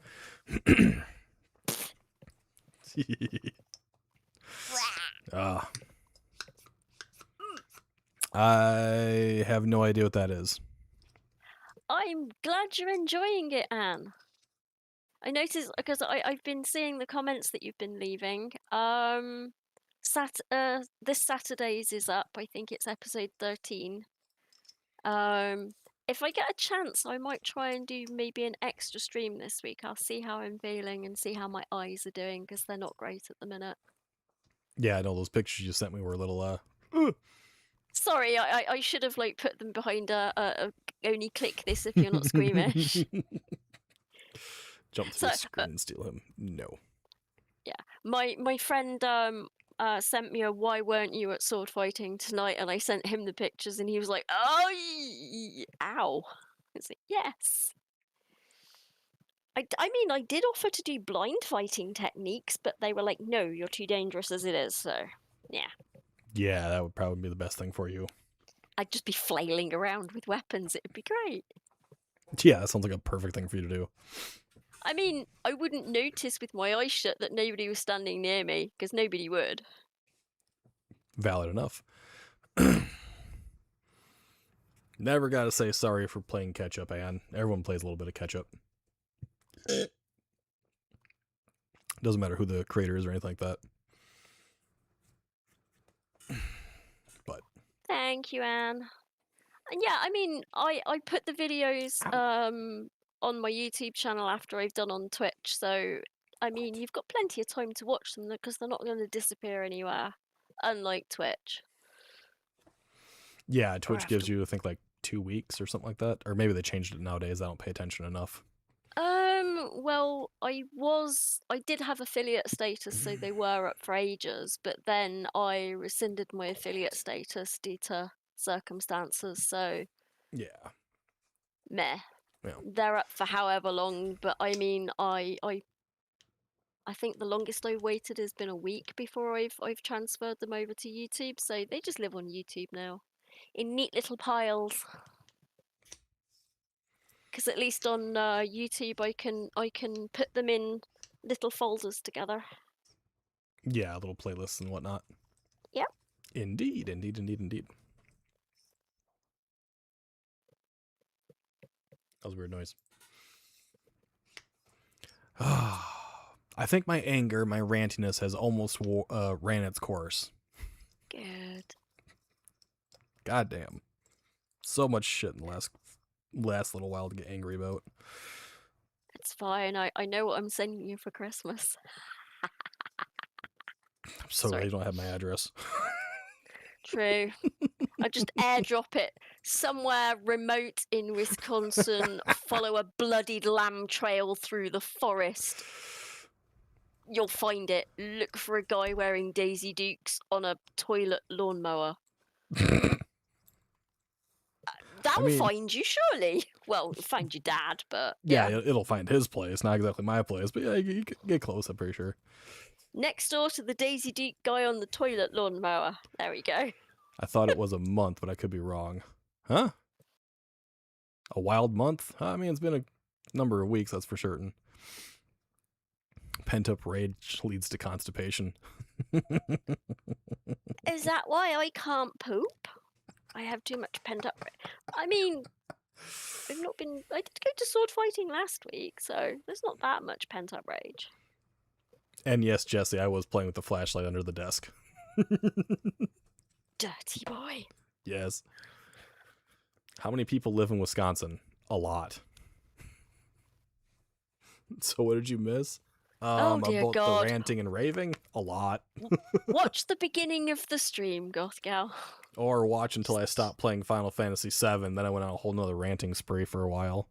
I have no idea what that is. I'm glad you're enjoying it, Anne. I noticed because I've been seeing the comments that you've been leaving. This Saturday's is up. I think it's episode 13. If I get a chance, I might try and do maybe an extra stream this week. I'll see how I'm feeling and see how my eyes are doing because they're not great at the minute. Yeah, I know those pictures you sent me were a little Sorry, I should have like put them behind a only click this if you're not squeamish. Jump to the screen and steal him. No. Yeah, my friend sent me a "Why weren't you at sword fighting tonight?" and I sent him the pictures, and he was like, "Oh, ow!" It's like, yes. I mean, I did offer to do blind fighting techniques, but they were like, "No, you're too dangerous as it is." So, yeah. Yeah, that would probably be the best thing for you. I'd just be flailing around with weapons. It'd be great. Yeah, that sounds like a perfect thing for you to do. I mean, I wouldn't notice with my eyes shut that nobody was standing near me, because nobody would. Valid enough. Never gotta say sorry for playing catch-up, Anne. Everyone plays a little bit of catch-up. Doesn't matter who the creator is or anything like that. But thank you, Anne. And yeah, I mean, I put the videos on my YouTube channel after I've done on Twitch, so I mean, you've got plenty of time to watch them because they're not going to disappear anywhere, unlike Twitch. Yeah, Twitch gives you, I think, like 2 weeks or something like that, or maybe they changed it nowadays. I don't pay attention enough. Well, I did have affiliate status, so they were up for ages, but then I rescinded my affiliate status due to circumstances, so yeah, meh. Yeah. They're up for however long, but I mean, I think the longest I waited has been a week before I've transferred them over to YouTube, so they just live on YouTube now, in neat little piles. Because at least on YouTube, I can put them in little folders together. Yeah, little playlists and whatnot. Yep. Indeed. That was a weird noise. I think my anger, my rantiness has almost ran its course. Good. Goddamn. So much shit in the last little while to get angry about. It's fine. I know what I'm sending you for Christmas. I'm so glad you don't have my address. True. I just airdrop it somewhere remote in Wisconsin, follow a bloodied lamb trail through the forest. You'll find it. Look for a guy wearing Daisy Dukes on a toilet lawnmower. That'll find you, surely. Well, find your dad, but Yeah, it'll find his place, not exactly my place, but yeah, you can get close, I'm pretty sure. Next door to the Daisy Duke guy on the toilet lawnmower. There we go. I thought it was a month, but I could be wrong. Huh? A wild month? I mean, it's been a number of weeks, that's for certain. Pent-up rage leads to constipation. Is that why I can't poop? I have too much pent up. I mean, I've not been. I did go to sword fighting last week, so there's not that much pent up rage. And yes, Jesse, I was playing with the flashlight under the desk. Dirty boy. Yes. How many people live in Wisconsin? A lot. So what did you miss? Oh, dear about God. the ranting and raving? A lot. Watch the beginning of the stream, Goth Gal. Or watch until I stopped playing Final Fantasy VII, then I went on a whole nother ranting spree for a while.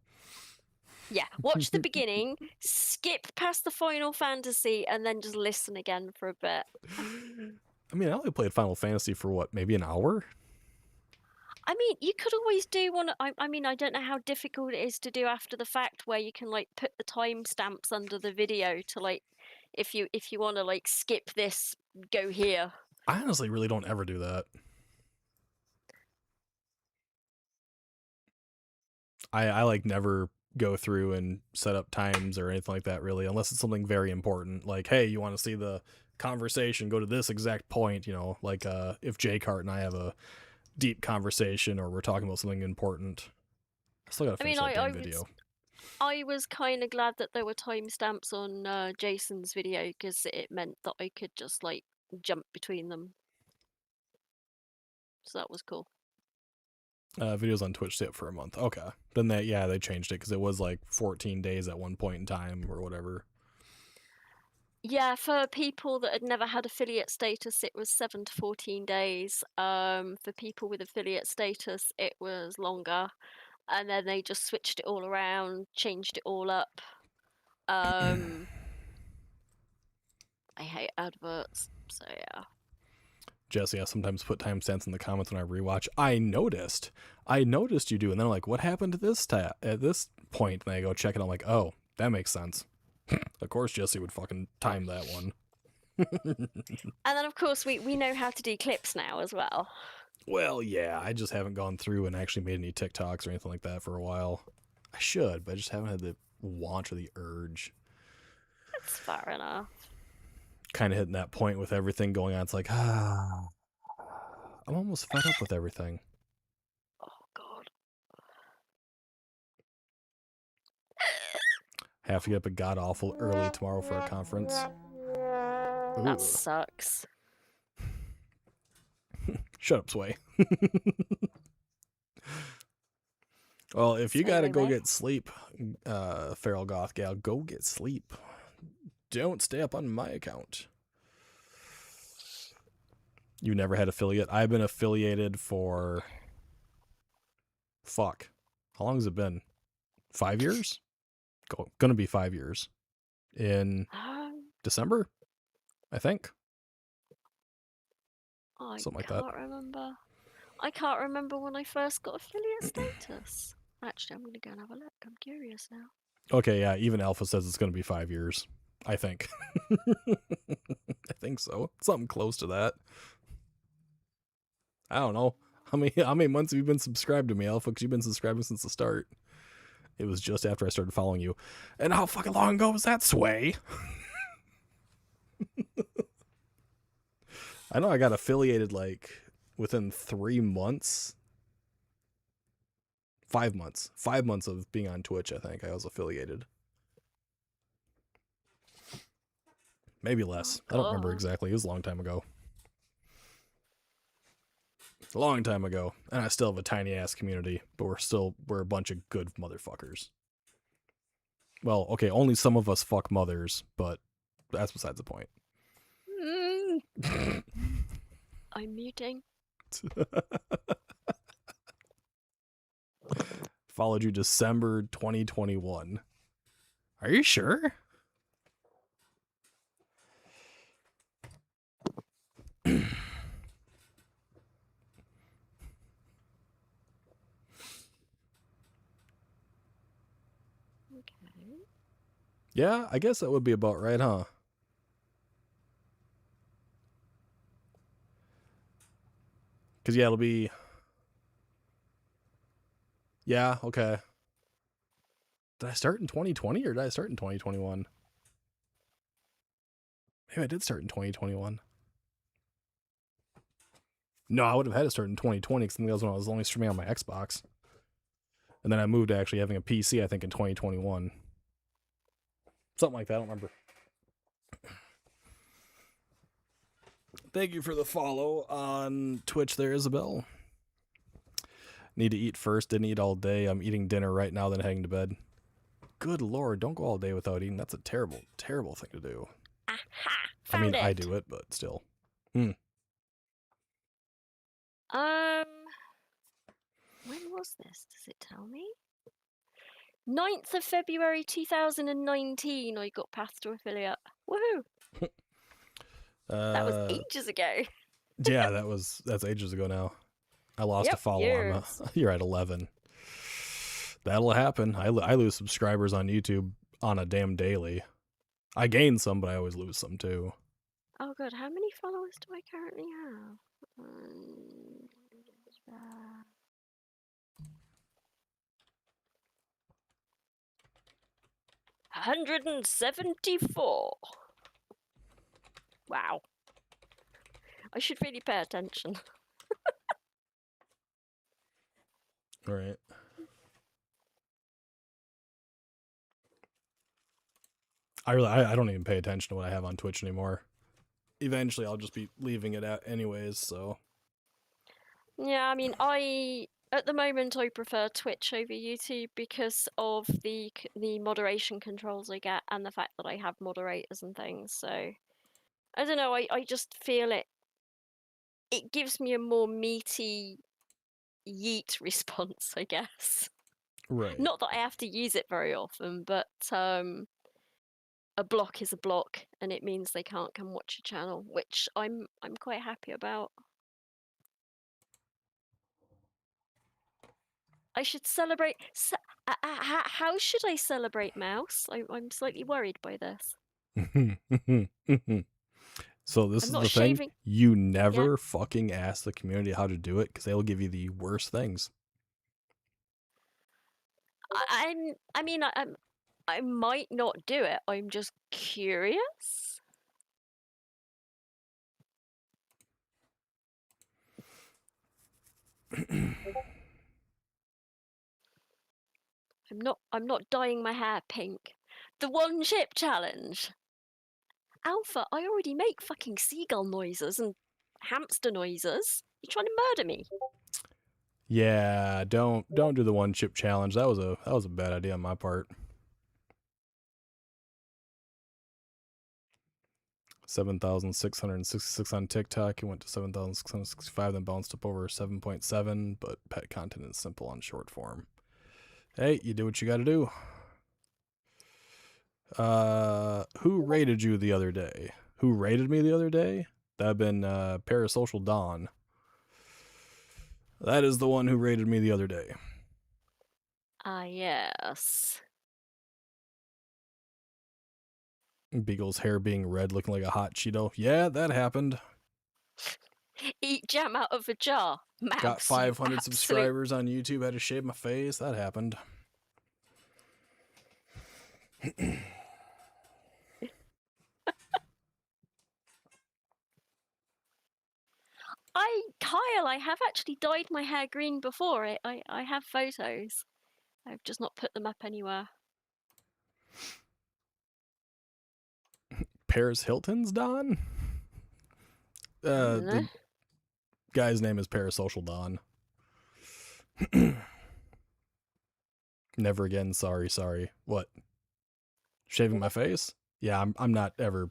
Yeah, watch the beginning, skip past the Final Fantasy, and then just listen again for a bit. I mean, I only played Final Fantasy for what, maybe an hour? I mean, you could always do one. I mean, I don't know how difficult it is to do after the fact, where you can like put the timestamps under the video to like, if you want to like skip this, go here. I honestly really don't ever do that. I like never go through and set up times or anything like that really, unless it's something very important. Like, hey, you want to see the conversation, go to this exact point, you know, like if J-Cart and I have a deep conversation or we're talking about something important. I still gotta finish that damn video. I was kind of glad that there were timestamps on Jason's video, because it meant that I could just like jump between them. So that was cool. Videos on Twitch stay up for a month. Okay. Then they changed it because it was like 14 days at one point in time or whatever. Yeah, for people that had never had affiliate status, it was 7 to 14 days. For people with affiliate status, it was longer. And then they just switched it all around, changed it all up. I hate adverts, so yeah. Jesse, I sometimes put timestamps in the comments when I rewatch. I noticed you do, and then I'm like, what happened to this at this point? And I go check it. I'm like, oh, that makes sense. Of course, Jesse would fucking time that one. And then, of course, we know how to do clips now as well. Well, yeah, I just haven't gone through and actually made any TikToks or anything like that for a while. I should, but I just haven't had the want or the urge. That's fair enough. Kind of hitting that point with everything going on. It's like, I'm almost fed up with everything. Oh, God. Have to get up a god-awful early tomorrow for a conference. Ooh. That sucks. Shut up, Sway. Well, if you gotta go get sleep, Feral Goth Gal, go get sleep. Don't stay up on my account. You never had affiliate? I've been affiliated for... Fuck. How long has it been? 5 years? Gonna be 5 years. In December, I think. Something like that. I can't remember when I first got affiliate status. Actually, I'm going to go and have a look. I'm curious now. Okay, yeah, even Alpha says it's going to be 5 years. I think. I think so. Something close to that. I don't know. How many months have you been subscribed to me, Alpha? Because you've been subscribing since the start. It was just after I started following you. And how fucking long ago was that, Sway? I know I got affiliated like within 3 months. 5 months. 5 months of being on Twitch, I think I was affiliated. Maybe less. I don't remember exactly. It was a long time ago. A long time ago. And I still have a tiny ass community, but we're a bunch of good motherfuckers. Well, okay, only some of us fuck mothers, but that's besides the point. I'm muting. Followed you December 2021. Are you sure? Yeah, I guess that would be about right, huh? Because, yeah, it'll be... Yeah, okay. Did I start in 2020 or did I start in 2021? Maybe I did start in 2021. No, I would have had to start in 2020 because that was when I was only streaming on my Xbox. And then I moved to actually having a PC, I think, in 2021. Something like that, I don't remember. Thank you for the follow on Twitch there, Isabel. Need to eat first, didn't eat all day. I'm eating dinner right now, then heading to bed. Good lord, don't go all day without eating. That's a terrible, terrible thing to do. Aha! I mean, Found it. I do it, but still. When was this? Does it tell me? 9th of February 2019, I got Path to Affiliate. Woohoo! That was ages ago. Yeah, that's ages ago now. I lost a follow. Years. You're at 11. That'll happen. I lose subscribers on YouTube on a damn daily. I gain some, but I always lose some too. Oh god, how many followers do I currently have? 174. Wow. I should really pay attention. All right. I don't even pay attention to what I have on Twitch anymore. Eventually, I'll just be leaving it at anyways. So. Yeah, I mean, at the moment I prefer Twitch over YouTube because of the moderation controls I get and the fact that I have moderators and things. So I don't know. I just feel it gives me a more meaty yeet response, I guess. Right. Not that I have to use it very often, but a block is a block, and it means they can't come watch your channel, which I'm quite happy about. I should celebrate. How should I celebrate Mouse? I'm slightly worried by this. So this I'm is not the shaving. thing. You never fucking ask the community how to do it because they'll give you the worst things. I might not do it. I'm just curious. I'm not dyeing my hair pink. The one chip challenge. Alpha, I already make fucking seagull noises and hamster noises. You trying to murder me? Yeah, don't do the one chip challenge. That was a bad idea on my part. 7,666 on TikTok. It went to 7,665, then bounced up over 7.7. But pet content is simple on short form. Hey, you do what you got to do. Who rated you the other day? Who rated me the other day? That'd been Parasocial Dawn. That is the one who rated me the other day. Ah, yes. Beagle's hair being red, looking like a hot Cheeto. Yeah, that happened. Eat jam out of a jar. Mouse, Got 500 absolute... subscribers on YouTube. Had to shave my face. That happened. Kyle, I have actually dyed my hair green before. I have photos. I've just not put them up anywhere. Paris Hilton's Don? The guy's name is Parasocial Don. Never again. Sorry. What? Shaving my face? Yeah, I'm not ever.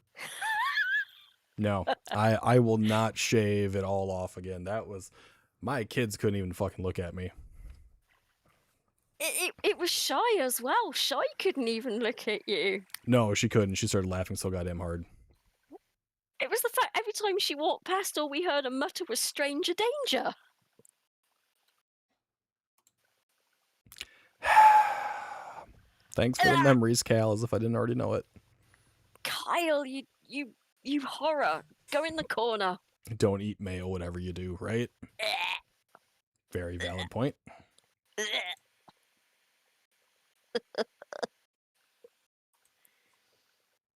No, I will not shave it all off again. That was, my kids couldn't even fucking look at me. It was Shy as well. Shy couldn't even look at you. No, she couldn't. She started laughing so goddamn hard. It was the fact every time she walked past, all we heard her mutter was "stranger danger." Thanks for the memories, Cal, as if I didn't already know it. Kyle, you horror. Go in the corner. Don't eat mayo, whatever you do, right? Very valid point.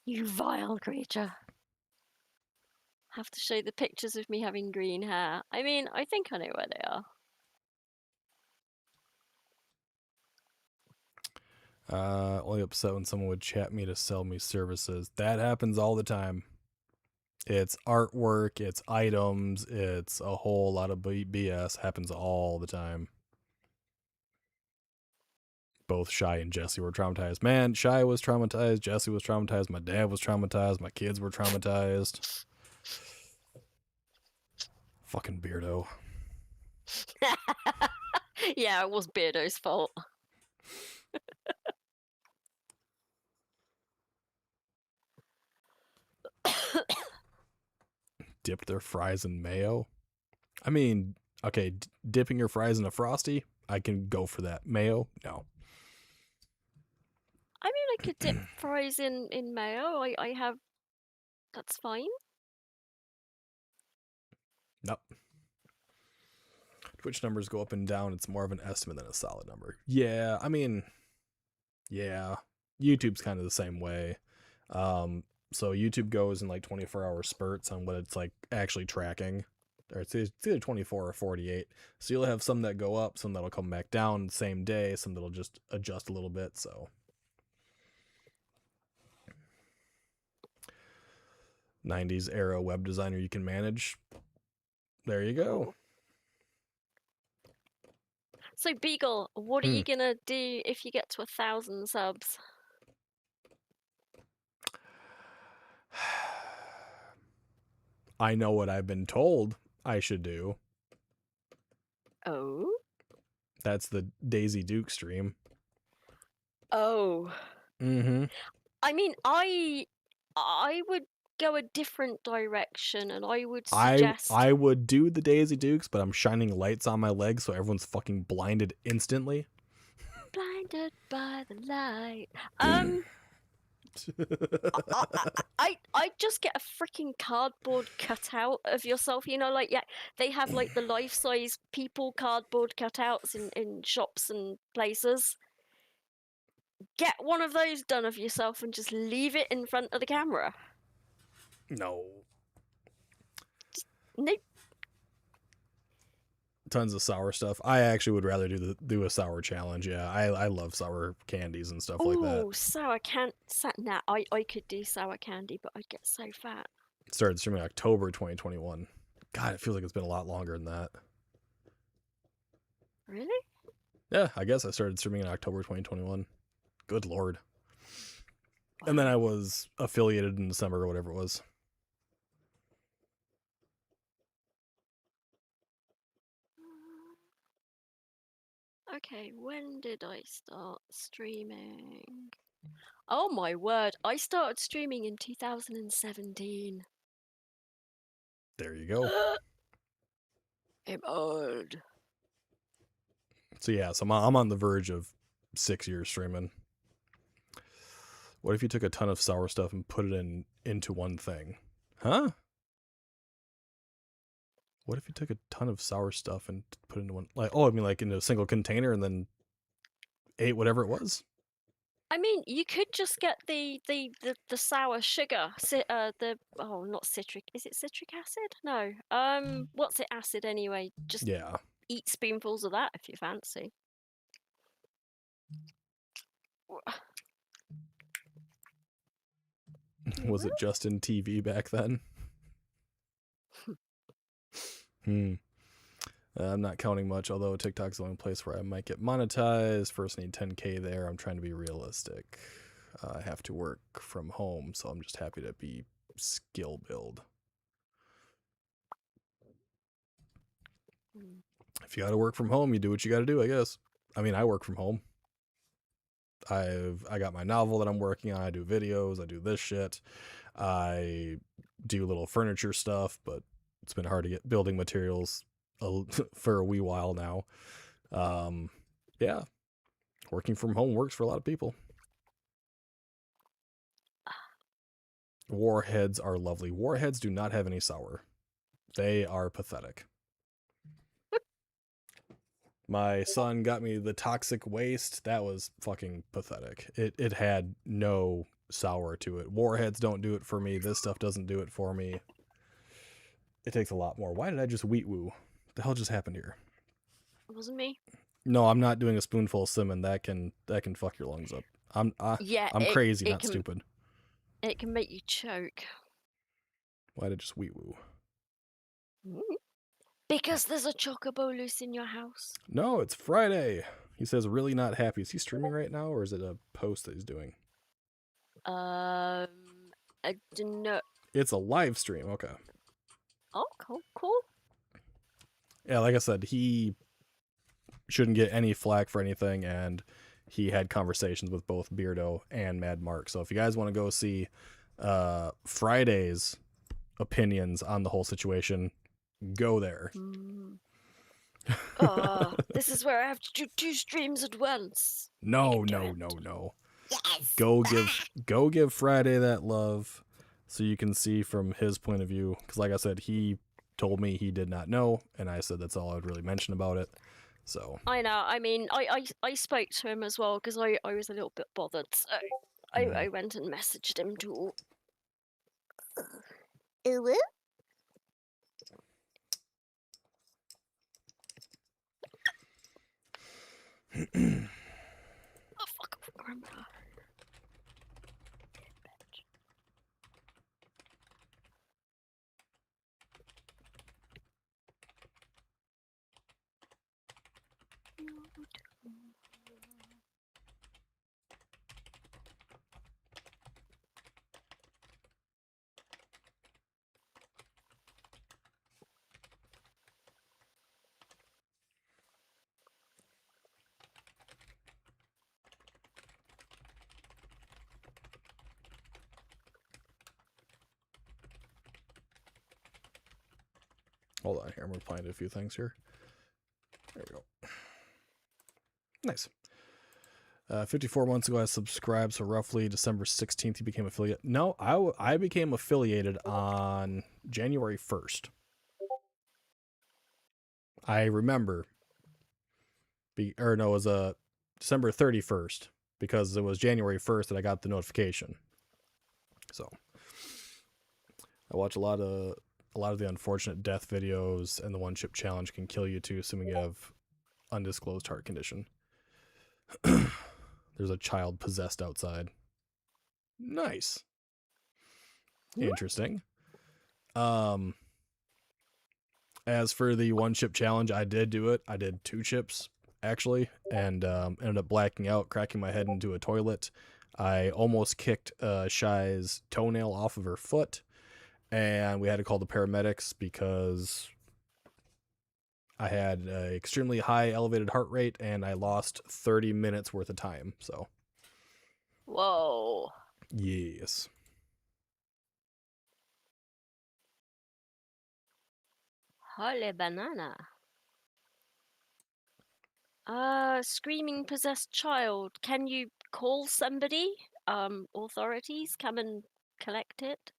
You vile creature. Have to show the pictures of me having green hair. I mean, I think I know where they are. Only upset when someone would chat me to sell me services. That happens all the time. It's artwork, it's items, it's a whole lot of BS. Happens all the time. Both Shy and Jesse were traumatized. Man, Shy was traumatized, Jesse was traumatized, my dad was traumatized, my kids were traumatized. Fucking Beardo. Yeah, it was Beardo's fault. Dipped their fries in mayo. I mean, okay, dipping your fries in a Frosty, I can go for that. Mayo, no. I mean, I could dip fries in mayo. I have. That's fine. Nope. Twitch numbers go up and down. It's more of an estimate than a solid number. Yeah, I mean, yeah. YouTube's kind of the same way. So YouTube goes in like 24-hour spurts on what it's like actually tracking. Or it's either 24 or 48. So you'll have some that go up, some that'll come back down the same day, some that'll just adjust a little bit. So 90s era web designer you can manage. There you go. So Beagle, what are you gonna do if you get to 1,000 subs? I know what I've been told I should do. Oh? That's the Daisy Duke stream. Oh. Mm-hmm. I mean, I would go a different direction, and I would suggest. I would do the Daisy Dukes, but I'm shining lights on my legs so everyone's fucking blinded instantly. Blinded by the light. I just get a freaking cardboard cutout of yourself. You know, like, yeah, they have like the life-size people cardboard cutouts in shops and places. Get one of those done of yourself and just leave it in front of the camera. No. Nope. Tons of sour stuff. I actually would rather do a sour challenge. Yeah, I love sour candies and stuff like that. Oh, sour candy. Nah, I could do sour candy, but I'd get so fat. Started streaming October 2021. God, it feels like it's been a lot longer than that. Really? Yeah, I guess I started streaming in October 2021. Good lord. Wow. And then I was affiliated in December or whatever it was. Okay, when did I start streaming? Oh my word, I started streaming in 2017. There you go. I'm old. So yeah, so I'm on the verge of 6 years streaming. What if you took a ton of sour stuff and put it into one thing? Huh? What if you took a ton of sour stuff and put it into one, like, oh, I mean, like, into a single container and then ate whatever it was? I mean, you could just get the sour sugar, not citric. Is it citric acid? No. What's it acid anyway? Just Yeah. eat spoonfuls of that if you fancy. Was it just in TV back then? I'm not counting much, although TikTok's the only place where I might get monetized. First, I need 10K there. I'm trying to be realistic. I have to work from home, so I'm just happy to be skill build. If you got to work from home, you do what you got to do, I guess. I mean, I work from home. I got my novel that I'm working on. I do videos. I do this shit. I do little furniture stuff, but it's been hard to get building materials for a wee while now. Yeah, working from home works for a lot of people. Warheads are lovely. Warheads do not have any sour. They are pathetic. My son got me the toxic waste. That was fucking pathetic. It had no sour to it. Warheads don't do it for me. This stuff doesn't do it for me. It takes a lot more. Why did I just wheat woo? What the hell just happened here? It wasn't me. No, I'm not doing a spoonful of cinnamon. That can fuck your lungs up. I'm crazy, not stupid. It can make you choke. Why did I just wheat woo? Because there's a chocobo loose in your house. No, it's Friday. He says really not happy. Is he streaming right now, or is it a post that he's doing? I don't know. It's a live stream. Okay. Oh, cool. Yeah, like I said, he shouldn't get any flack for anything, and he had conversations with both Beardo and Mad Mark. So if you guys want to go see Friday's opinions on the whole situation, go there. This is where I have to do 2 streams at once. No. Yes. Go give Friday that love so you can see from his point of view. Because like I said, he told me he did not know, and I said that's all I would really mention about it. So I know. I mean, I spoke to him as well because I was a little bit bothered. So I went and messaged him too. Ooh. Oh fuck! I remember. hold on here. I'm replying to a few things here. There we go. Nice. 54 months ago, I subscribed, so roughly December 16th, he became affiliate. No, I became affiliated on January 1st. I remember. It was December 31st, because it was January 1st that I got the notification. So I watch a lot of the unfortunate death videos, and the one chip challenge can kill you too, assuming you have undisclosed heart condition. There's a child possessed outside. Nice. Interesting. As for the one chip challenge, I did do it. I did 2 chips actually, and ended up blacking out, cracking my head into a toilet. I almost kicked Shy's toenail off of her foot, and we had to call the paramedics because I had an extremely high elevated heart rate, and I lost 30 minutes worth of time. So, Whoa. yes. Holy banana. Screaming possessed child. Can you call somebody? Authorities come and collect it?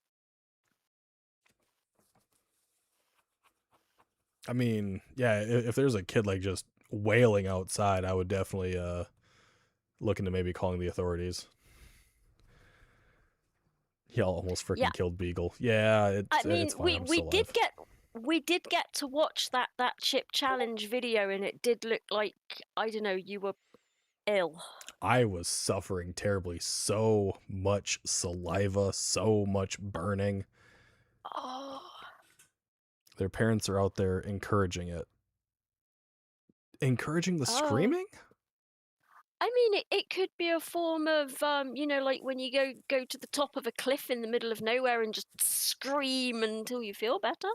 I mean, yeah, if there's a kid like just wailing outside, I would definitely look into maybe calling the authorities. He almost freaking killed Beagle. Yeah, I mean, it's fine. we did get to watch that chip challenge video, and it did look like, I don't know, you were ill. I was suffering terribly. So much saliva, so much burning. Oh. Their parents are out there encouraging it. Encouraging the screaming? I mean, it could be a form of, like when you go to the top of a cliff in the middle of nowhere and just scream until you feel better.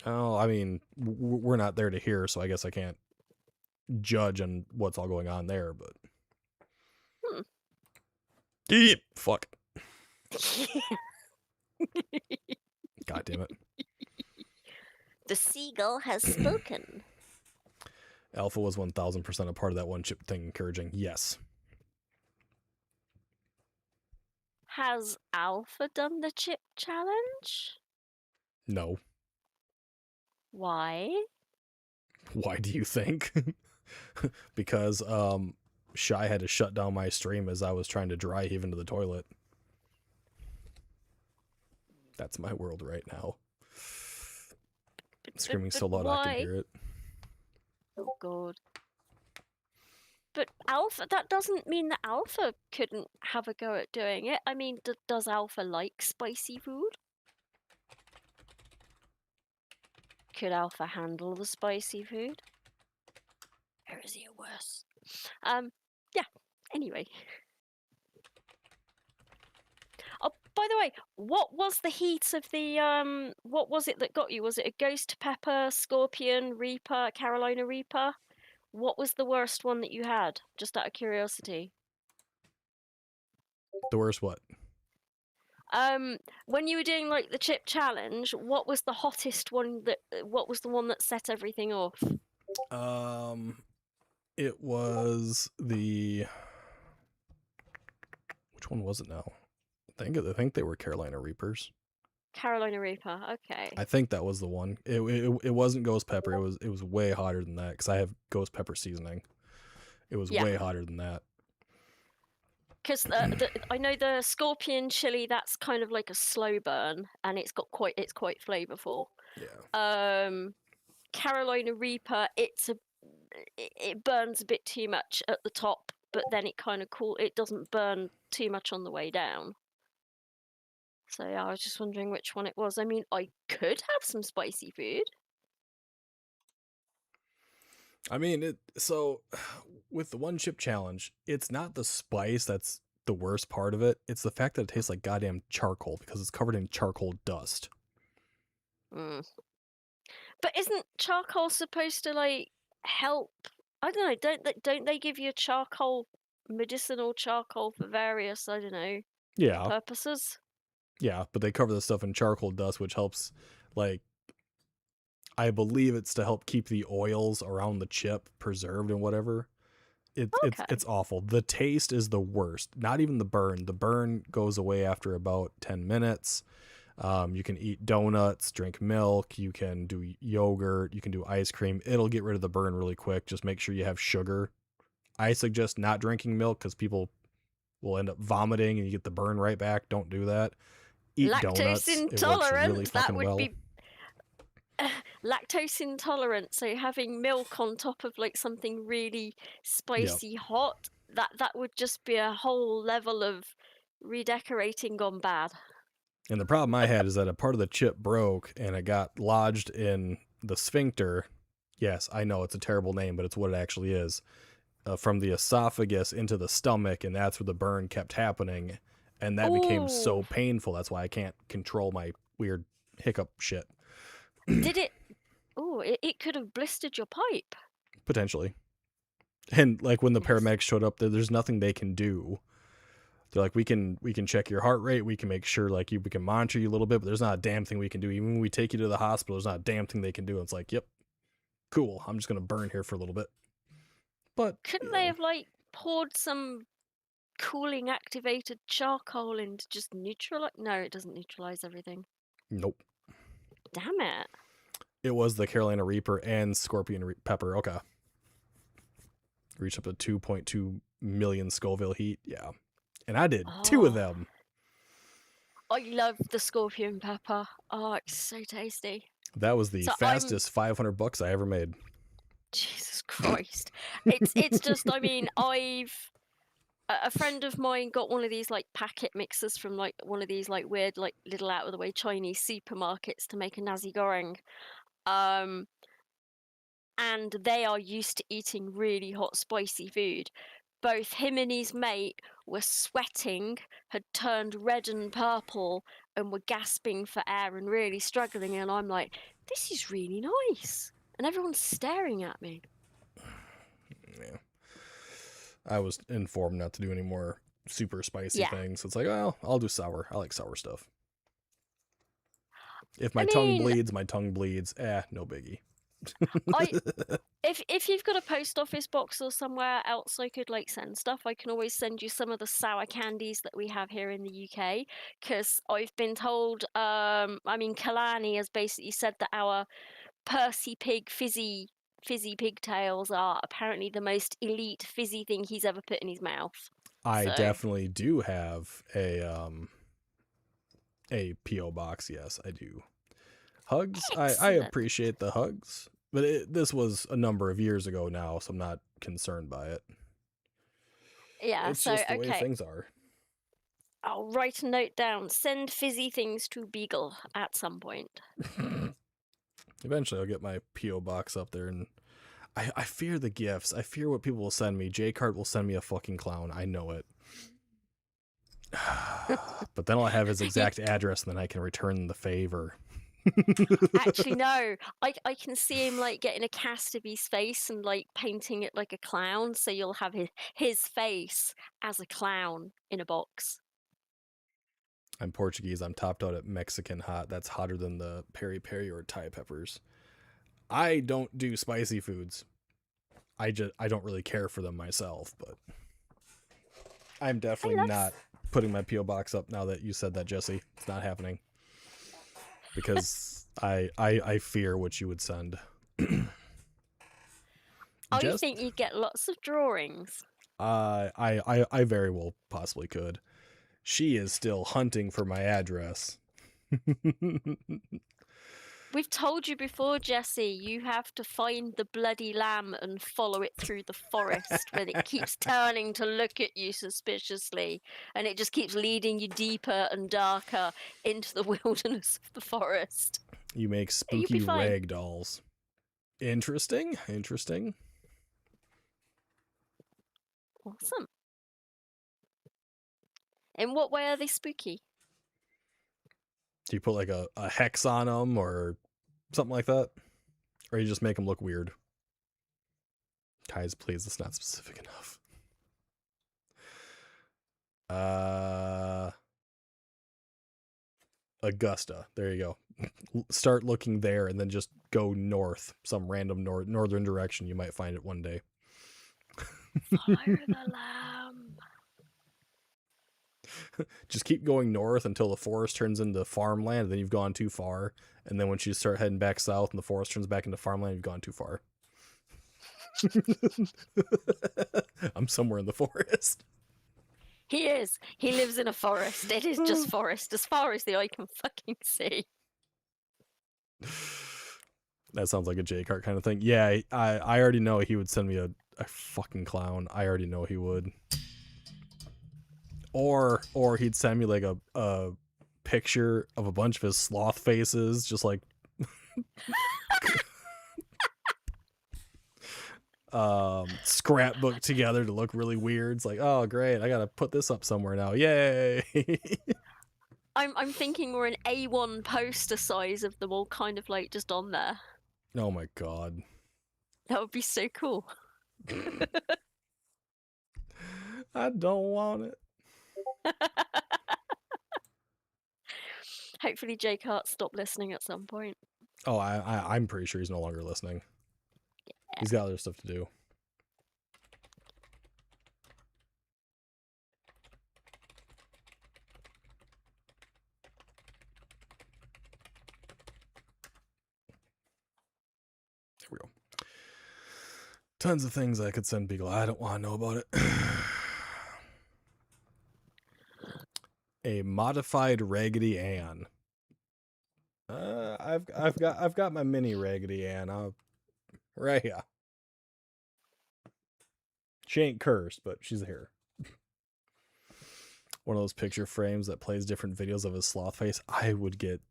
Oh, I mean, we're not there to hear, so I guess I can't judge on what's all going on there, but... Fuck. God damn it. The seagull has spoken. Alpha was 1000% a part of that one chip thing encouraging. Yes. Has Alpha done the chip challenge? No. Why? Why do you think? Because Shy had to shut down my stream as I was trying to dry heave into the toilet. That's my world right now. Screaming so loud I can hear it. Oh god. But Alpha, that doesn't mean that Alpha couldn't have a go at doing it. I mean, does Alpha like spicy food? Could Alpha handle the spicy food? Or is he a worse? Yeah, anyway. Oh, by the way, what was the heat of the, what was it that got you? Was it a Ghost Pepper, Scorpion, Reaper, Carolina Reaper? What was the worst one that you had? Just out of curiosity. The worst what? When you were doing like the chip challenge, what was the hottest one what was the one that set everything off? It was the... Which one was it now? I think they were Carolina Reapers. Carolina Reaper, okay. I think that was the one. It wasn't Ghost Pepper. It was way hotter than that because I have Ghost Pepper seasoning. It was way hotter than that. Because I know the Scorpion chili, that's kind of like a slow burn, and it's quite flavorful. Yeah. Carolina Reaper, it burns a bit too much at the top, but then it kind of it doesn't burn too much on the way down. So yeah, I was just wondering which one it was. I mean, I could have some spicy food. I mean, so with the one chip challenge, it's not the spice that's the worst part of it. It's the fact that it tastes like goddamn charcoal because it's covered in charcoal dust. But isn't charcoal supposed to like help? I don't know. Don't they give you medicinal charcoal for various, I don't know, purposes? Yeah, but they cover the stuff in charcoal dust, which helps, like, I believe it's to help keep the oils around the chip preserved and whatever. It's awful. The taste is the worst. Not even the burn. The burn goes away after about 10 minutes. You can eat donuts, drink milk, you can do yogurt, you can do ice cream. It'll get rid of the burn really quick. Just make sure you have sugar. I suggest not drinking milk because people will end up vomiting and you get the burn right back. Don't do that. Eat lactose donuts. Intolerant, it works really fucking well. Be lactose intolerant, so having milk on top of like something really spicy hot, that would just be a whole level of redecorating gone bad. And the problem I had is that a part of the chip broke and it got lodged in the sphincter. Yes, I know it's a terrible name, but it's what it actually is. From the esophagus into the stomach, and that's where the burn kept happening. And that became so painful. That's why I can't control my weird hiccup shit. Did it? Oh, it could have blistered your pipe. Potentially. And like when the paramedics showed up, there's nothing they can do. They're like, we can check your heart rate. We can make sure we can monitor you a little bit, but there's not a damn thing we can do. Even when we take you to the hospital, there's not a damn thing they can do. And it's like, yep, cool. I'm just going to burn here for a little bit. But couldn't they have poured some cooling activated charcoal in to just neutralize? No, it doesn't neutralize everything. Nope. Damn it. It was the Carolina Reaper and Scorpion Pepper. Okay. Reached up to 2.2 million Scoville heat. Yeah. And I did 2 of them. I love the Scorpion Pepper. Oh, it's so tasty. That was the fastest $500 I ever made. Jesus Christ. It's just, I mean, a friend of mine got one of these packet mixers from one of these weird little out of the way Chinese supermarkets to make a nasi goreng. And they are used to eating really hot spicy food. Both him and his mate were sweating, had turned red and purple, and were gasping for air and really struggling. And I'm like, this is really nice. And everyone's staring at me. Yeah. I was informed not to do any more super spicy things. It's like, well, I'll do sour. I like sour stuff. If my tongue bleeds, my tongue bleeds. No biggie. If you've got a post office box or somewhere else I could like send stuff, I can always send you some of the sour candies that we have here in the UK. Because I've been told, I mean, Kalani has basically said that our Percy Pig fizzy pigtails are apparently the most elite fizzy thing he's ever put in his mouth. I So- definitely do have a PO box. Yes, I do. Hugs. I Excellent. appreciate the hugs, but this was a number of years ago now, so I'm not concerned by it. Yeah, It's so just the way okay. things are. I'll write a note down. Send fizzy things to Beagle at some point. Eventually, I'll get my PO box up there, and I fear the gifts. I fear what people will send me. J-Cart will send me a fucking clown. I know it. But then I'll have his exact address, and then I can return the favor. Actually, no. I can see him like getting a cast of his face and like painting it like a clown, so you'll have his face as a clown in a box. I'm Portuguese. I'm topped out at Mexican hot. That's hotter than the peri peri or Thai peppers. I don't do spicy foods. I don't really care for them myself, but I'm definitely not putting my PO box up now that you said that, Jesse. It's not happening. Because I fear what you would send. I think you'd get lots of drawings. I very well possibly could. She is still hunting for my address. We've told you before, Jesse, you have to find the bloody lamb and follow it through the forest when it keeps turning to look at you suspiciously, and it just keeps leading you deeper and darker into the wilderness of the forest. You make You'll be spooky fine. rag dolls. Interesting. Awesome. In what way are they spooky? Do you put like a hex on them or something like that? Or you just make them look weird? Guys, please, it's not specific enough. Augusta. There you go. Start looking there and then just go north, some random northern direction. You might find it one day. Follow the lamb. Just keep going north until the forest turns into farmland, and then you've gone too far. And then once you start heading back south and the forest turns back into farmland, you've gone too far. I'm somewhere in the forest. He is. He lives in a forest. It is just forest as far as the eye can fucking see. That sounds like a J-Cart kind of thing. Yeah, I already know he would send me a fucking clown. I already know he would. Or he'd send me like a picture of a bunch of his sloth faces, just like scrapbook together to look really weird. It's like, oh great, I gotta put this up somewhere now. Yay. I'm thinking we're an A1 poster size of them all kind of like just on there. Oh my god. That would be so cool. I don't want it. Hopefully Jake Hart stopped listening at some point. Oh, I'm pretty sure he's no longer listening. Yeah. He's got other stuff to do. There we go. Tons of things I could send Beagle. I don't want to know about it. A modified Raggedy Ann. I've got my mini Raggedy Ann. Right here. She ain't cursed, but she's here. One of those picture frames that plays different videos of his sloth face. I would get.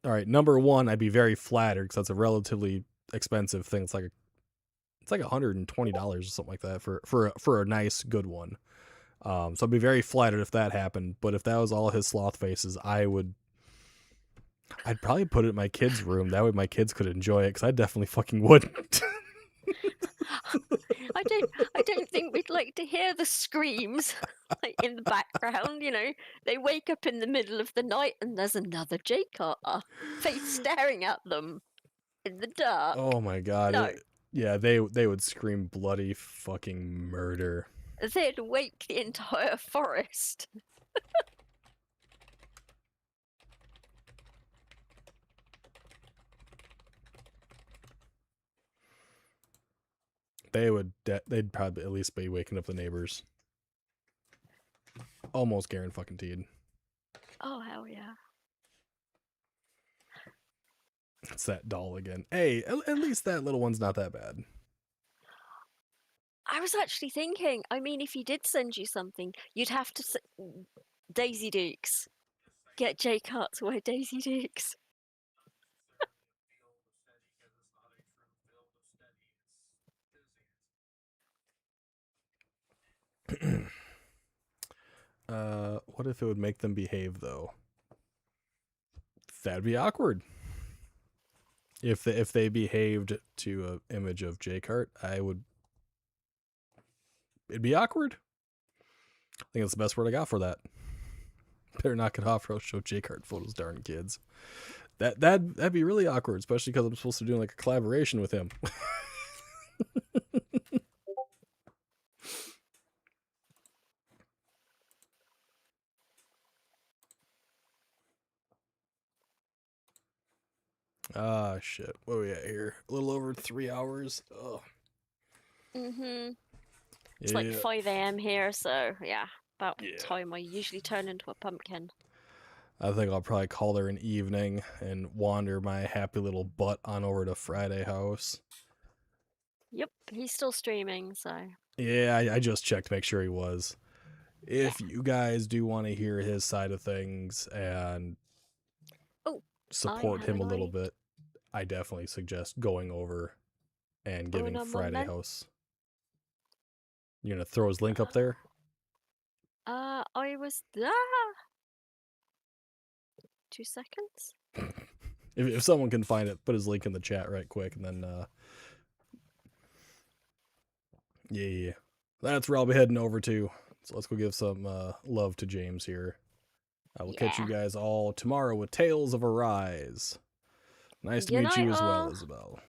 All right, number one, I'd be very flattered because that's a relatively expensive thing. It's like $120 or something like that for a nice good one. So I'd be very flattered if that happened. But if that was all his sloth faces, I'd probably put it in my kids' room. That way my kids could enjoy it, because I definitely fucking wouldn't. I don't think we'd like to hear the screams like in the background, you know. They wake up in the middle of the night and there's another Jake Hart face staring at them. in the dark. Oh my god. No. Yeah, they would scream bloody fucking murder. They'd wake the entire forest. They'd probably at least be waking up the neighbors. Almost guaranteed. Oh, hell yeah. It's that doll again. Hey, at least that little one's not that bad. I was actually thinking, I mean, if he did send you something, you'd have to Daisy Dukes. Get Jake Hart to wear Daisy Dukes. What if it would make them behave though? That'd be awkward. If they behaved to an image of Jake Hart, it'd be awkward. I think that's the best word I got for that. Better knock it off or I'll show Jake Hart photos, darn kids. That'd be really awkward, especially because I'm supposed to do like a collaboration with him. Ah, shit. What are we at here? A little over 3 hours. Oh. It's like 5 a.m. here, so yeah, about the time I usually turn into a pumpkin. I think I'll probably call her an evening and wander my happy little butt on over to Friday House. Yep, he's still streaming, so. Yeah, I just checked to make sure he was. If you guys do want to hear his side of things and support him a little bit, I definitely suggest going over and giving Friday House. You're gonna throw his link up there? I was 2 seconds. If someone can find it, put his link in the chat right quick, and then yeah, that's where I'll be heading over to. So let's go give some love to James here. I will catch you guys all tomorrow with Tales of Arise. Nice to meet you as well, Isabel.